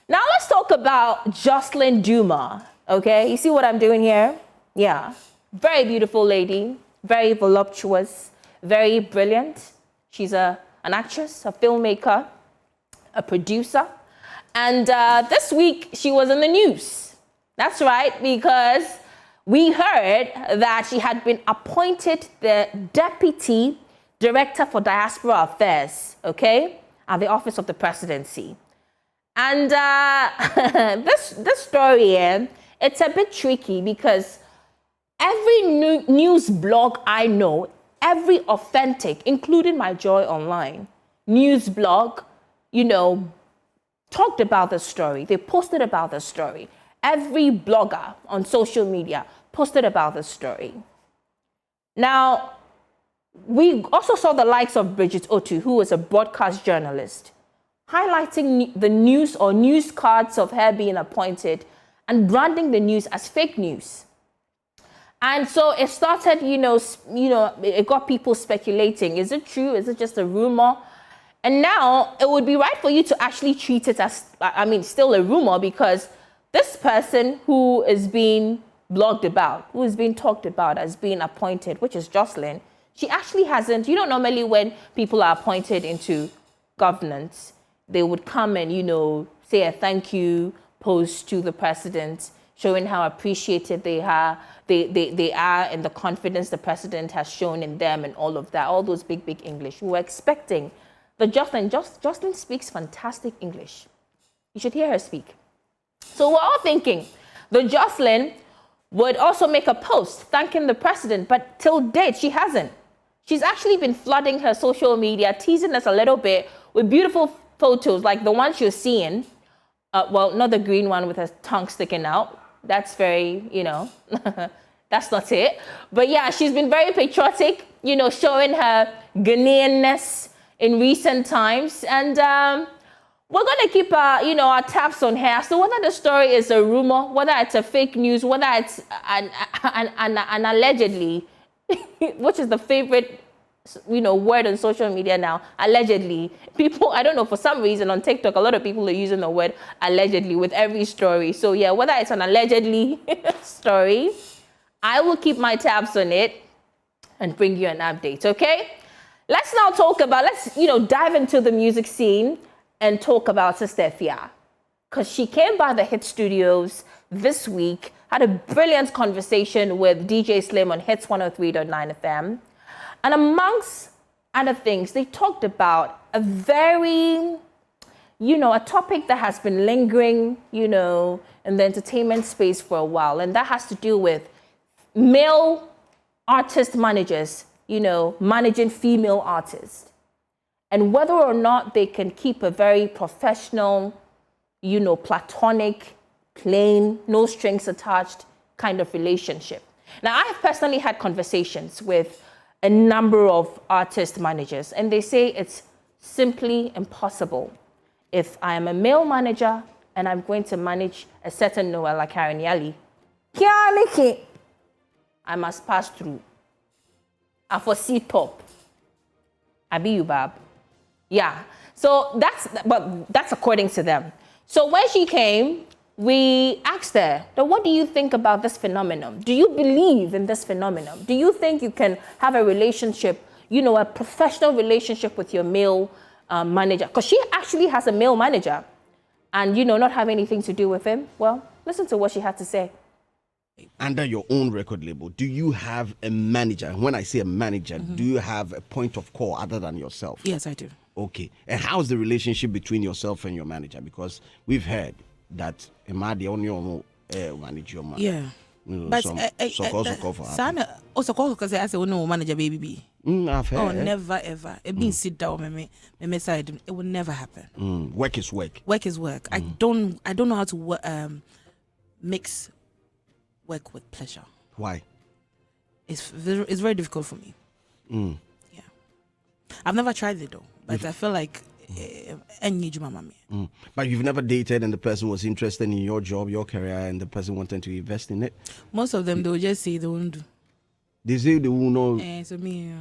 Speaker 13: Now let's talk about Jocelyn Duma, okay? You see what I'm doing here? Yeah. Very beautiful lady, very voluptuous, very brilliant. She's an actress, a filmmaker, a producer. And this week, she was in the news. That's right, because we heard that she had been appointed the Deputy Director for Diaspora Affairs, okay, at the Office of the Presidency. And this story, it's a bit tricky because every news blog I know, every authentic, including my Joy Online news blog, talked about the story. They posted about the story. Every blogger on social media posted about the story. Now, we also saw the likes of Bridget Otu, who was a broadcast journalist, highlighting the news or news cards of her being appointed and branding the news as fake news. And so it started, it got people speculating. Is it true? Is it just a rumor? And now it would be right for you to actually treat it as, still a rumor, because this person who is being blogged about, who is being talked about as being appointed, which is Jocelyn, she actually hasn't. Normally when people are appointed into governance, they would come and, say a thank you post to the president, showing how appreciated they are and the confidence the president has shown in them and all of that, all those big English. We were expecting the Jocelyn speaks fantastic English. You should hear her speak. So we're all thinking the Jocelyn would also make a post thanking the president, but till date, she hasn't. She's actually been flooding her social media, teasing us a little bit with beautiful photos like the ones you're seeing. Well, not the green one with her tongue sticking out. That's very, that's not it. But yeah, she's been very patriotic, showing her Ghanaianness in recent times. And we're going to keep our tabs on her. So whether the story is a rumor, whether it's a fake news, whether it's an allegedly, which is the favorite word on social media now, allegedly. People, I don't know, for some reason on TikTok, a lot of people are using the word allegedly with every story. So yeah, whether it's an allegedly story, I will keep my tabs on it and bring you an update, okay? Let's now talk about, dive into the music scene and talk about Sister Fia. Because she came by the Hit Studios this week, had a brilliant conversation with DJ Slim on Hits 103.9 FM. And amongst other things, they talked about a very, a topic that has been lingering, in the entertainment space for a while. And that has to do with male artist managers, managing female artists. And whether or not they can keep a very professional, platonic, plain, no strings attached kind of relationship. Now, I have personally had conversations with a number of artist managers, and they say it's simply impossible. If I am a male manager and I'm going to manage a certain Noah like Karen Yali, I must pass through. I foresee top. I be you, Bab. Yeah. So that's according to them. So when she came, we asked her, what do you think about this phenomenon? Do you believe in this phenomenon? Do you think you can have a relationship, a professional relationship with your male manager? Because she actually has a male manager. and, you know, not have anything to do with him, well, listen to what she had to say.
Speaker 3: Under your own record label, do you have a manager? When I say a manager, do you have a point of call other than yourself?
Speaker 21: Yes, I do.
Speaker 3: Okay. And how's the relationship between yourself and your manager? Because we've heard that the only manager.
Speaker 21: Yeah.
Speaker 3: But
Speaker 21: also call because I say no manager baby.
Speaker 3: I've heard.
Speaker 21: Oh, never ever. It means sit down, me side. It will never happen.
Speaker 3: Work is work.
Speaker 21: Work is work. I don't know how to mix work with pleasure.
Speaker 3: Why?
Speaker 21: It's very difficult for me. Yeah. I've never tried it though, but I feel like
Speaker 3: But you've never dated and the person was interested in your job, your career, and the person wanted to invest in it?
Speaker 21: Most of them, they will just say they won't do.
Speaker 3: They say they will know.
Speaker 21: So me,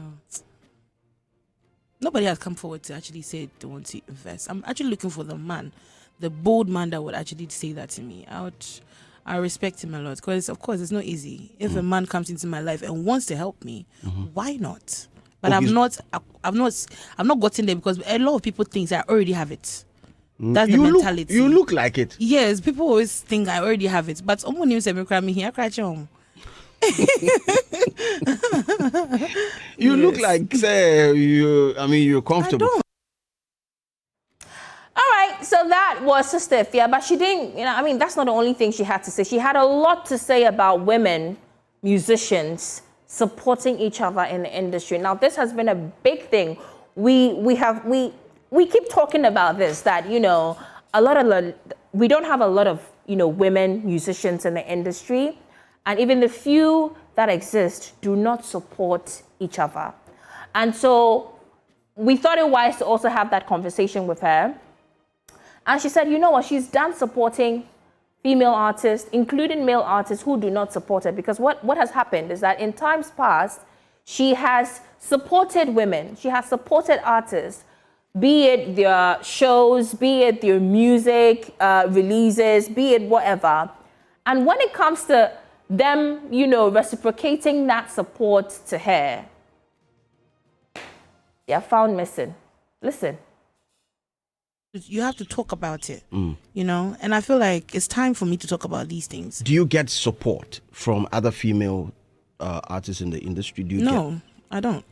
Speaker 21: nobody has come forward to actually say they want to invest. I'm actually looking for the man, the bold man that would actually say that to me. I respect him a lot because, of course, it's not easy. If a man comes into my life and wants to help me, why not? But I've not gotten there because a lot of people think I already have it. That's the mentality.
Speaker 3: You look like it.
Speaker 21: Yes, people always think I already have it. But someone names me here,
Speaker 3: You look like you're comfortable.
Speaker 13: All right, so that was Sister Ifya, but she didn't, that's not the only thing she had to say. She had a lot to say about women musicians supporting each other in the industry. Now, this has been a big thing. We keep talking about this, that, we don't have a lot of, women musicians in the industry. And even the few that exist do not support each other. And so we thought it wise to also have that conversation with her. And she said, you know what, she's done supporting female artists, including male artists who do not support her. Because what has happened is that in times past, she has supported women. She has supported artists, be it their shows, be it their music releases, be it whatever. And when it comes to them, reciprocating that support to her, they are found missing. Listen.
Speaker 21: You have to talk about it, and I feel like it's time for me to talk about these things.
Speaker 3: Do you get support from other female artists in the industry?
Speaker 21: I don't.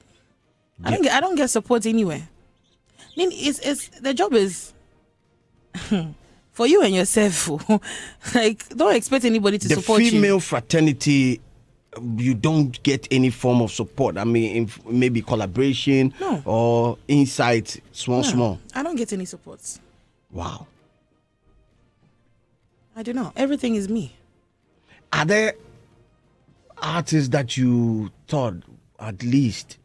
Speaker 21: I don't get support anywhere. I mean, it's the job is for you and yourself. Like, don't expect anybody to support you.
Speaker 3: The female fraternity, you don't get any form of support. I mean, maybe collaboration or insight, small.
Speaker 21: I don't get any support.
Speaker 3: Wow.
Speaker 21: I don't know. Everything is me.
Speaker 3: Are there artists that you thought at least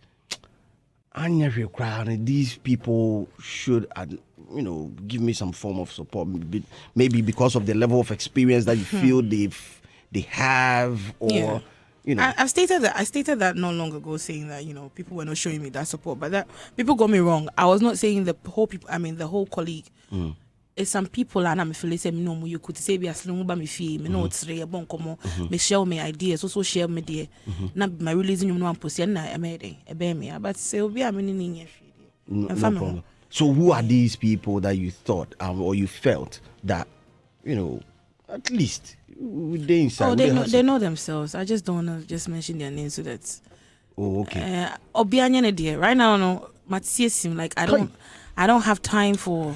Speaker 3: these people should, give me some form of support? Maybe because of the level of experience that you feel they have, or...
Speaker 21: Yeah. I stated that not long ago, saying that people were not showing me that support, but that people got me wrong. I was not saying the whole people. I mean the whole colleague. It's some people and I'm feeling say no, you could say be a slow me fee, me no it's re bon come me share me ideas, also share me there. Na my releasing you no one post na I made e be me, but say obi am ni
Speaker 3: no problem. So who are these people that you thought or you felt that at least they inside?
Speaker 21: They know themselves. I just don't want to just mention their names so that.
Speaker 3: Oh, okay.
Speaker 21: Right now, no, Matthias, like I don't have time for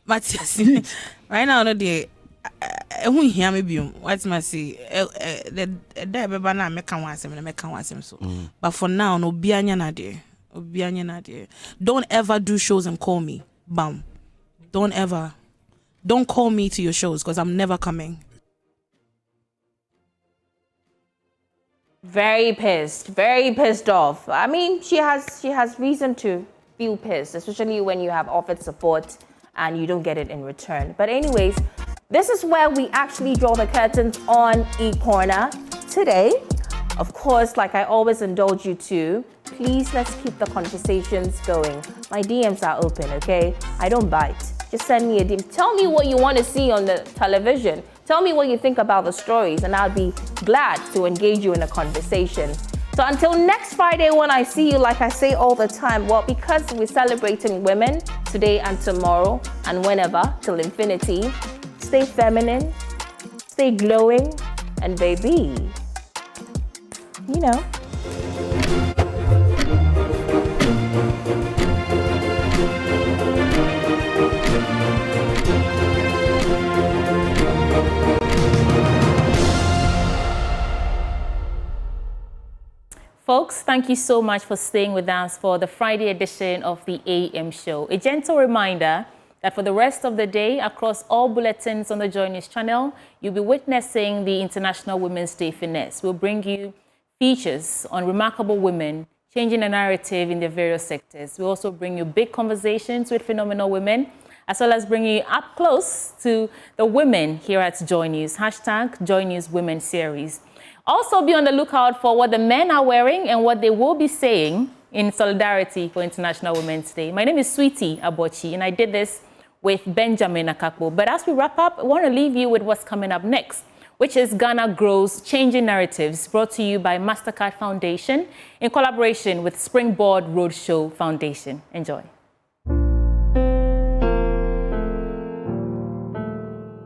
Speaker 21: Matthias. Right now, no, they. Who hear me be? What's my say? The baby na make one so. But for now, no, Obianya na there. Don't ever do shows and call me. Bam. Don't call me to your shows because I'm never coming.
Speaker 13: Very pissed off. I mean, she has reason to feel pissed, especially when you have offered support and you don't get it in return. But anyways, this is where we actually draw the curtains on E-Corner today. Of course, like I always indulge you to, please let's keep the conversations going. My DMs are open, okay? I don't bite. Just send me a DM. Tell me what you want to see on the television. Tell me what you think about the stories, and I'll be glad to engage you in a conversation. So until next Friday when I see you, like I say all the time, well, because we're celebrating women today and tomorrow and whenever till infinity, stay feminine, stay glowing, and baby, you know.
Speaker 2: Folks, thank you so much for staying with us for the Friday edition of the AM show. A gentle reminder that for the rest of the day, across all bulletins on the Joy News channel, you'll be witnessing the International Women's Day finesse. We'll bring you features on remarkable women, changing the narrative in their various sectors. We'll also bring you big conversations with phenomenal women, as well as bring you up close to the women here at Joy News. Hashtag Joy News Women Series. Also be on the lookout for what the men are wearing and what they will be saying in solidarity for International Women's Day. My name is Sweetie Abochi, and I did this with Benjamin Akakpo. But as we wrap up, I want to leave you with what's coming up next, which is Ghana Grows Changing Narratives, brought to you by MasterCard Foundation in collaboration with Springboard Roadshow Foundation. Enjoy.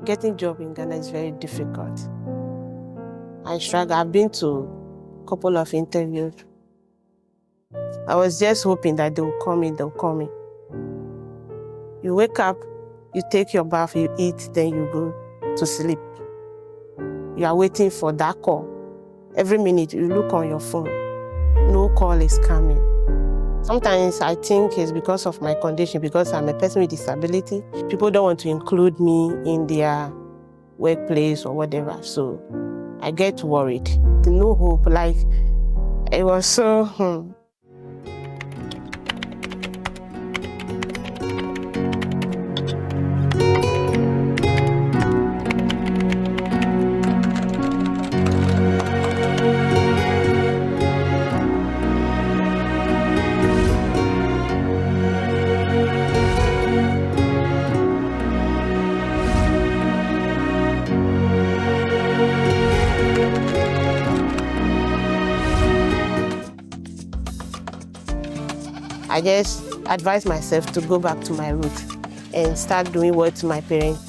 Speaker 10: Getting a job in Ghana is very difficult. I struggle. I've been to a couple of interviews. I was just hoping that they'll call me. You wake up, you take your bath, you eat, then you go to sleep. You are waiting for that call. Every minute you look on your phone, no call is coming. Sometimes I think it's because of my condition, because I'm a person with disability. People don't want to include me in their workplace or whatever, so I get worried. No hope, like it was so. I just advise myself to go back to my roots and start doing what my parents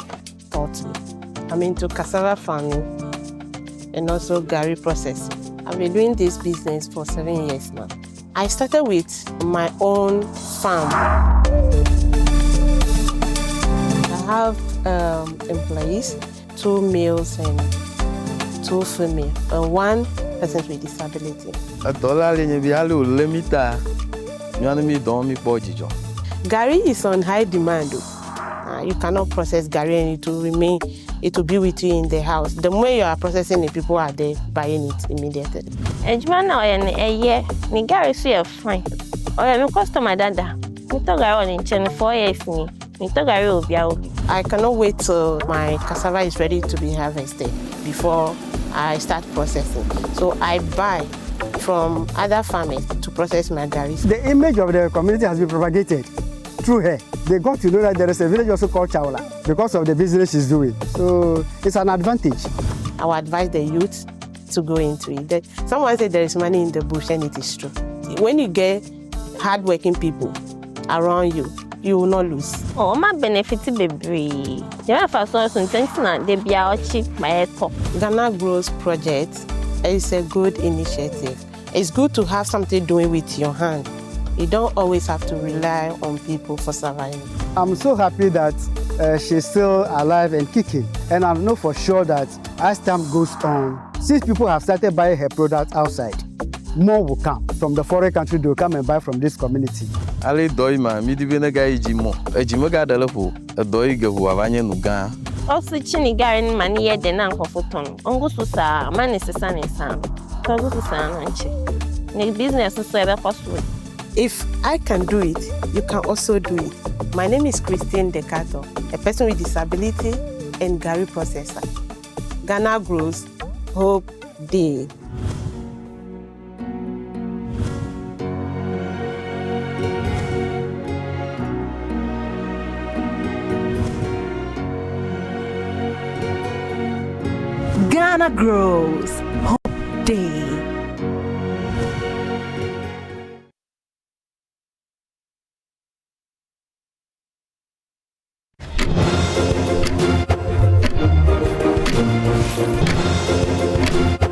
Speaker 10: taught me. I'm into cassava farming and also Gary processing. I've been doing this business for 7 years now. I started with my own farm. I have employees, 2 males and 2 females, and 1 person with disability. Gary is on high demand. You cannot process Gary and it will be with you in the house. The more you are processing it, people are there buying it immediately.
Speaker 22: Gary is fine. My customer dada. Me 4 years
Speaker 10: I cannot wait till my cassava is ready to be harvested before I start processing. So I buy from other farmers to process my Garis.
Speaker 23: The image of the community has been propagated through her. They got to know that there is a village also called Chawla because of the business she's doing. So it's an advantage.
Speaker 10: I would advise the youth to go into it. Someone said there is money in the bush, and it is true. When you get hardworking people around you, you will not lose.
Speaker 22: Oh, my benefit baby.
Speaker 10: Ghana Grows Project is a good initiative. It's good to have something doing with your hand. You don't always have to rely on people for surviving.
Speaker 23: I'm so happy that she's still alive and kicking. And I know for sure that as time goes on, since people have started buying her products outside, more will come. From the foreign country, they will come and buy from this community.
Speaker 24: Ali doima mi divene ga ejimo. Ejimo ga dalepo. Doi ga huavanye nuga.
Speaker 22: Also chini Gary mani ye de na nkofoton. Ongo susa mani sesa ne sam. Ongo susa nanchi. Ne business so ebe kosu.
Speaker 10: If I can do it, you can also do it. My name is Christine Decato, a person with disability and Gary processor. Ghana Grows Hope Day.
Speaker 25: Ghana Grows Hope Day.
Speaker 1: you.